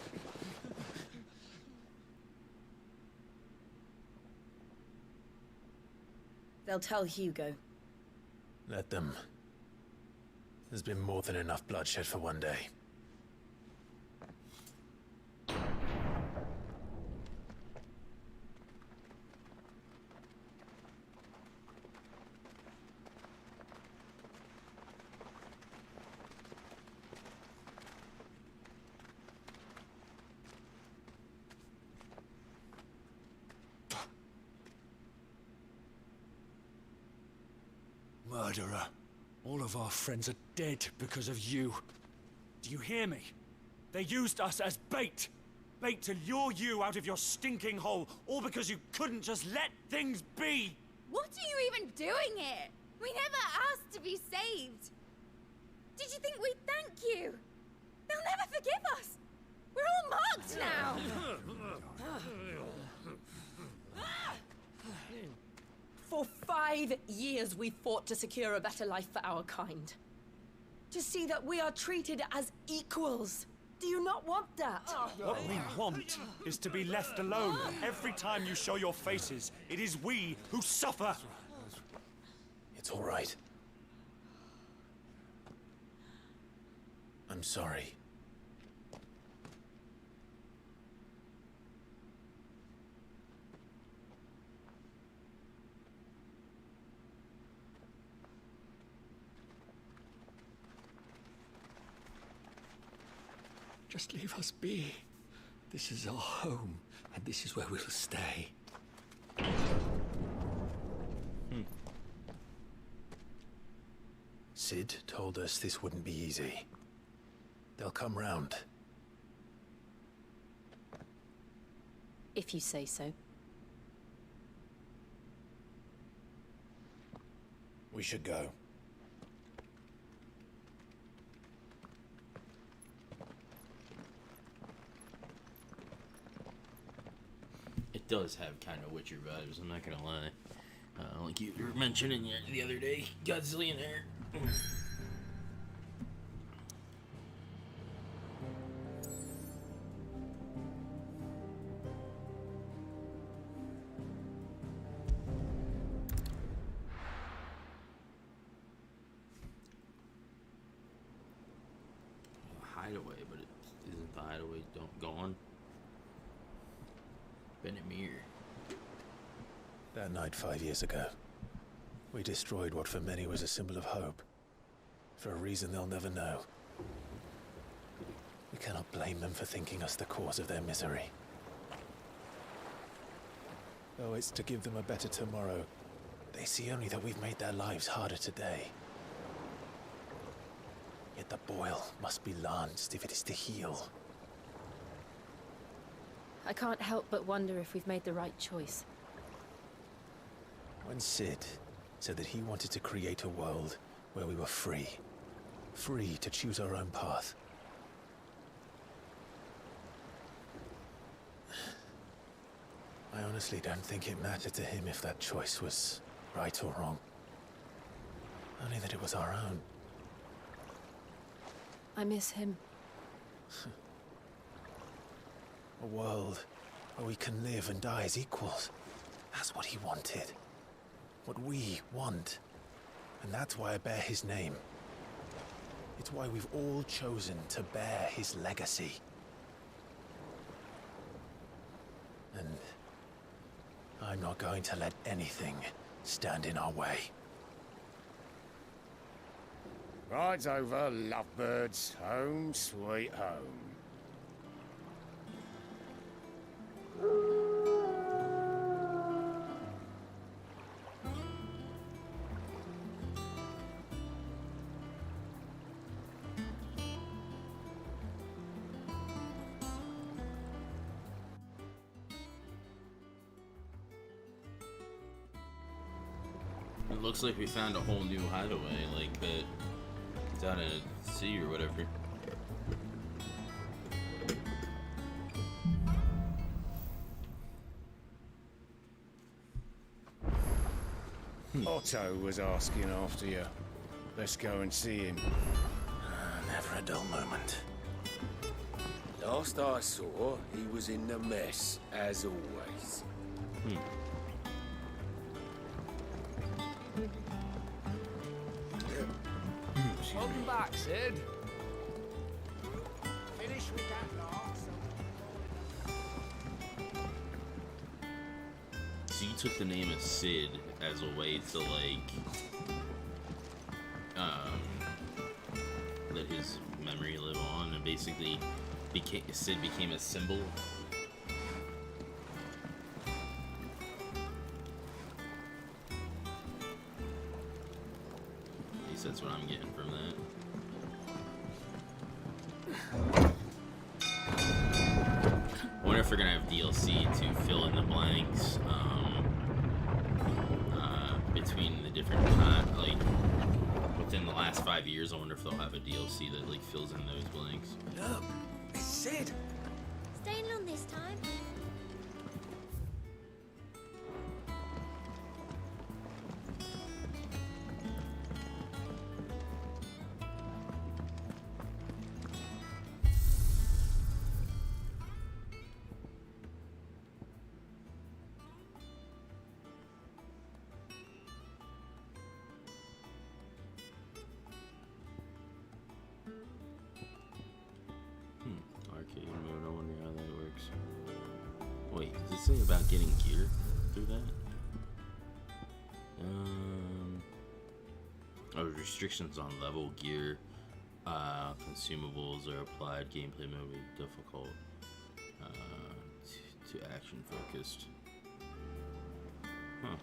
They'll tell Hugo. Let them. There's been more than enough bloodshed for one day. Murderer. All of our friends are dead because of you. Do you hear me? They used us as bait. Bait to lure you out of your stinking hole, all because you couldn't just let things be. What are you even doing here? We never asked to be saved. Did you think we'd thank you? They'll never forgive us. We're all marked now. For 5 years we fought to secure a better life for our kind. To see that we are treated as equals. Do you not want that? What we want is to be left alone. Every time you show your faces, it is we who suffer. It's all right. I'm sorry. Just leave us be. This is our home, and this is where we'll stay. Sid told us this wouldn't be easy. They'll come round. If you say so. We should go. It does have kind of Witcher vibes, I'm not gonna lie. Like you were mentioning the other day, Godzillionaire. Hideaway, but it isn't the hideaway gone? Benamir. That night 5 years ago, we destroyed what for many was a symbol of hope. For a reason they'll never know. We cannot blame them for thinking us the cause of their misery. Though it's to give them a better tomorrow, they see only that we've made their lives harder today. Yet the boil must be lanced if it is to heal. I can't help but wonder if we've made the right choice. When Sid said that he wanted to create a world where we were free. Free to choose our own path. I honestly don't think it mattered to him if that choice was right or wrong. Only that it was our own. I miss him. A world where we can live and die as equals. That's what he wanted. What we want. And that's why I bear his name. It's why we've all chosen to bear his legacy. And I'm not going to let anything stand in our way. Ride's over, lovebirds. Home, sweet home. It looks like we found a whole new hideaway, like that it's out at sea or whatever. Otto was asking after you. Let's go and see him. Never a dull moment. Last I saw, he was in the mess, as always. Welcome back, Sid. Finish with that last. So you took the name of Sid as a way to like let his memory live on, and basically Sid became a symbol. At least that's what I'm getting from that. I wonder if we're gonna have DLC to fill in the blanks. between the different time, like within the last 5 years. I wonder if they'll have a DLC that like fills in those blanks. Look, it's Sid. Staying long this time? Arcade mode, I wonder how that works. Wait, does it say about getting gear through that? Oh, restrictions on level, gear, consumables are applied. Gameplay mode will be difficult, to action focused. Huh.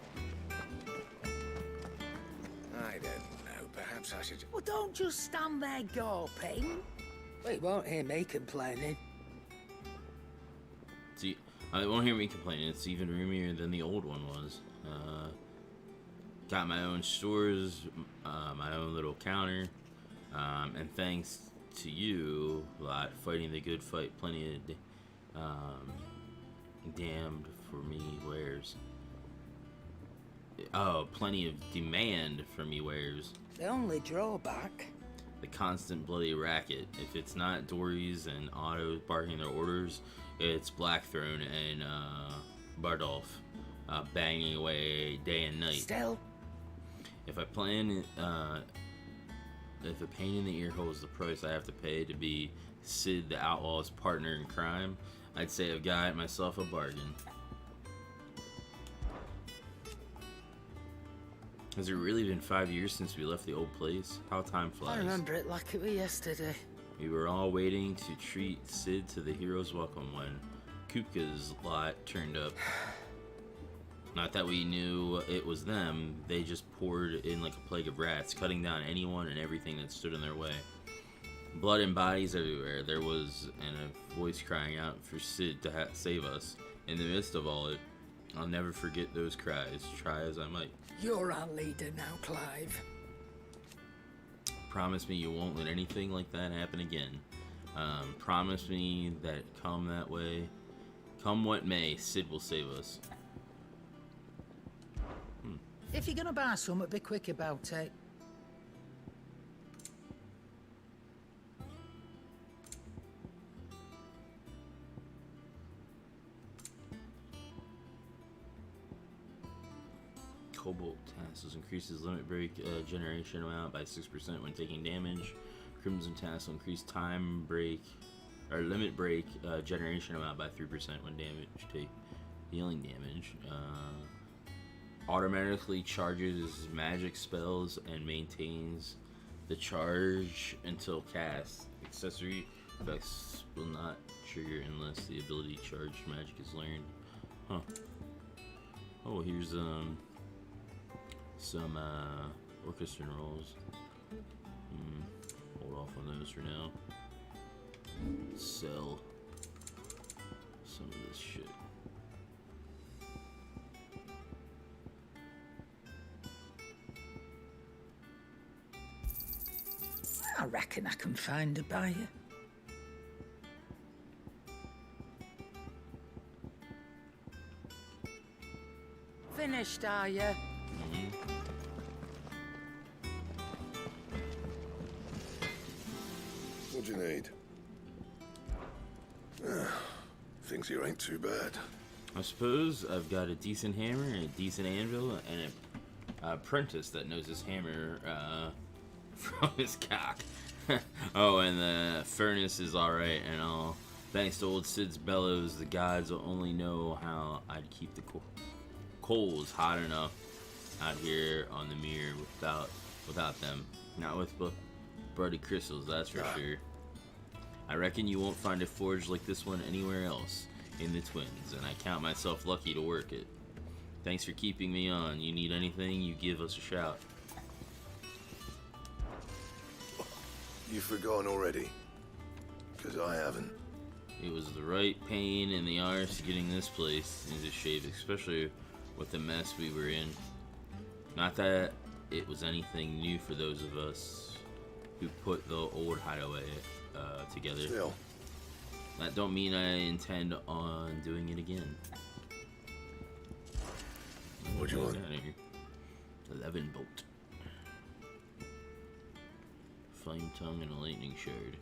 I don't know. Perhaps I should. Well, don't just stand there gawping. Well, you won't hear me complaining. See, I won't hear me complaining. It's even roomier than the old one was. Got my own stores, my own little counter, and thanks to you lot fighting the good fight, plenty of damned for me wares. Oh, plenty of demand for me wares. The only drawback. The constant bloody racket. If it's not Dory's and Otto barking their orders, it's Blackthrone and Bardolph banging away day and night. Still. If I plan, if a pain in the ear hole is the price I have to pay to be Sid the Outlaw's partner in crime, I'd say I've got myself a bargain. Has it really been 5 years since we left the old place? How time flies. I remember it like it was yesterday. We were all waiting to treat Sid to the hero's welcome when Kupka's lot turned up. Not that we knew it was them, they just poured in like a plague of rats, cutting down anyone and everything that stood in their way. Blood and bodies everywhere. There was a voice crying out for Sid to save us. In the midst of all it, I'll never forget those cries, try as I might. You're our leader now, Clive. Promise me you won't let anything like that happen again. Promise me that come that way, come what may, Sid will save us. If you're gonna buy something, be quick about it. Cobalt Tassels increases limit break generation amount by 6% when taking damage. Crimson Tassel increase time break or limit break generation amount by 3% when take healing damage. Automatically charges magic spells and maintains the charge until cast. Accessory effects will not trigger unless the ability charged magic is learned. Huh. Oh, here's some orchestra rolls. Hold off on those for now. Sell some of this shit. I reckon I can find a buyer. Finished, are you? What do you need? Things here ain't too bad. I suppose I've got a decent hammer and a decent anvil and an apprentice that knows his hammer from his cock. Oh, and the furnace is alright and all. Thanks to old Sid's bellows, the gods will only know how I'd keep the coals hot enough out here on the mirror without them. Not with bloody crystals, that's for sure. I reckon you won't find a forge like this one anywhere else in the Twins, and I count myself lucky to work it. Thanks for keeping me on. You need anything, you give us a shout. You've forgotten already? Because I haven't. It was the right pain in the arse getting this place into shape, especially with the mess we were in. Not that it was anything new for those of us who put the old hideaway together. Still. That don't mean I intend on doing it again. What'd you want? 11 bolt. Flame tongue and a lightning shard.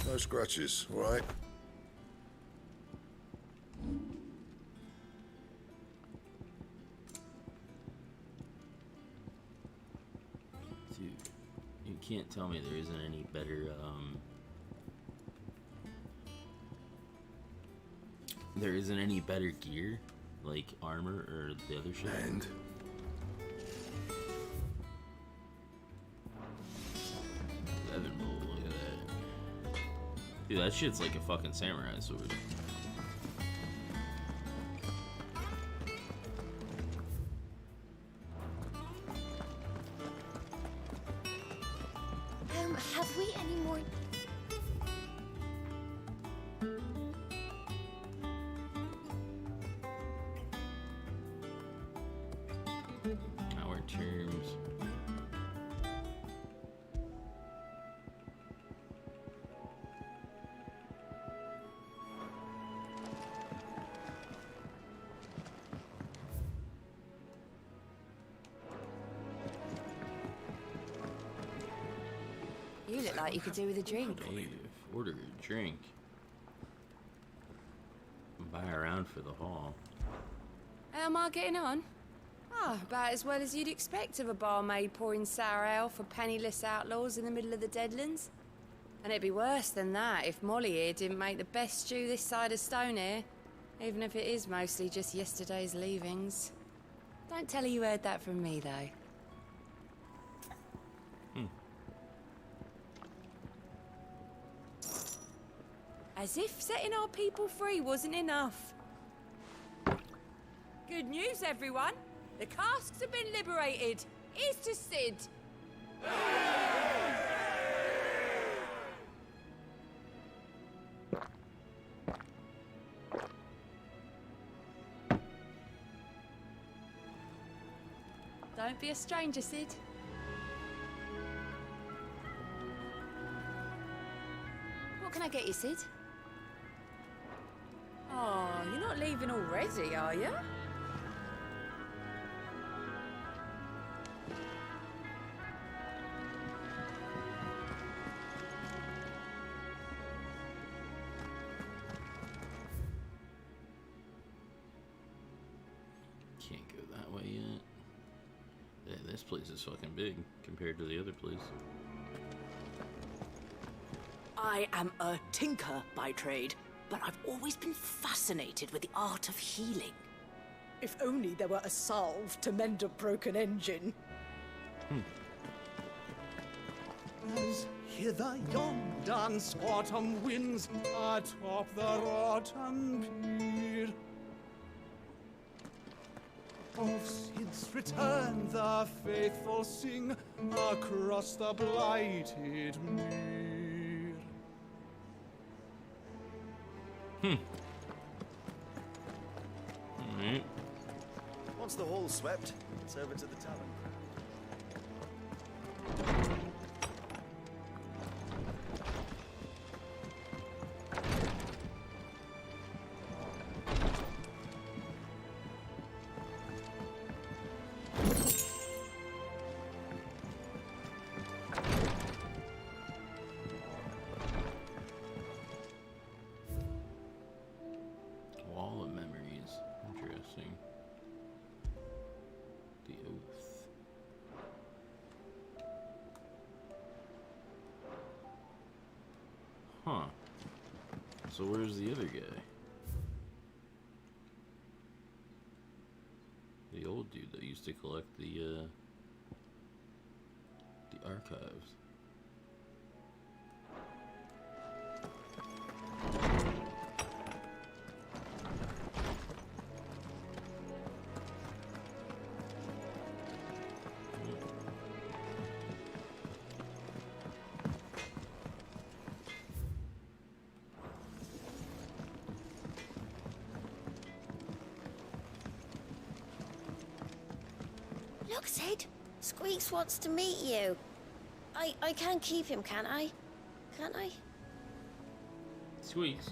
No scratches, all right? Dude, you can't tell me there isn't any better, there isn't any better gear, like armor or the other shit. And? 11 bolt, look at that. Dude, that shit's like a fucking samurai sword. Have we any more? Our terms. You look like you could do with a drink. Hey, order a drink. Buy around for the haul. How am I getting on? Ah, about as well as you'd expect of a barmaid pouring sour ale for penniless outlaws in the middle of the Deadlands. And it'd be worse than that if Molly here didn't make the best stew this side of Stonehair, even if it is mostly just yesterday's leavings. Don't tell her you heard that from me, though. As if setting our people free wasn't enough. Good news, everyone. The casks have been liberated. Here's to Sid. Don't be a stranger, Sid. What can I get you, Sid? Oh, you're not leaving already, are you? Can't go that way yet. Yeah, this place is fucking big compared to the other place. I am a tinker by trade, but I've always been fascinated with the art of healing. If only there were a salve to mend a broken engine. As hither yon dance autumn winds atop the rotten pier. Of Sid's return the faithful sing across the blighted mere. Alright. Once the hall's swept, it's over to the tavern. Wall of memories. Interesting. The oath. Huh. So where's the other guy? The old dude that used to collect the archives. Look, Sid. Squeaks wants to meet you. I can keep him, can't I? Can't I? Squeaks.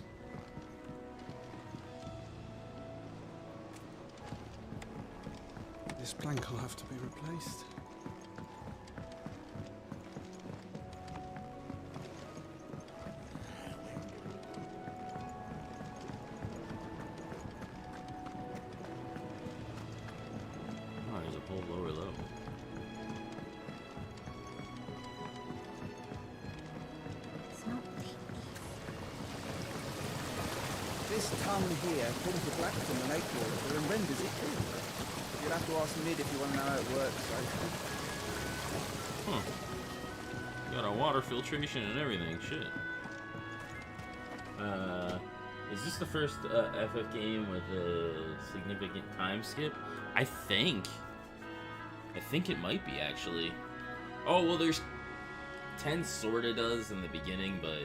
This plank will have to be replaced. Oh, there's a whole lower level. This tongue here pulls the black from the lake water and renders it clear. You'll have to ask Mid if you want to know how it works, Huh. Got a water filtration and everything, shit. Is this the first FF game with a significant time skip? I think it might be, actually. Oh, well, there's 10 sorta does in the beginning, but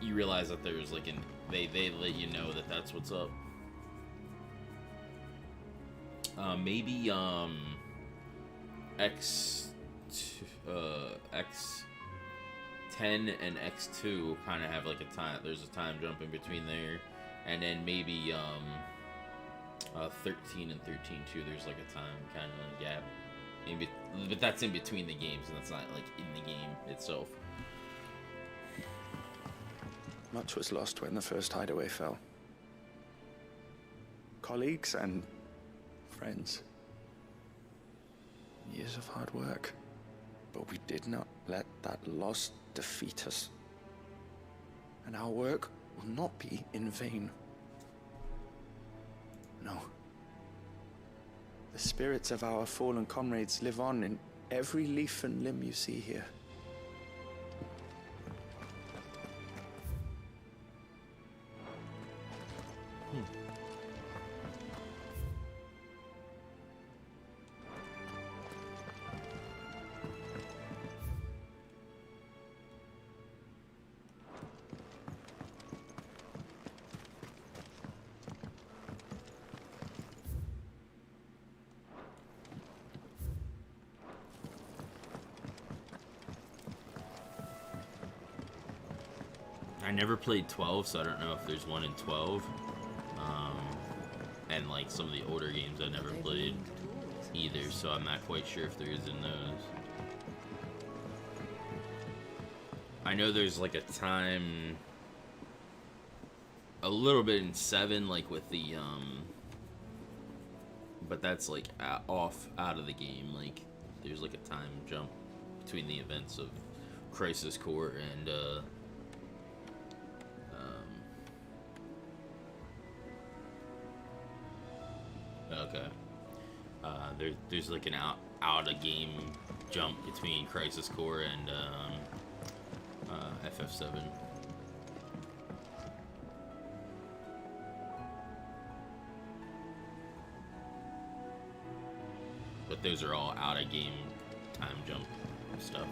you realize that there's like they let you know that that's what's up. Maybe X10 and X2 kind of have like a time. There's a time jump in between there, and then maybe 13 and 13 too. There's like a time kind of gap, but that's in between the games, and that's not like in the game itself. Much was lost when the first hideaway fell. Colleagues and friends. Years of hard work. But we did not let that loss defeat us. And our work will not be in vain. No. The spirits of our fallen comrades live on in every leaf and limb you see here. I never played 12, so I don't know if there's one in 12. And like some of the older games I never played either, so I'm not quite sure if there is in those. I know there's like a time, a little bit in 7, like with the but that's like out of the game. Like there's like a time jump between the events of Crisis Core and okay. There's like an out of game jump between Crisis Core and FF7. But those are all out of game time jump stuff.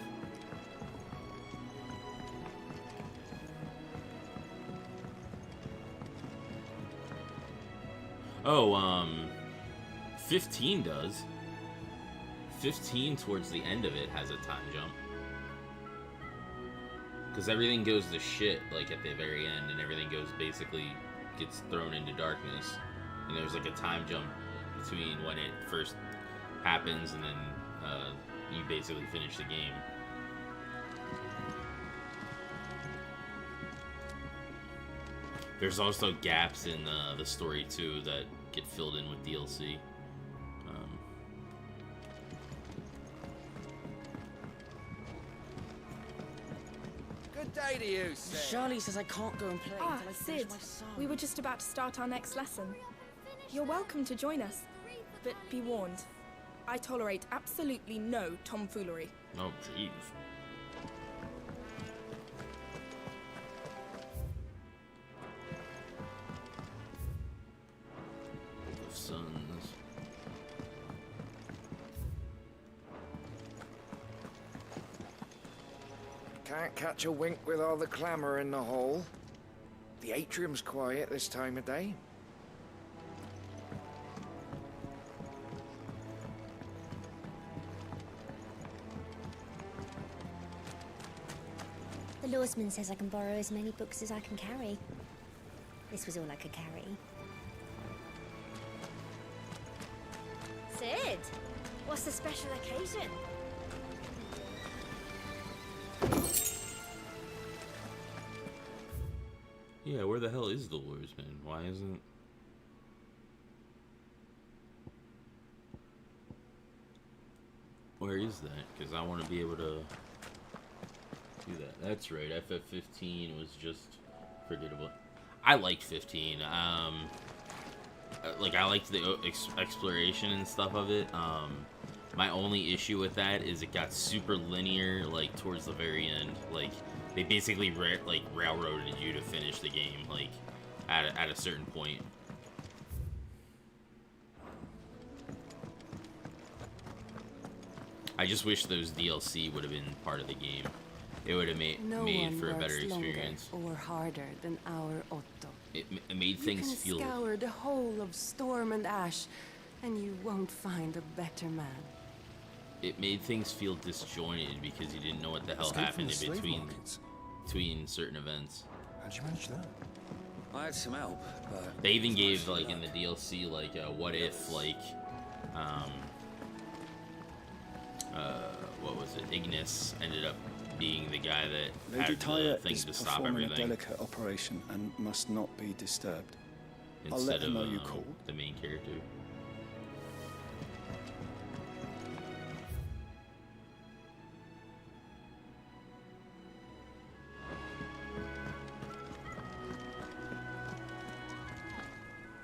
Oh, 15 does. 15 towards the end of it has a time jump. Because everything goes to shit, like, at the very end, and everything basically gets thrown into darkness. And there's, like, a time jump between when it first happens and then you basically finish the game. There's also gaps in the story, too, that get filled in with DLC. Good day to you, Sid. Charlie says I can't go and play Ah, until I finish Sid. my song. We were just about to start our next lesson. You're welcome to join us, but be warned. I tolerate absolutely no tomfoolery. Oh, jeez. The Sons. Can't catch a wink with all the clamour in the hall. The atrium's quiet this time of day. Lawsman says I can borrow as many books as I can carry. This was all I could carry. Sid, what's the special occasion? Yeah, where the hell is the Lawsman? Why isn't... Where is that? Because I want to be able to do that. That's right, FF15 was just forgettable. I liked 15. Like, I liked the exploration and stuff of it. My only issue with that is it got super linear, like, towards the very end. Like, they basically, railroaded you to finish the game, like, at a certain point. I just wish those DLC would have been part of the game. It would have made for a better experience. Or harder than our Otto. It made things feel... You can scour the whole of Storm and Ash, and you won't find a better man. It made things feel disjointed because you didn't know what the hell happened in between certain events. How'd you manage that? I had some help, but... They even gave, like, in the DLC, like, what if, like, what was it? Ignis ended up being the guy that Lady had the Tyre thing is to stop performing a everything delicate operation and must not be disturbed. I'll instead let her of know you called. the main character.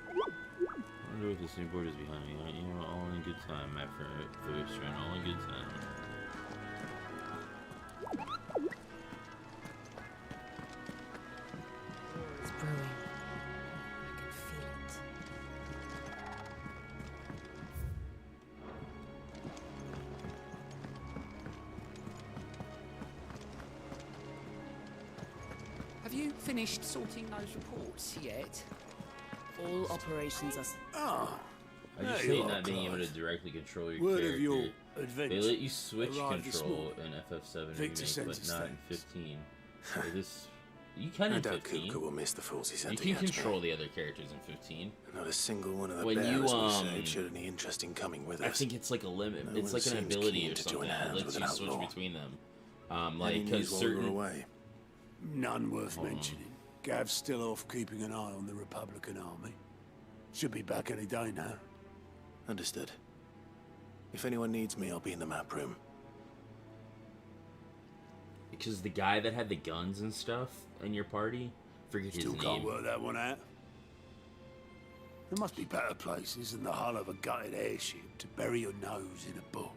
I wonder what this new board is behind me. You know, all in good time, my first friend, all in good time. It's brewing. I can feel it. Have you finished sorting those reports yet? All operations are... Ah, I just hate not being able to directly control your Word character. of your adventure. They let you switch Arrived this control morning. in FF7 Victor remake, sent but his not in thanks. 15. So this, you can No in doubt 15. Kuka will miss the fools he You sent can against control me. the other characters in 15. Not a single one of the When bears you, we saved showed any interest in coming with us. I think it's like a limit. No It's one like an seems ability keen or to something join that hands lets with you an switch outlaw. between them. Any Like, news because while we're certain... away? None worth mentioning. Gav's still off keeping an eye on the Republican army. Should be back any day now. Understood. If anyone needs me, I'll be in the map room. Because the guy that had the guns and stuff in your party, forget Still his can't name. work that one out. There must be better places than the hull of a gutted airship to bury your nose in a book.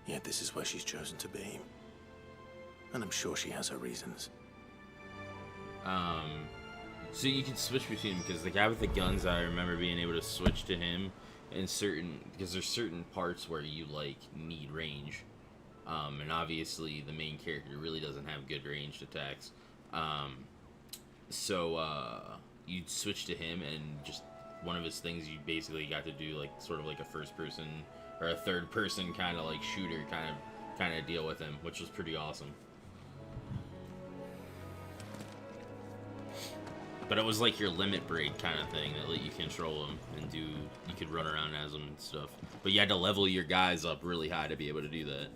Yet this is where she's chosen to be. And I'm sure she has her reasons. So you can switch between them, because the guy with the guns, I remember being able to switch to him in certain, because there's certain parts where you, like, need range. And obviously the main character really doesn't have good ranged attacks. You'd switch to him, and just one of his things you basically got to do, like, sort of like a first person or a third person kind of like shooter kind of deal with him, which was pretty awesome. But it was like your limit break kind of thing that let you control him and you could run around as him and stuff. But you had to level your guys up really high to be able to do that.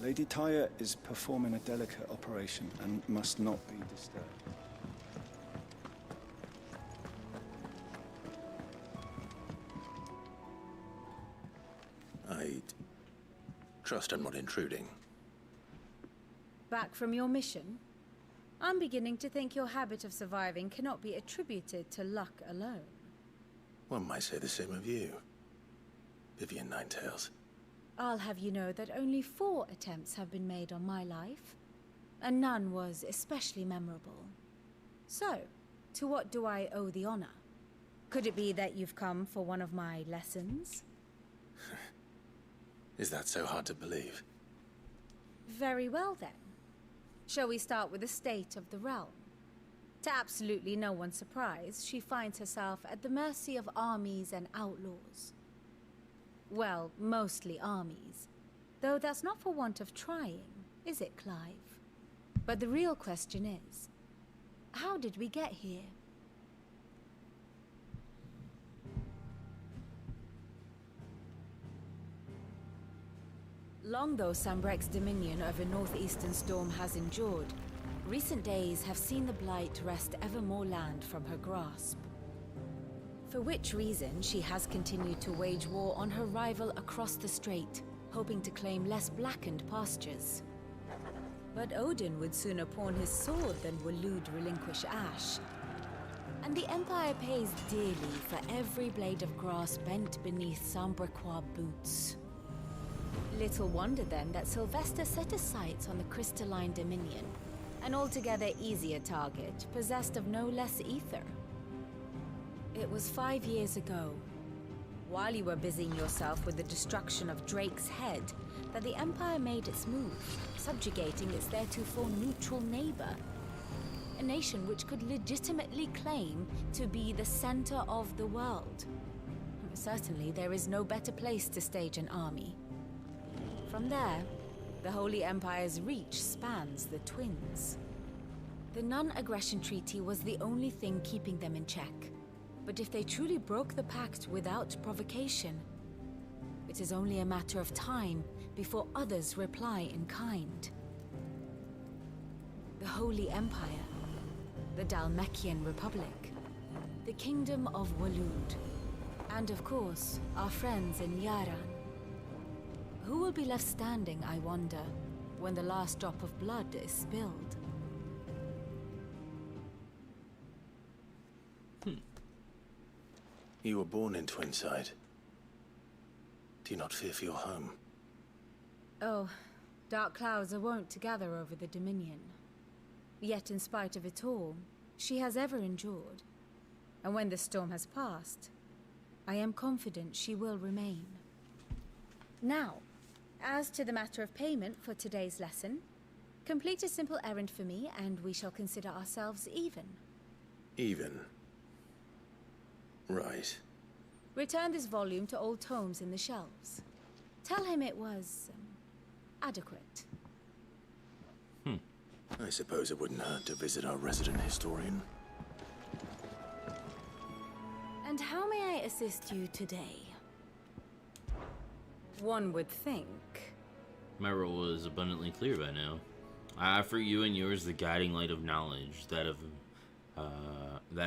Lady Tyre is performing a delicate operation and must not be disturbed. I trust I'm not intruding. Back from your mission? I'm beginning to think your habit of surviving cannot be attributed to luck alone. One might say the same of you, Vivian Ninetails. I'll have you know that only 4 attempts have been made on my life, and none was especially memorable. So, to what do I owe the honor? Could it be that you've come for one of my lessons? Is that so hard to believe? Very well then. Shall we start with the state of the realm? To absolutely no one's surprise, she finds herself at the mercy of armies and outlaws. Well, mostly armies. Though that's not for want of trying, is it, Clive? But the real question is, how did we get here? Long though Sambrek's dominion over northeastern Storm has endured, recent days have seen the Blight wrest ever more land from her grasp. For which reason she has continued to wage war on her rival across the strait, hoping to claim less blackened pastures. But Odin would sooner pawn his sword than Waloed relinquish Ash. And the Empire pays dearly for every blade of grass bent beneath Sambrequois boots. Little wonder then that Sylvester set his sights on the Crystalline Dominion, an altogether easier target, possessed of no less ether. It was 5 years ago, while you were busying yourself with the destruction of Drake's Head, that the Empire made its move, subjugating its theretofore neutral neighbor. A nation which could legitimately claim to be the center of the world. Certainly, there is no better place to stage an army. From there, the Holy Empire's reach spans the Twins. The non-aggression treaty was the only thing keeping them in check. But if they truly broke the pact without provocation, it is only a matter of time before others reply in kind. The Holy Empire, the Dhalmekian Republic, the Kingdom of Waloed, and of course, our friends in Yaran. Who will be left standing, I wonder, when the last drop of blood is spilled? You were born in Twinside. Do you not fear for your home? Oh, dark clouds are wont to gather over the Dominion. Yet in spite of it all, she has ever endured. And when the storm has passed, I am confident she will remain. Now, as to the matter of payment for today's lesson, complete a simple errand for me and we shall consider ourselves even. Even? Right. Return this volume to old tomes in the shelves. Tell him it was adequate. I suppose it wouldn't hurt to visit our resident historian. And how may I assist you today? One would think. My role is abundantly clear by now. I offer you and yours the guiding light of knowledge, that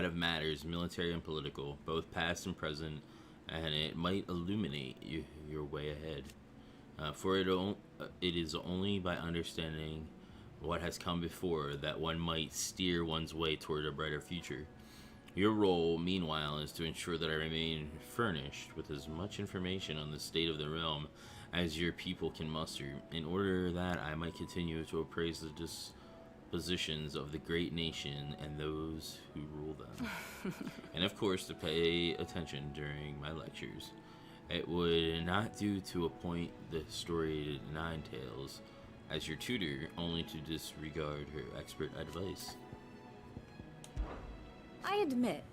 of matters, military and political, both past and present, and it might illuminate your way ahead. For it is only by understanding what has come before that one might steer one's way toward a brighter future. Your role, meanwhile, is to ensure that I remain furnished with as much information on the state of the realm as your people can muster, in order that I might continue to appraise the dispositions of the great nation and those who rule them. And of course, to pay attention during my lectures. It would not do to appoint the historian Nine Tails as your tutor, only to disregard her expert advice. I admit.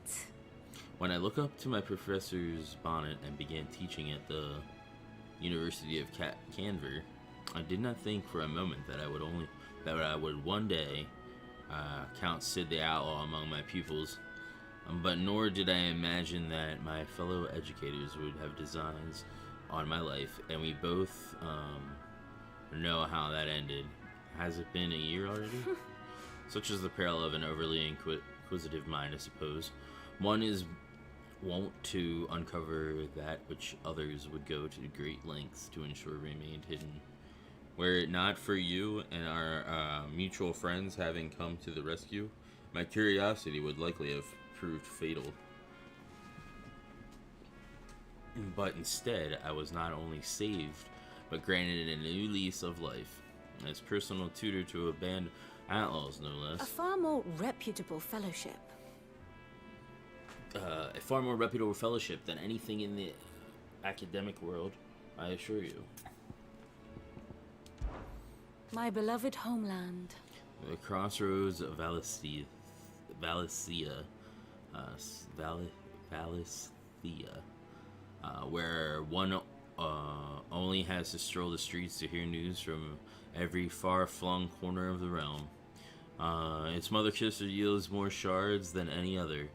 When I look up to my professor's bonnet and began teaching at the University of Canver, I did not think for a moment that I would one day count Sid the Outlaw among my pupils, but nor did I imagine that my fellow educators would have designs on my life, and we both know how that ended. Has it been a year already? Such is the peril of an overly inquisitive mind, I suppose. One is wont to uncover that which others would go to great lengths to ensure remained hidden. Were it not for you and our mutual friends having come to the rescue, my curiosity would likely have proved fatal. But instead, I was not only saved, but granted a new lease of life, as personal tutor to a band of outlaws, no less. A far more reputable fellowship. A far more reputable fellowship than anything in the academic world, I assure you. My beloved homeland. The crossroads of Alistith, Valencia, where one only has to stroll the streets to hear news from every far-flung corner of the realm. Its mother crystal yields more shards than any other,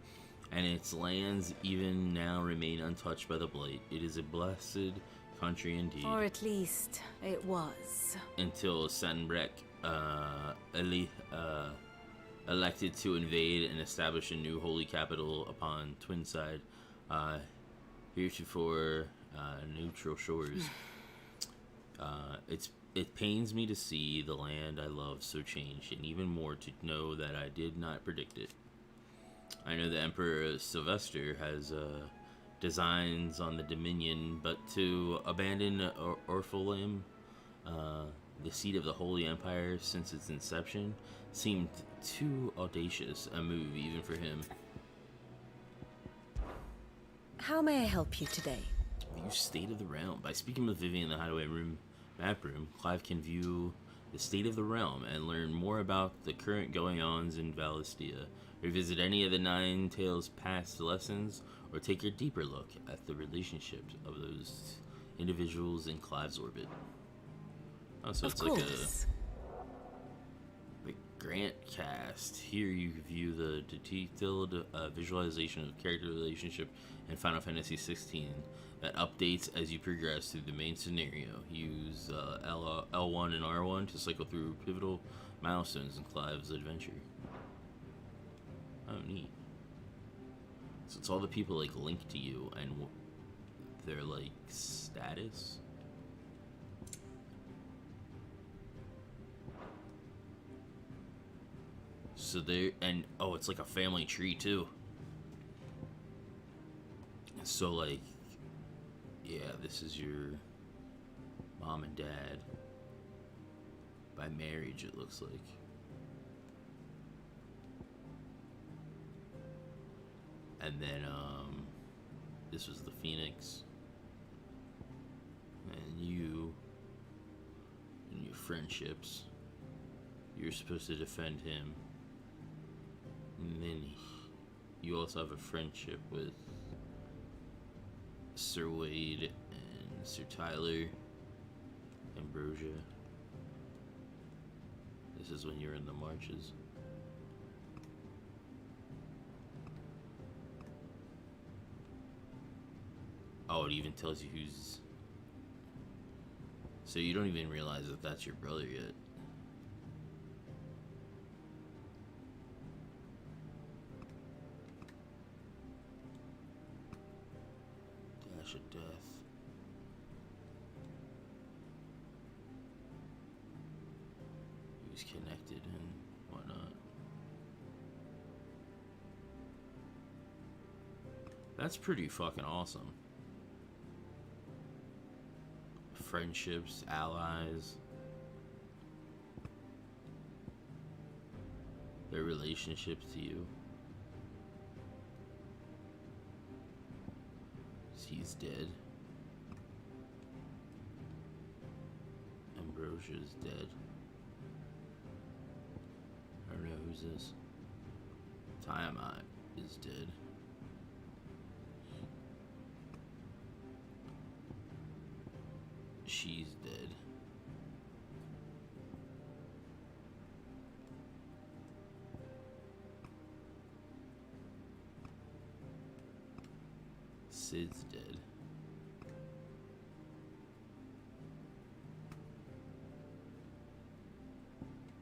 and its lands even now remain untouched by the blight. It is a blessed country indeed. Or at least it was. Until Sanbrek elected to invade and establish a new holy capital upon Twinside, heretofore neutral shores. It pains me to see the land I love so changed, and even more to know that I did not predict it. I know the Emperor Sylvester has designs on the Dominion, but to abandon Orphalum, the seat of the Holy Empire since its inception, seemed too audacious a move even for him. How may I help you today? View State of the Realm. By speaking with Vivian in the Hideaway map room, Clive can view the state of the realm and learn more about the current going-ons in Valistia, revisit any of the Nine Tales' past lessons, or take a deeper look at the relationships of those individuals in Clive's orbit. Oh, so it's like a Grant cast. Here you view the detailed visualization of character relationship in Final Fantasy XVI that updates as you progress through the main scenario. Use L1 and R1 to cycle through pivotal milestones in Clive's adventure. Oh, neat. So it's all the people like linked to you and their like status. So they and oh, it's like a family tree too. So like, yeah, this is your mom and dad by marriage. It looks like. And then this was the Phoenix, and you and your friendships. You're supposed to defend him. And then you also have a friendship with Sir Wade and Sir Tyler, Ambrosia. This is when you're in the marches. Oh, it even tells you who's... So you don't even realize that that's your brother yet. Of death. Who's connected and whatnot. That's pretty fucking awesome. Friendships, allies, their relationships to you. He's dead. Ambrosia's dead. I don't know who's this. Tiamat is dead. She's dead. Sid's dead.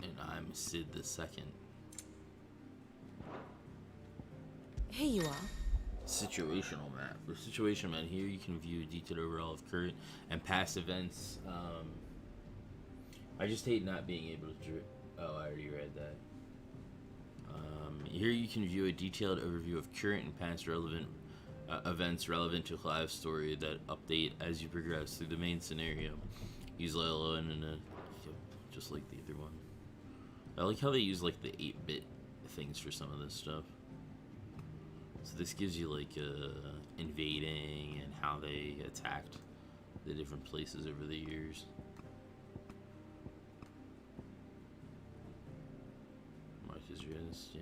And I'm Sid the Second. Here you are. Situational map. The situation map here, you can view a detailed overall of current and past events. I just hate not being able to. Oh, I already read that. Here you can view a detailed overview of current and past relevant events relevant to Clive's story that update as you progress through the main scenario. Use L1 and just like the other one. I like how they use like the 8-bit things for some of this stuff. So this gives you like invading and how they attacked the different places over the years. Marcus Rest, yeah.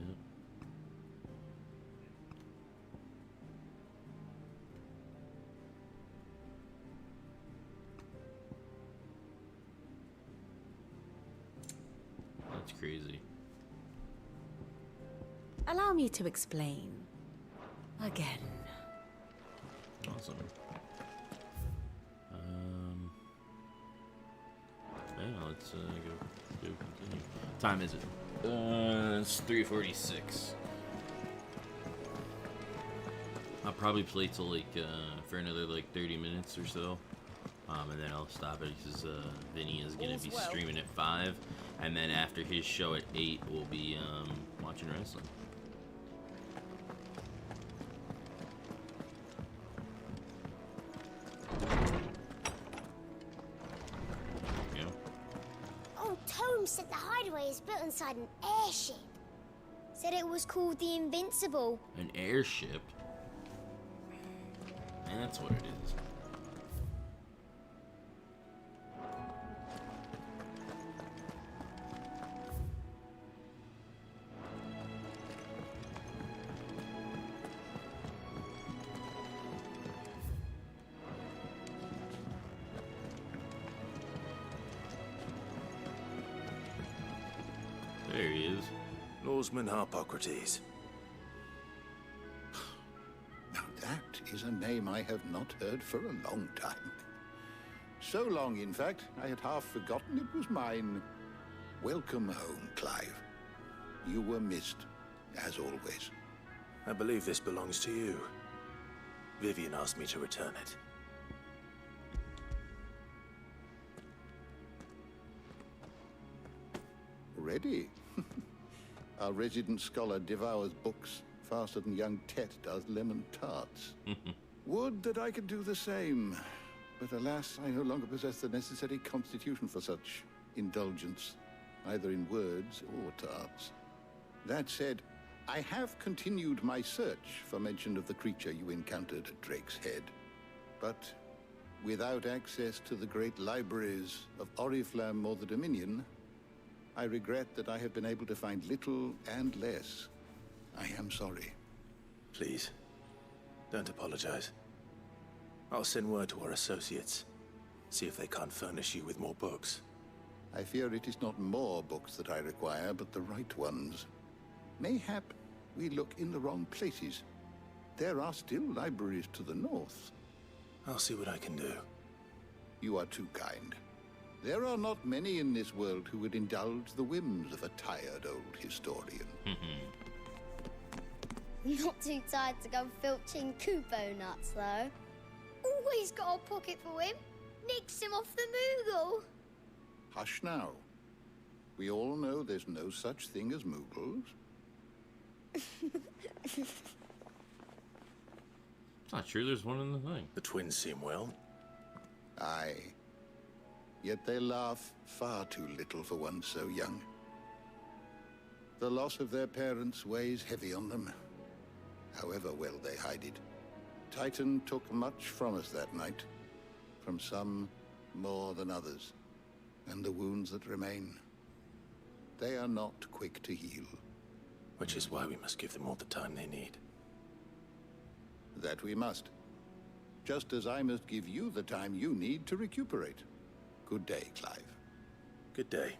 Allow me to explain. Again. Awesome. Yeah, let's go continue. Time is it? It's 3:46. I'll probably play till like for another like 30 minutes or so, and then I'll stop it because Vinny is gonna be streaming at 5, and then after his show at 8, we'll be watching wrestling. Said the hideaway is built inside an airship. Said it was called the Invincible. An airship? And that's what it is. There he is. Norseman Harpocrates. Now that is a name I have not heard for a long time. So long, in fact, I had half forgotten it was mine. Welcome home, Clive. You were missed, as always. I believe this belongs to you. Vivian asked me to return it. Ready? Our resident scholar devours books faster than young Tet does lemon tarts. Would that I could do the same. But alas, I no longer possess the necessary constitution for such indulgence, either in words or tarts. That said, I have continued my search for mention of the creature you encountered at Drake's Head. But without access to the great libraries of Oriflamme or the Dominion, I regret that I have been able to find little and less. I am sorry. Please, don't apologize. I'll send word to our associates. See if they can't furnish you with more books. I fear it is not more books that I require, but the right ones. Mayhap we look in the wrong places. There are still libraries to the north. I'll see what I can do. You are too kind. There are not many in this world who would indulge the whims of a tired old historian. Not too tired to go filching Kupo nuts, though. Always got a pocket for him. Nicks him off the Moogle. Hush now. We all know there's no such thing as Moogles. It's not true, there's one in the thing. The twins seem well. Aye. Yet they laugh far too little for one so young. The loss of their parents weighs heavy on them, however well they hide it. Titan took much from us that night, from some more than others, and the wounds that remain, they are not quick to heal. Which is why we must give them all the time they need. That we must. Just as I must give you the time you need to recuperate. Good day, Clive. Good day.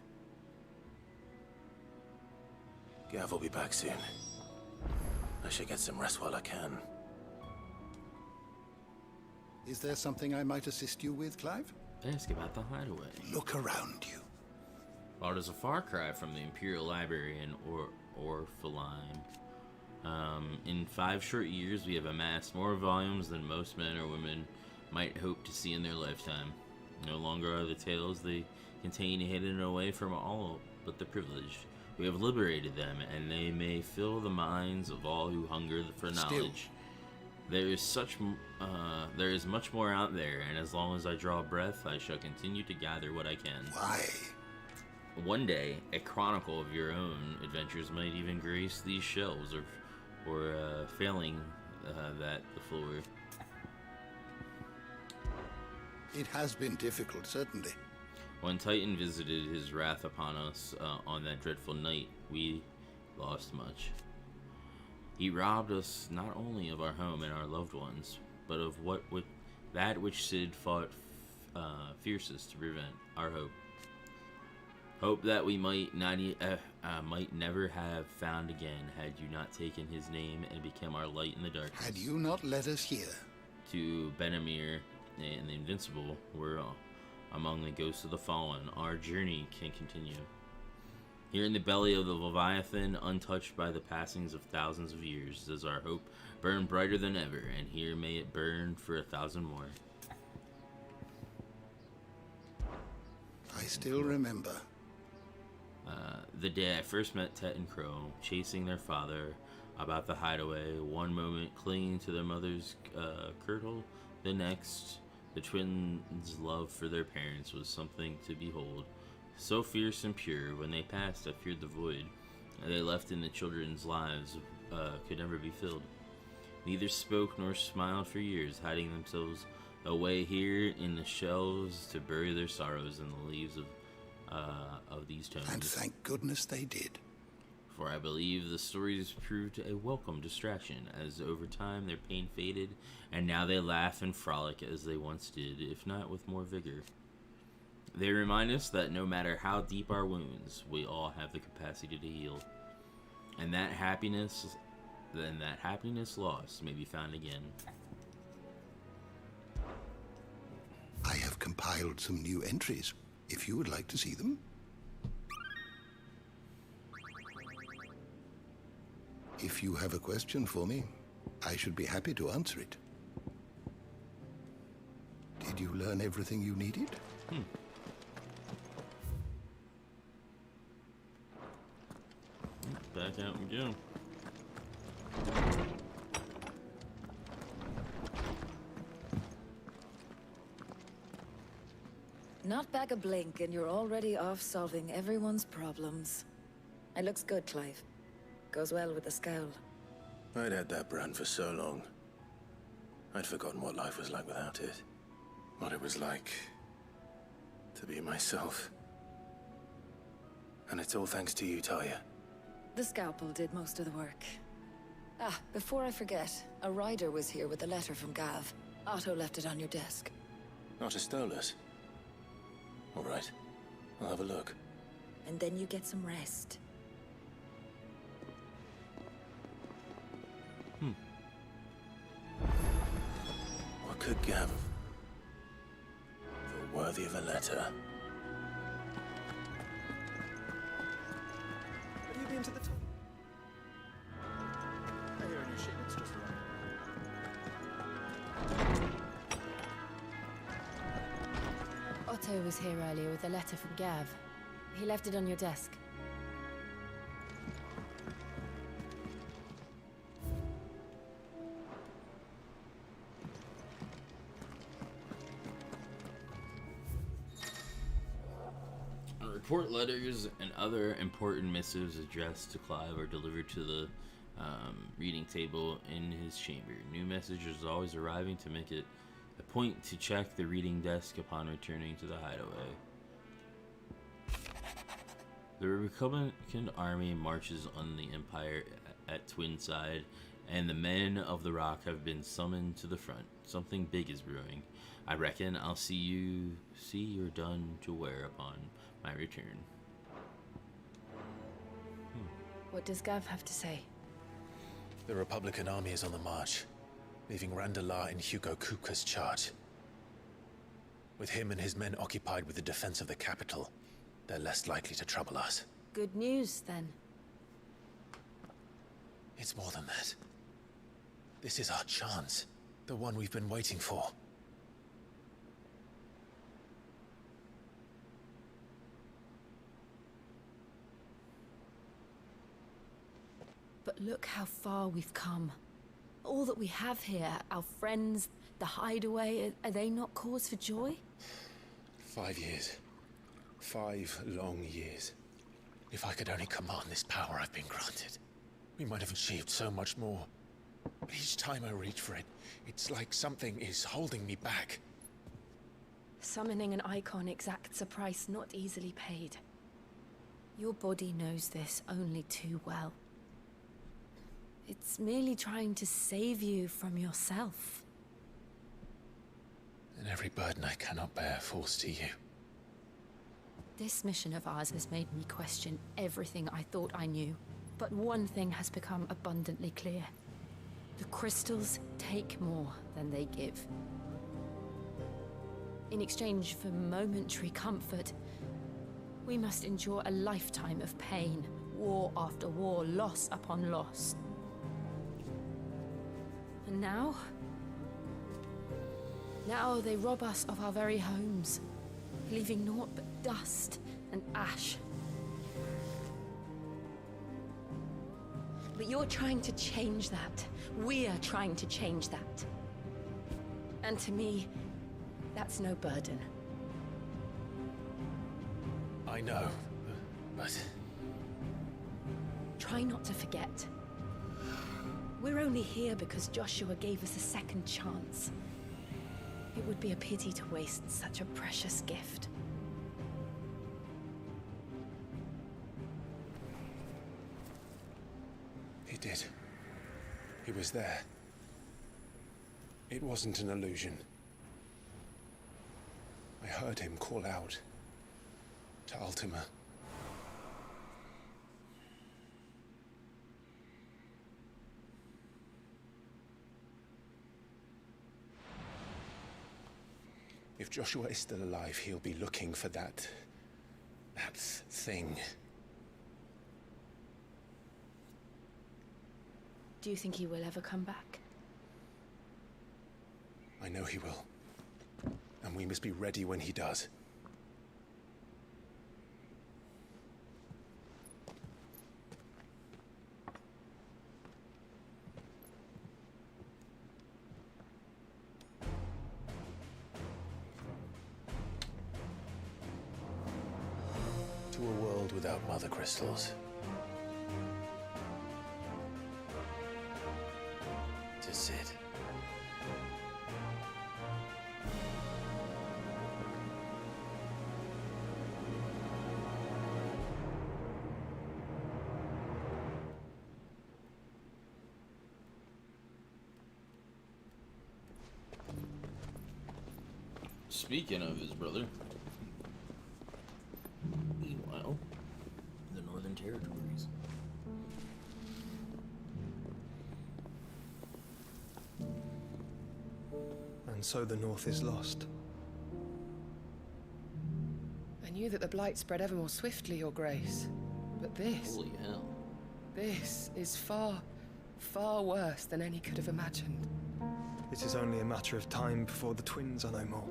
Gav will be back soon. I should get some rest while I can. Is there something I might assist you with, Clive? Ask about the hideaway. Look around you. While it is a far cry from the Imperial Library in Oriflamme, in 5 short years we have amassed more volumes than most men or women might hope to see in their lifetime. No longer are the tales they contain hidden away from all but the privileged. We have liberated them, and they may fill the minds of all who hunger for knowledge. There is much more out there, and as long as I draw breath, I shall continue to gather what I can. Why? One day, a chronicle of your own adventures might even grace these shelves, or failing that, the floor. It has been difficult, certainly. When Titan visited his wrath upon us on that dreadful night, we lost much. He robbed us not only of our home and our loved ones, but of that which Sid fought fiercest to prevent, our hope. Hope that we might never have found again had you not taken his name and become our light in the darkness. Had you not led us here. To Benamir and the Invincible, we're among the ghosts of the fallen. Our journey can continue. Here in the belly of the Leviathan, untouched by the passings of thousands of years, does our hope burn brighter than ever, and here may it burn for 1,000 more. I still remember. The day I first met Tet and Crow, chasing their father about the hideaway, one moment clinging to their mother's kirtle, the next, the twins' love for their parents was something to behold. So fierce and pure, when they passed, I feared the void they left in the children's lives could never be filled. Neither spoke nor smiled for years, hiding themselves away here in the shelves to bury their sorrows in the leaves of these tomes. And thank goodness they did. For I believe the stories proved a welcome distraction, as over time their pain faded, and now they laugh and frolic as they once did, if not with more vigor. They remind us that no matter how deep our wounds, we all have the capacity to heal, and that happiness lost may be found again. I have compiled some new entries, if you would like to see them. If you have a question for me, I should be happy to answer it. Did you learn everything you needed? Back out we go. Not back a blink and you're already off solving everyone's problems. It looks good, Clive. Goes well with the scowl. I'd had that brand for so long. I'd forgotten what life was like without it. What it was like to be myself. And it's all thanks to you, Talia. The scalpel did most of the work. Ah, before I forget, a rider was here with a letter from Gav. Otto left it on your desk. Otto stole it. All right, I'll have a look. And then you get some rest. What could Gav feel worthy of a letter? Have you been to the top? I hear a new shipment's just arrived. Otto was here earlier with a letter from Gav. He left it on your desk. Report letters and other important missives addressed to Clive are delivered to the reading table in his chamber. New messages always arriving to make it a point to check the reading desk upon returning to the hideaway. The Republican army marches on the Empire at Twinside, and the men of the Rock have been summoned to the front. Something big is brewing. I reckon I'll see you're done to wear upon my return. What does Gav have to say? The Republican army is on the march, leaving Randalar in Hugo Kupka's charge. With him and his men occupied with the defense of the capital, they're less likely to trouble us. Good news, then. It's more than that. This is our chance, the one we've been waiting for. But look how far we've come. All that we have here, our friends, the hideaway, are they not cause for joy? 5 years. 5 long years. If I could only command this power I've been granted, we might have achieved so much more. But each time I reach for it, it's like something is holding me back. Summoning an icon exacts a price not easily paid. Your body knows this only too well. It's merely trying to save you from yourself. And every burden I cannot bear falls to you. This mission of ours has made me question everything I thought I knew. But one thing has become abundantly clear. The crystals take more than they give. In exchange for momentary comfort, we must endure a lifetime of pain, war after war, loss upon loss. And now they rob us of our very homes, leaving naught but dust and ash. But you're trying to change that. We're trying to change that. And to me, that's no burden. I know, but... Try not to forget. We're only here because Joshua gave us a second chance. It would be a pity to waste such a precious gift. He did. He was there. It wasn't an illusion. I heard him call out to Ultima. If Joshua is still alive, he'll be looking for that thing. Do you think he will ever come back? I know he will. And we must be ready when he does. To a world without mother crystals. To Sid. Speaking of his brother, meanwhile, the Northern Territories. And so the North is lost. I knew that the Blight spread ever more swiftly, Your Grace. But this... Holy hell. This is far, far worse than any could have imagined. It is only a matter of time before the twins are no more.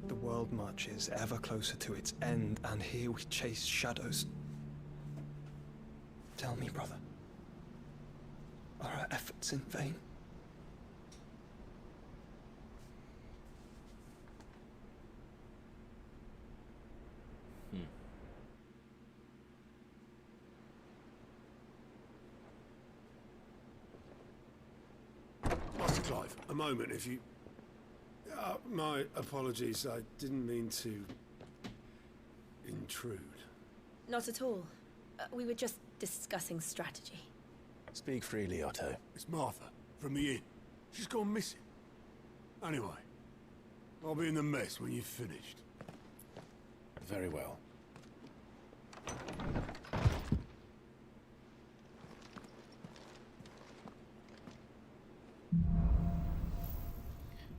The world marches ever closer to its end, and here we chase shadows. Tell me, brother, are our efforts in vain? Master Clive, a moment, if you... my apologies, I didn't mean to... intrude. Not at all. We were just discussing strategy. Speak freely, Otto. It's Martha, from the inn. She's gone missing. Anyway, I'll be in the mess when you've finished. Very well.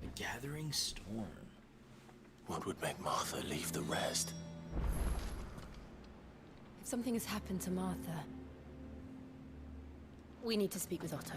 A gathering storm. What would make Martha leave the rest? If something has happened to Martha, we need to speak with Otto.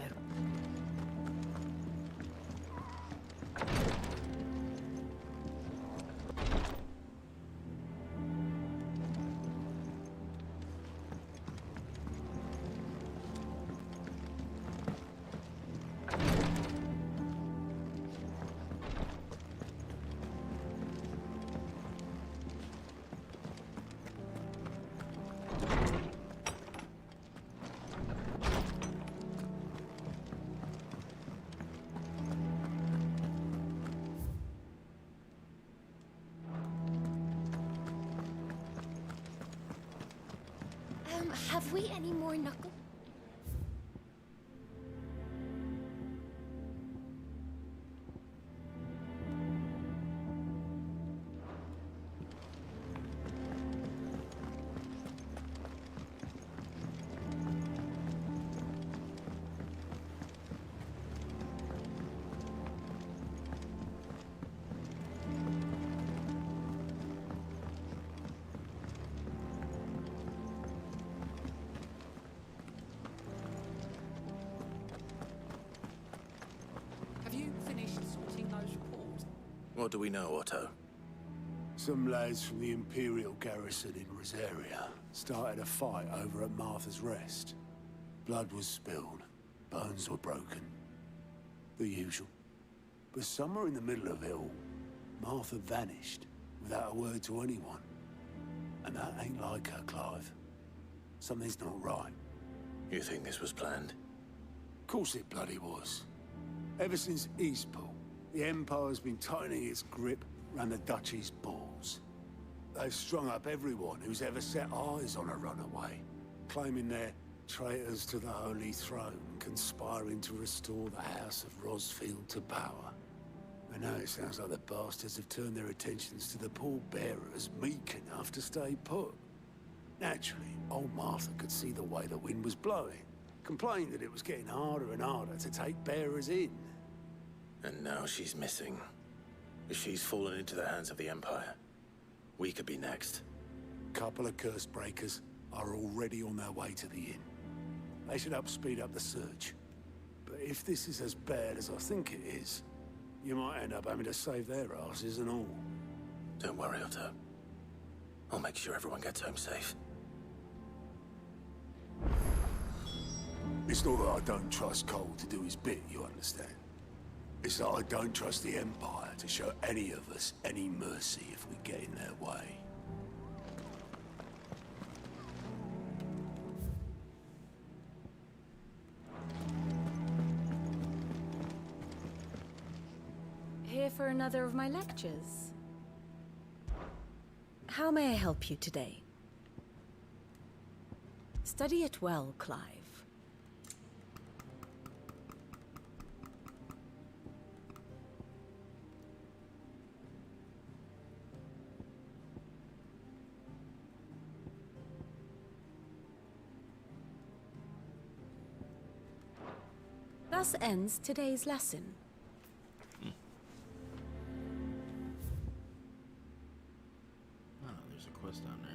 Have we any more knuckle? What do we know, Otto? Some lads from the Imperial garrison in Rosaria started a fight over at Martha's Rest. Blood was spilled, bones were broken. The usual. But somewhere in the middle of it all, Martha vanished without a word to anyone. And that ain't like her, Clive. Something's not right. You think this was planned? Of course it bloody was. Ever since Eastpool, the Empire's been tightening its grip around the Duchy's balls. They've strung up everyone who's ever set eyes on a runaway, claiming they're traitors to the Holy Throne, conspiring to restore the House of Rosfield to power. And now it sounds like the bastards have turned their attentions to the pallbearers meek enough to stay put. Naturally, old Martha could see the way the wind was blowing, complained that it was getting harder and harder to take bearers in. And now she's missing. If she's fallen into the hands of the Empire, we could be next. Couple of curse breakers are already on their way to the inn. They should help speed up the search. But if this is as bad as I think it is, you might end up having to save their asses and all. Don't worry, Otto. I'll make sure everyone gets home safe. It's not that I don't trust Cole to do his bit, you understand? It's that I don't trust the Empire to show any of us any mercy if we get in their way. Here for another of my lectures. How may I help you today? Study it well, Clive. Thus ends today's lesson. Oh, there's a quest down there.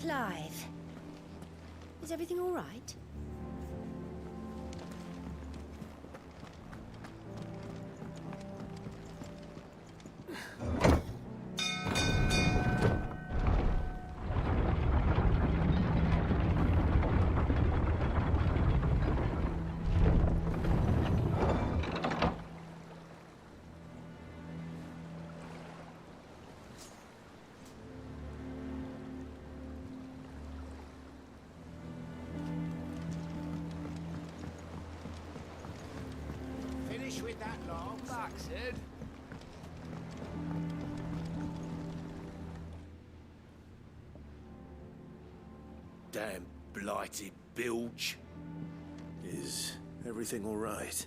Clive, is everything all right? Finish with that long backside. Damn blighted bilge. Is everything all right?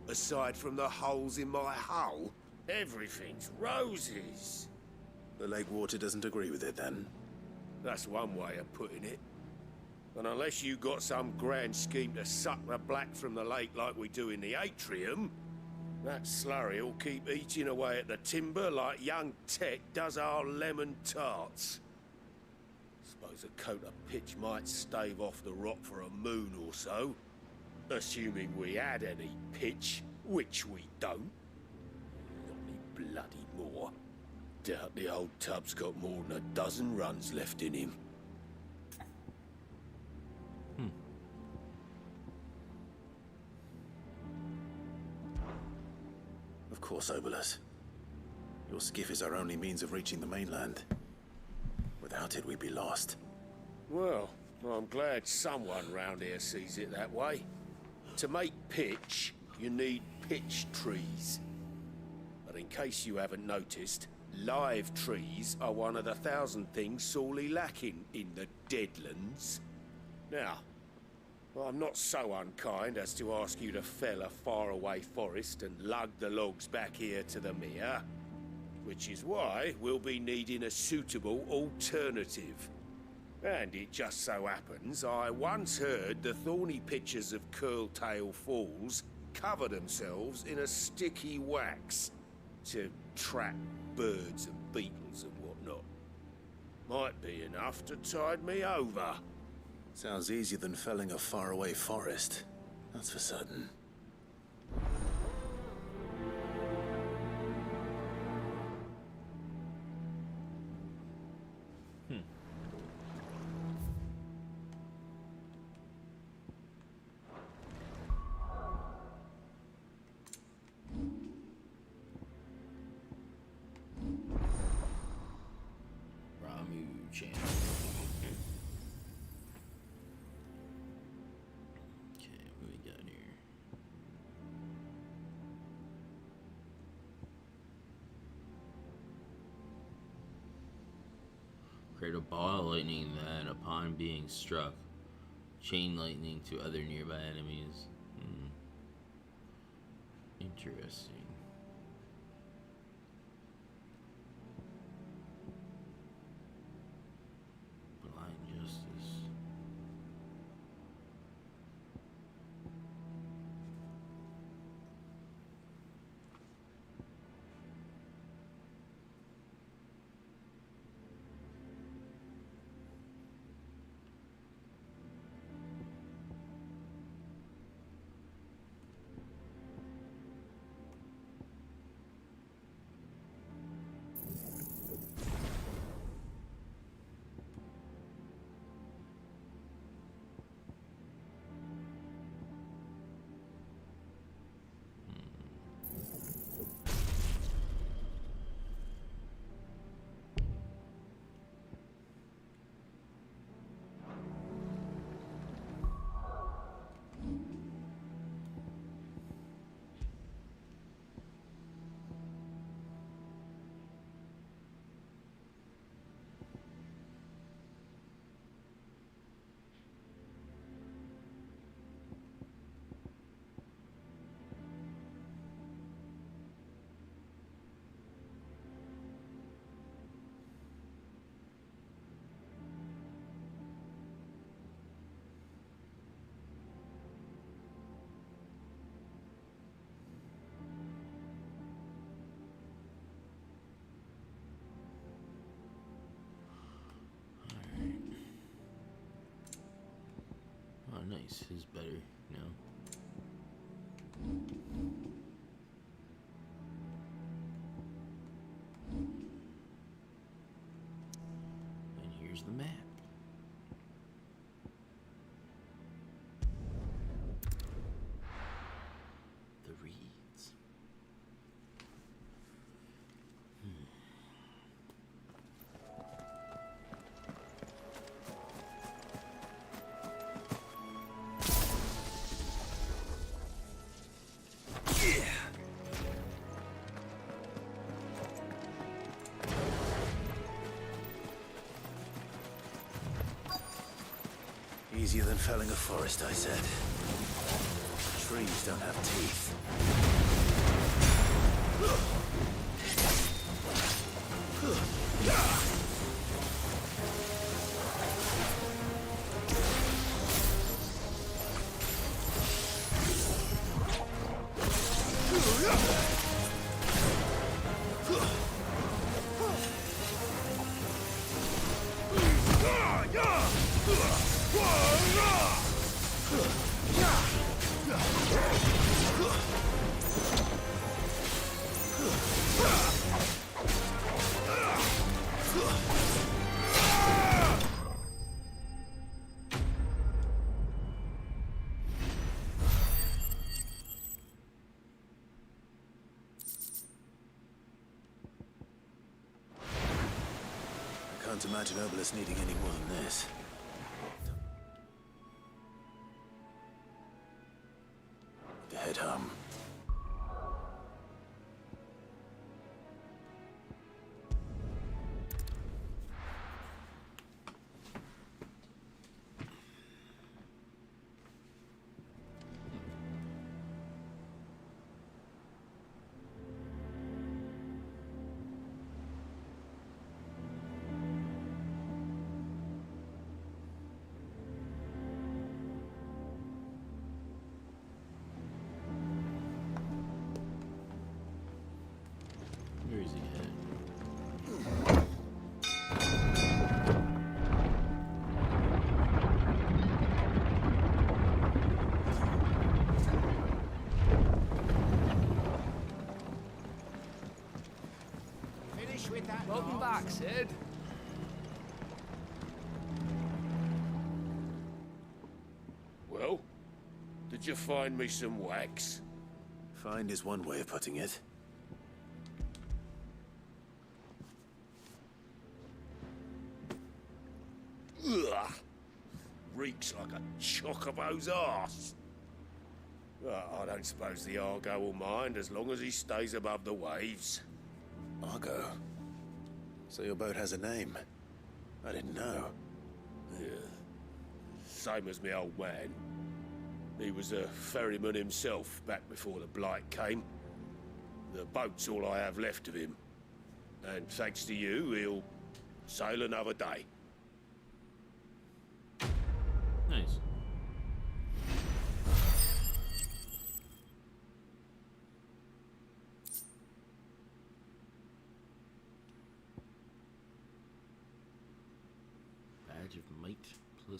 Aside from the holes in my hull, everything's roses. The lake water doesn't agree with it, then? That's one way of putting it. And unless you got some grand scheme to suck the black from the lake like we do in the atrium, that slurry'll keep eating away at the timber like young Tech does our lemon tarts. Suppose a coat of pitch might stave off the rot for a moon or so, assuming we had any pitch, which we don't. Not any bloody more. Doubt the old tub's got more than a dozen runs left in him. Of course, Obolus. Your skiff is our only means of reaching the mainland. Without it, we'd be lost. Well, I'm glad someone round here sees it that way. To make pitch, you need pitch trees. But in case you haven't noticed, live trees are one of the 1,000 things sorely lacking in the Deadlands. Now, I'm not so unkind as to ask you to fell a faraway forest and lug the logs back here to the mere, which is why we'll be needing a suitable alternative. And it just so happens I once heard the thorny pitchers of Curltail Falls cover themselves in a sticky wax to trap birds and beetles and whatnot. Might be enough to tide me over. Sounds easier than felling a faraway forest. That's for certain. Create a ball of lightning that, upon being struck, chain lightning to other nearby enemies. Interesting. Blind justice. Nice, his better now. And here's the map. The reeds. Easier than felling a forest, I said. Trees don't have teeth. I can't imagine Obelisk needing any more than this. Head home. Welcome back, Sid. Well, did you find me some wax? Find is one way of putting it. Ugh! Reeks like a chocobo's arse. I don't suppose the Argo will mind as long as he stays above the waves. Argo? So your boat has a name? I didn't know. Yeah. Same as my old man. He was a ferryman himself back before the Blight came. The boat's all I have left of him. And thanks to you, he'll sail another day. Nice. Badge of Might +1.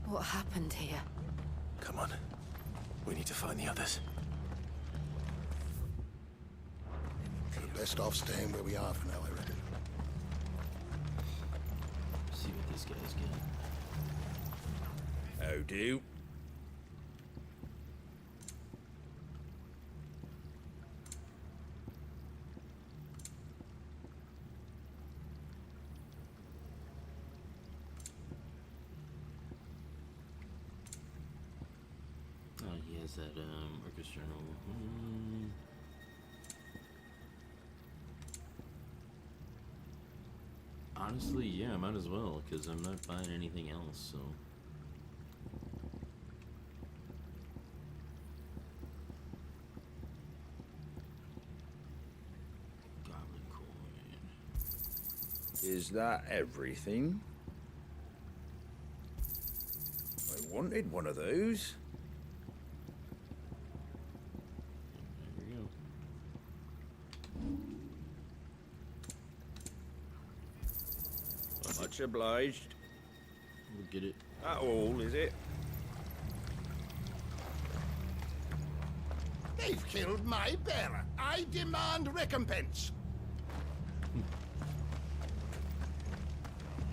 What happened here? Come on. We need to find the others. We're best off staying where we are for now, I reckon. See what this guy's getting. How do? Oh, he has that orchestral. Honestly, yeah, might as well, because I'm not buying anything else, so. Goblin coin. Is that everything? I wanted one of those. There we go. Much obliged. We'll get it. That all, is it? They've killed my bearer. I demand recompense.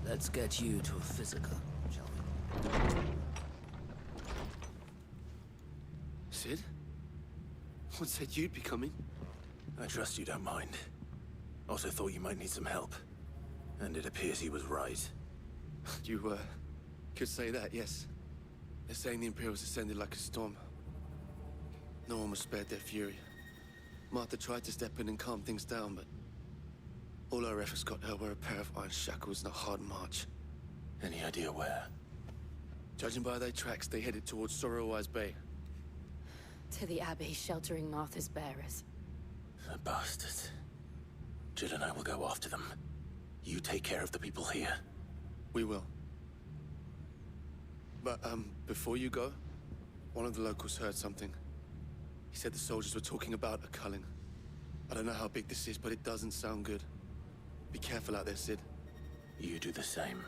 Let's get you to a physical, shall we? Sid? What said you'd be coming? I trust you don't mind. Also thought you might need some help. And it appears he was right. You, could say that, yes. They're saying the Imperials ascended like a storm. No one was spared their fury. Martha tried to step in and calm things down, but all our efforts got her were a pair of iron shackles and a hard march. Any idea where? Judging by their tracks, they headed towards Sorrowwise Bay. To the Abbey sheltering Martha's bearers. The bastards. Jill and I will go after them. You take care of the people here. We will. But, before you go, one of the locals heard something. He said the soldiers were talking about a culling. I don't know how big this is, but it doesn't sound good. Be careful out there, Sid. You do the same.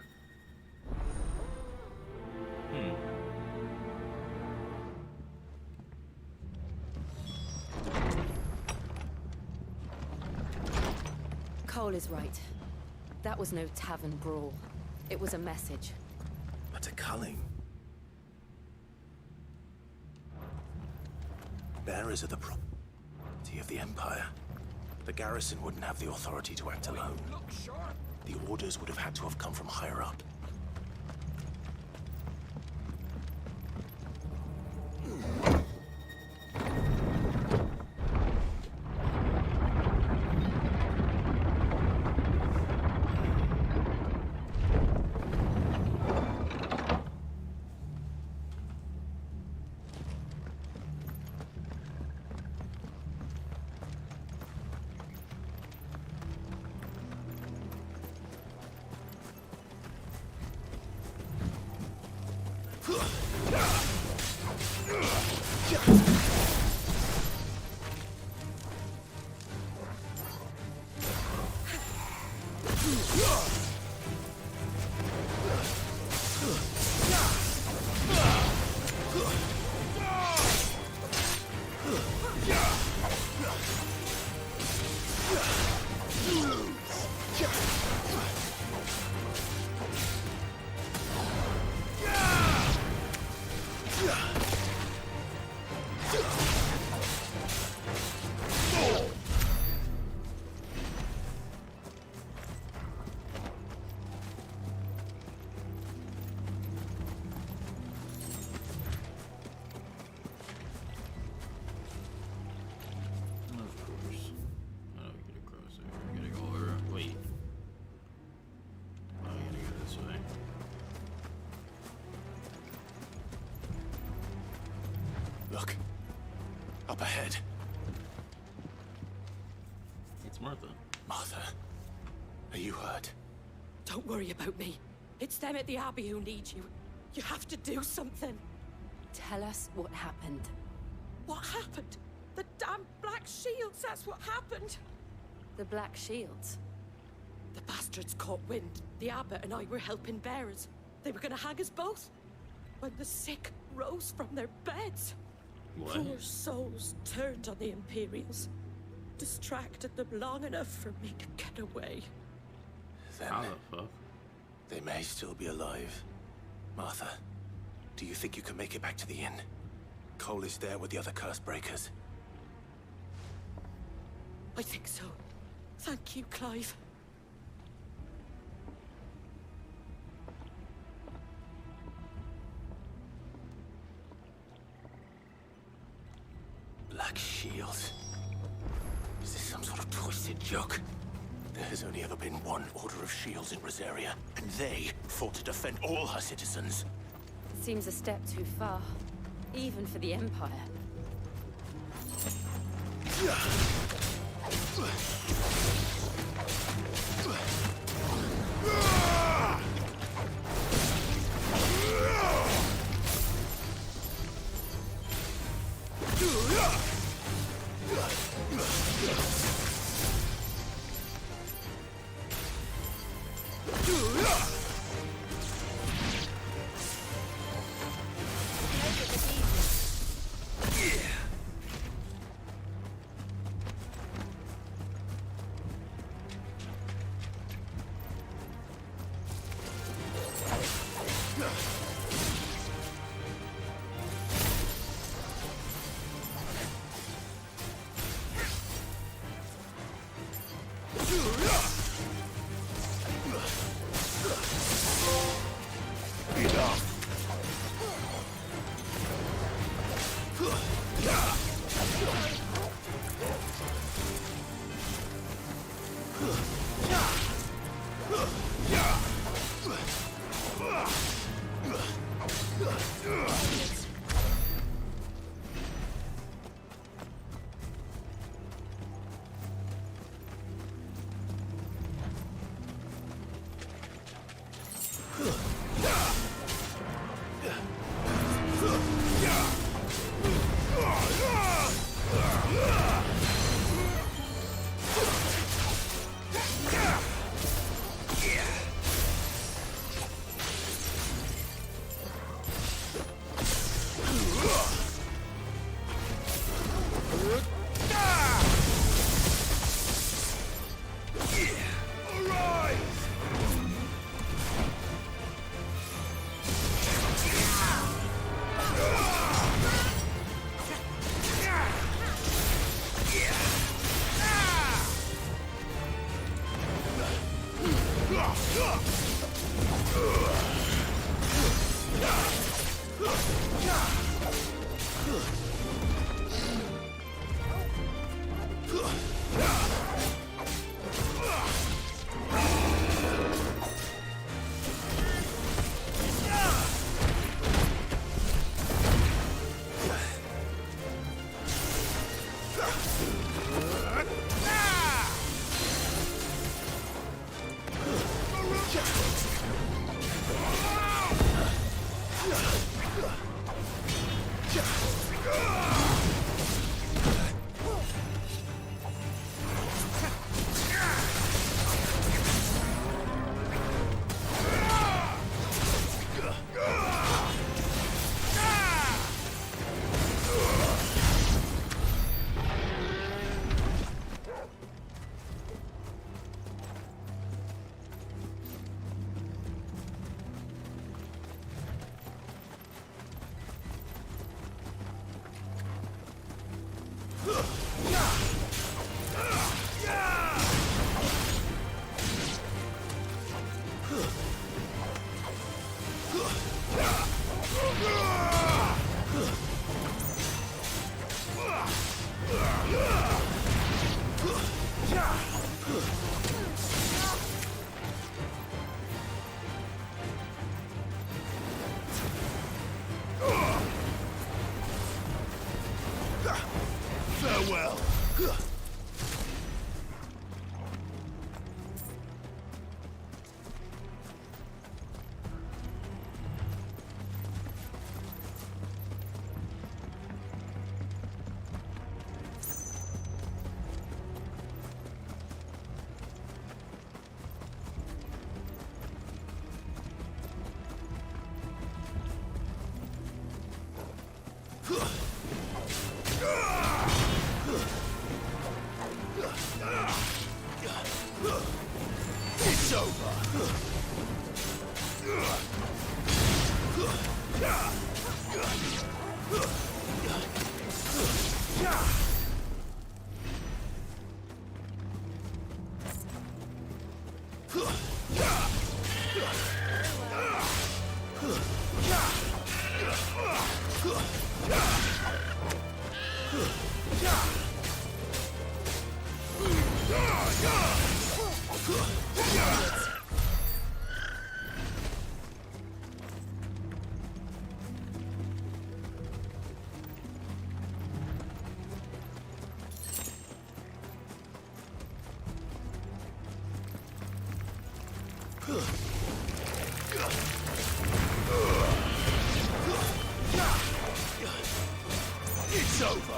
Cole is right. That was no tavern brawl. It was a message. But a culling. Bearers are the property of the Empire. The garrison wouldn't have the authority to act alone. The orders would have had to have come from higher up. Look. Up ahead. It's Martha. Martha, are you hurt? Don't worry about me. It's them at the Abbey who need you. You have to do something. Tell us what happened. What happened? The damn Black Shields, that's what happened. The Black Shields? The bastards caught wind. The abbot and I were helping bearers. They were gonna hang us both. When the sick rose from their beds. What? Poor souls turned on the Imperials. Distracted them long enough for me to get away. Then How the fuck? They may still be alive. Martha, do you think you can make it back to the inn? Cole is there with the other curse breakers. I think so. Thank you, Clive. Black Shields? Is this some sort of twisted joke? There has only ever been one Order of Shields in Rosaria, and they fought to defend all her citizens. It seems a step too far, even for the Empire. Farewell. It's over. It's over.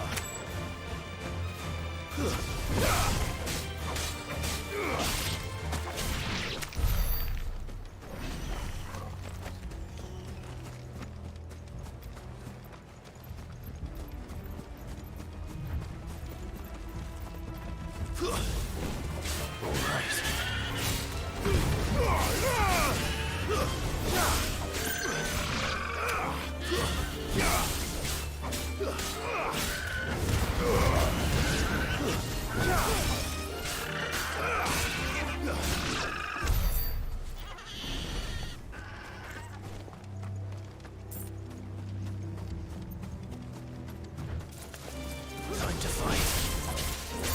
Time to fight.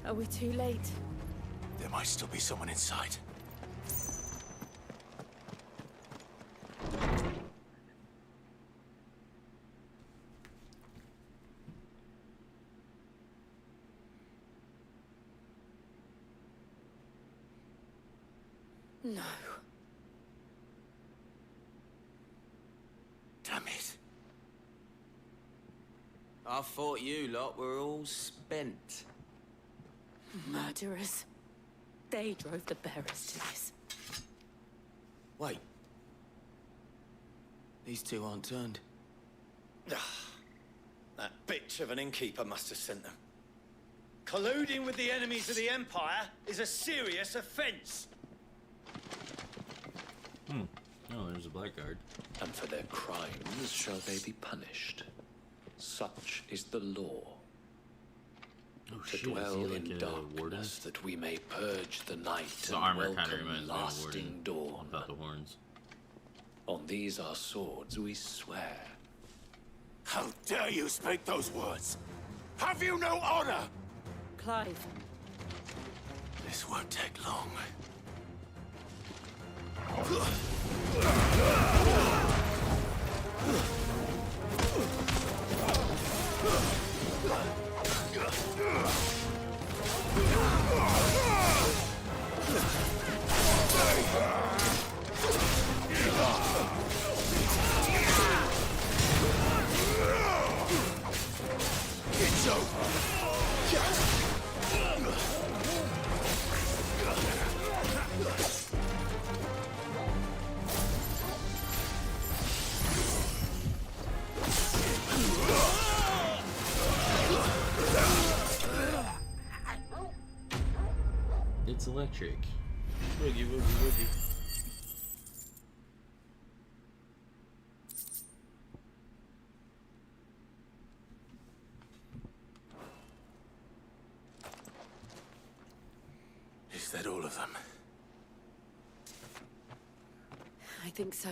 Are we too late? There might still be someone inside. No. Damn it. I thought you lot were all spent. Murderers. They drove the bearers to this. Wait. These two aren't turned. That bitch of an innkeeper must have sent them. Colluding with the enemies of the Empire is a serious offense. Oh, there's a blackguard. And for their crimes shall they be punished. Such is the law. Oh, To shit, is he dwell like in a darkness, warden? that we may purge the night The and armor kind of welcome reminds me of a lasting warden. dawn. Without the horns. On these our swords we swear. How dare you speak those words? Have you no honor? Clive. This won't take long. It's over. electric. Boogie, boogie, boogie. Is that all of them? I think so.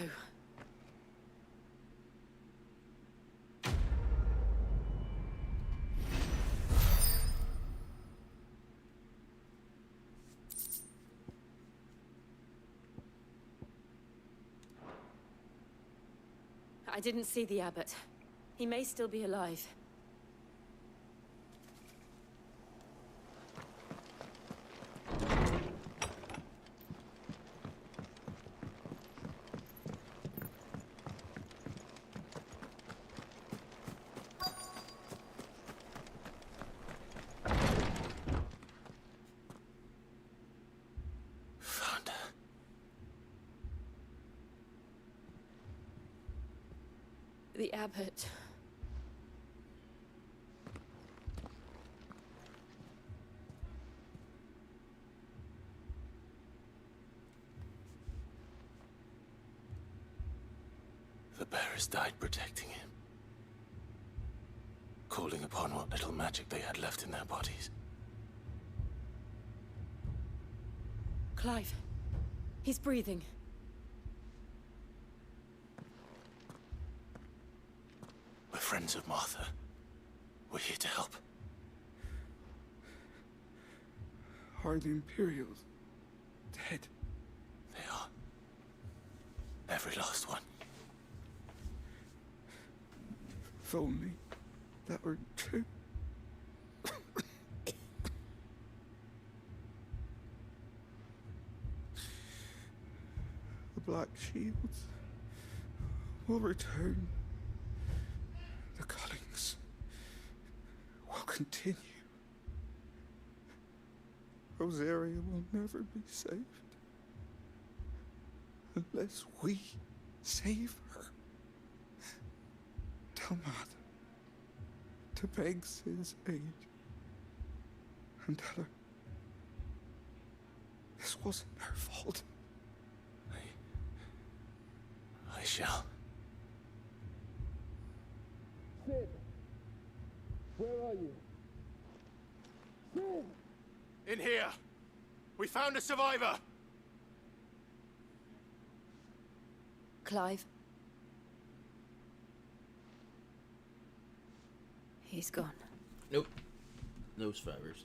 I didn't see the abbot. He may still be alive. The abbot. The bearers died protecting him. Calling upon what little magic they had left in their bodies. Clive. He's breathing. We're friends of Martha. We're here to help. Are the Imperials dead? They are. Every last one. If only that were true. The Black Shields will return. The cuttings will continue. Rosaria will never be saved unless we save her. Tell Mother to beg Sid's aid and tell her this wasn't her fault. I shall. Sid, where are you? Sid! In here! We found a survivor! Clive. He's gone. Nope. No survivors.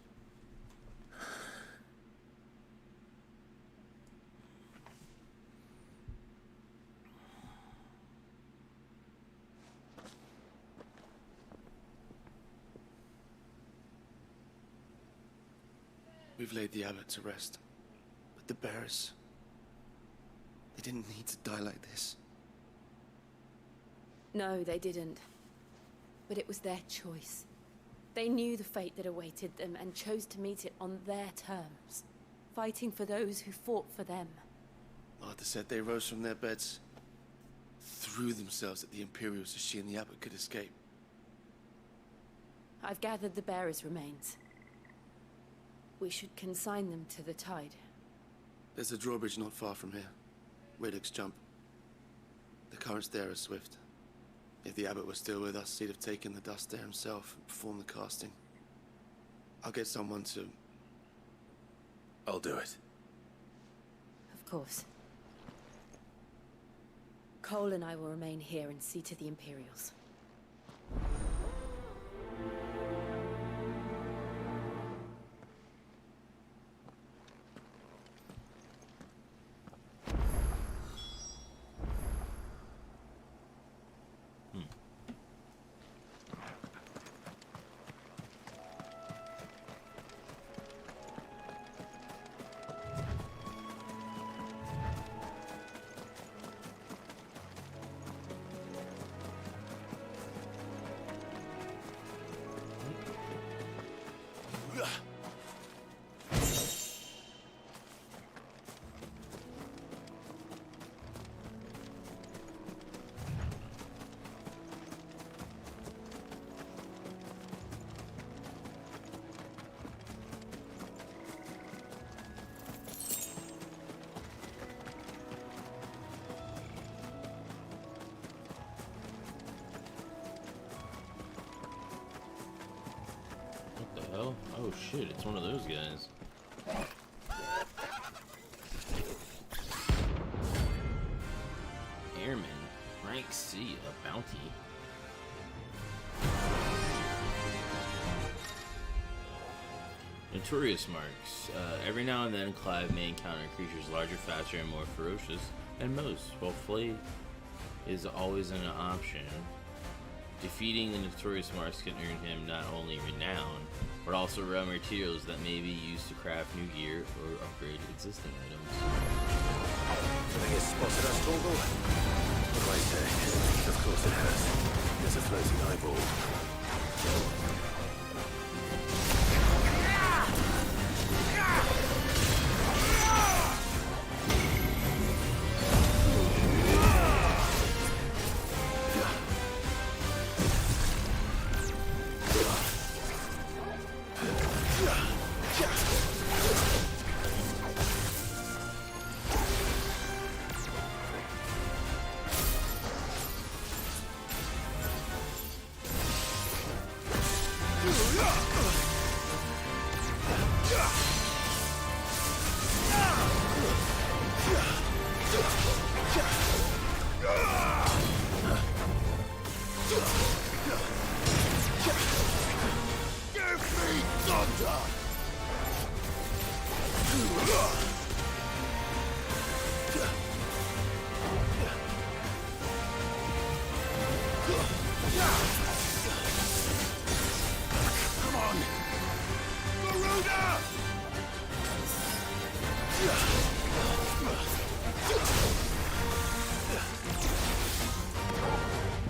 We've laid the abbot to rest. But the bearers... they didn't need to die like this. No, they didn't. But it was their choice. They knew the fate that awaited them and chose to meet it on their terms, fighting for those who fought for them. Martha said they rose from their beds, threw themselves at the Imperials so she and the abbot could escape. I've gathered the bearers' remains. We should consign them to the tide. There's a drawbridge not far from here. Radix jump. The currents there are swift. If the abbot was still with us, he'd have taken the dust there himself and performed the casting. I'll get someone to... I'll do it. Of course. Cole and I will remain here and see to the Imperials. Oh shit, it's one of those guys. Airman, rank C, a bounty. Notorious marks. Every now and then, Clive may encounter creatures larger, faster, and more ferocious than most, while flight is always an option. Defeating the notorious marks can earn him not only renown, but also rare materials that may be used to craft new gear or upgrade existing items. I think it's spotted us, Torgal. What do I say? Of course it has. There's a floating eyeball.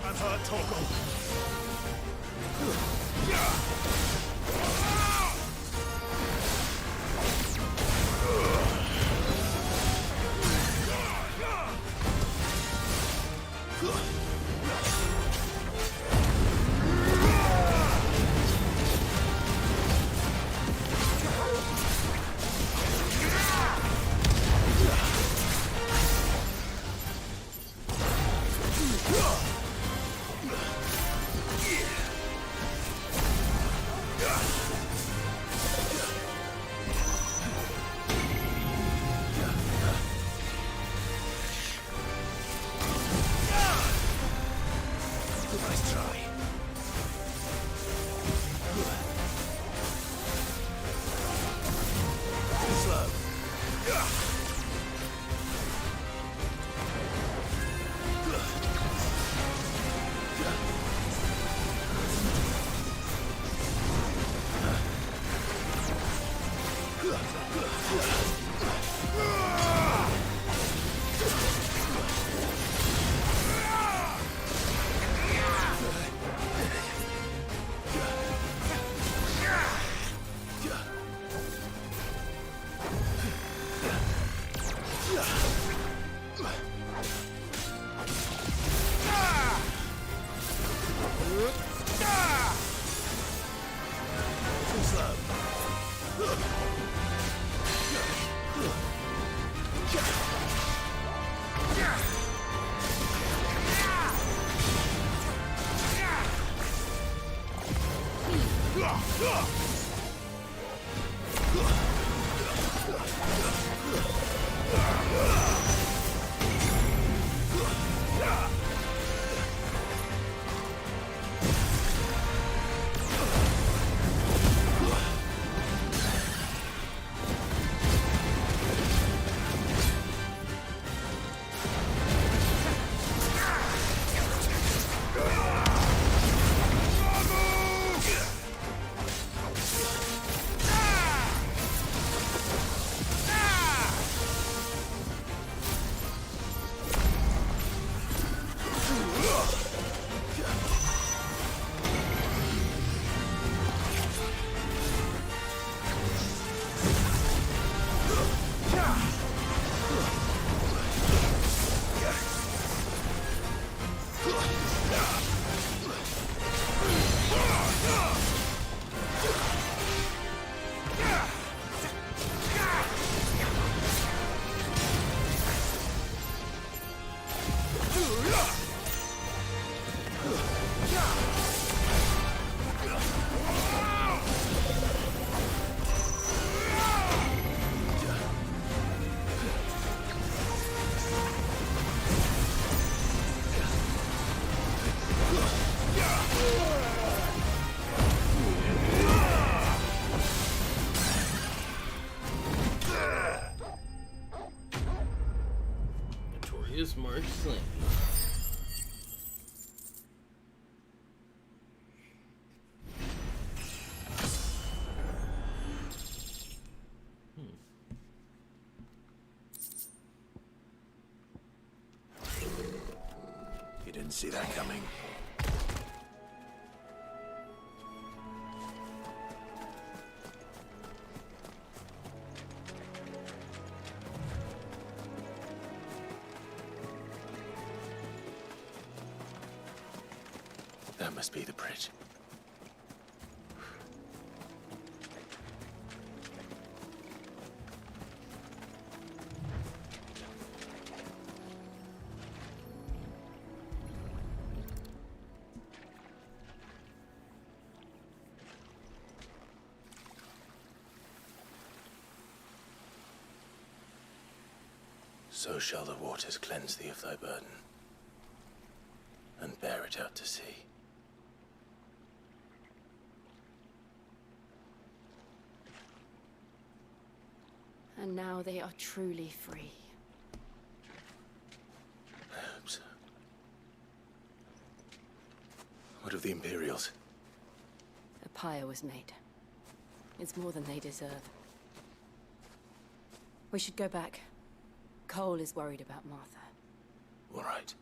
I've heard Torgal. Nice try. Slow. is Marceline. You didn't see that coming. That must be the bridge. So shall the waters cleanse thee of thy burden, and bear it out to sea. And now they are truly free. Perhaps. What of the Imperials? A pyre was made. It's more than they deserve. We should go back. Cole is worried about Martha. All right.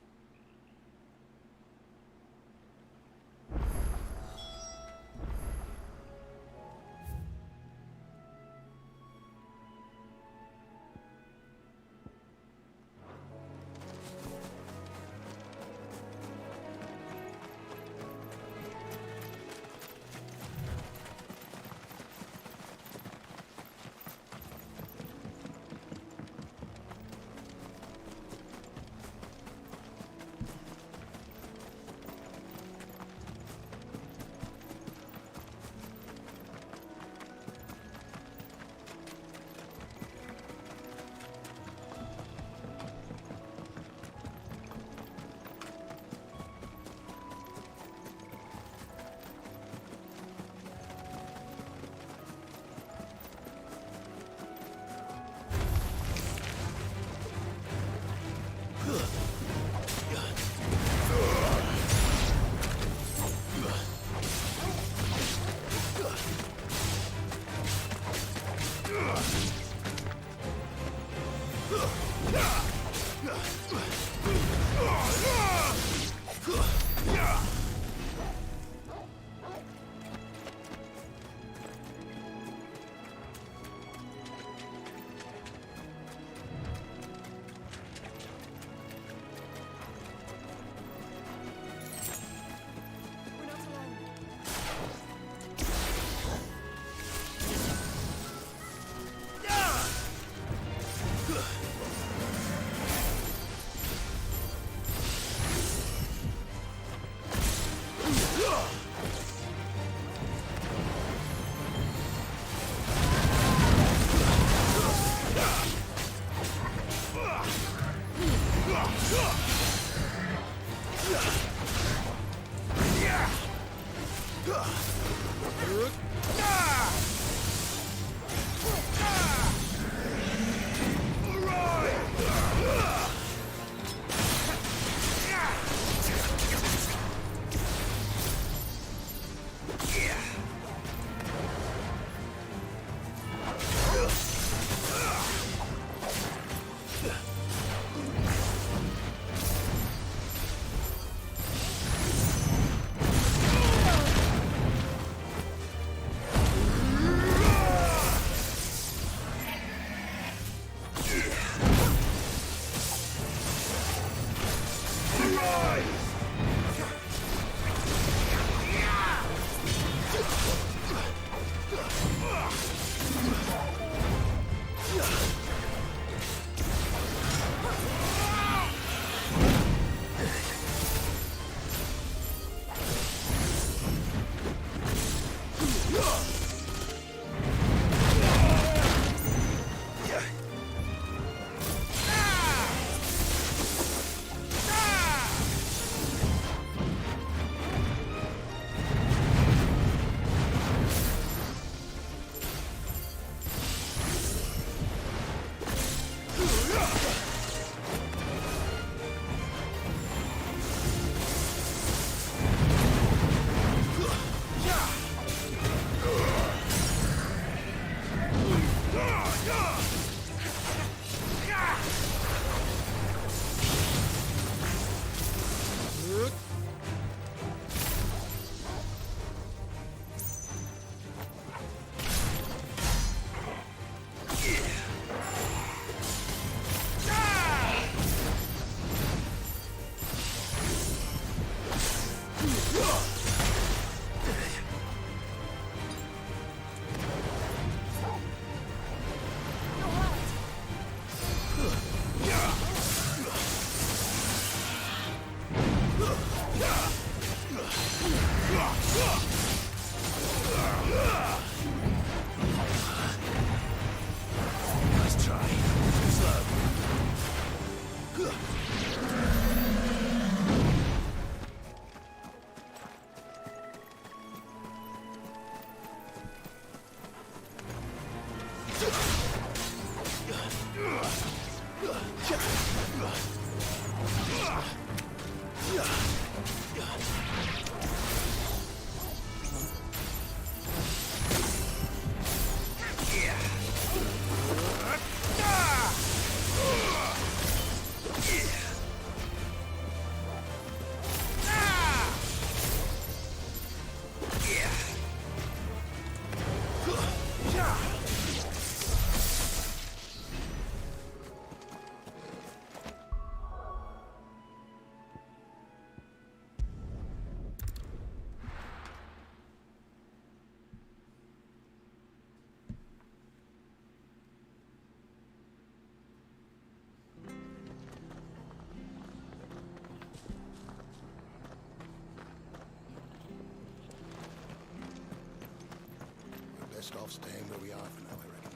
Best off staying where we are for now, I reckon.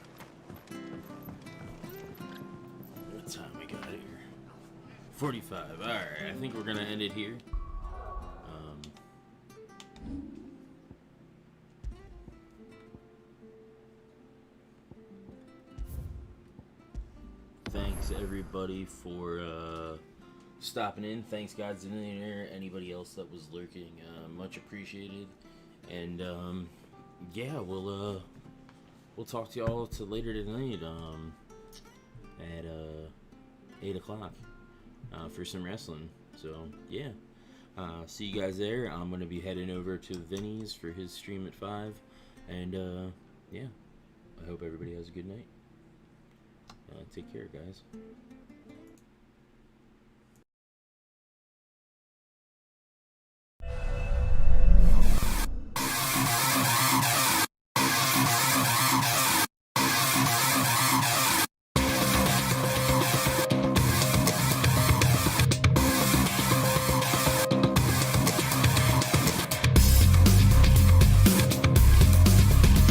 What time we got here? 45. Alright, I think we're gonna end it here. Thanks everybody for stopping in. Thanks God's Millionaire, anybody else that was lurking, much appreciated. And yeah, we'll talk to y'all later tonight at 8 o'clock for some wrestling. So yeah, see you guys there. I'm gonna be heading over to Vinny's for his stream at 5, and yeah, I hope everybody has a good night. Take care, guys.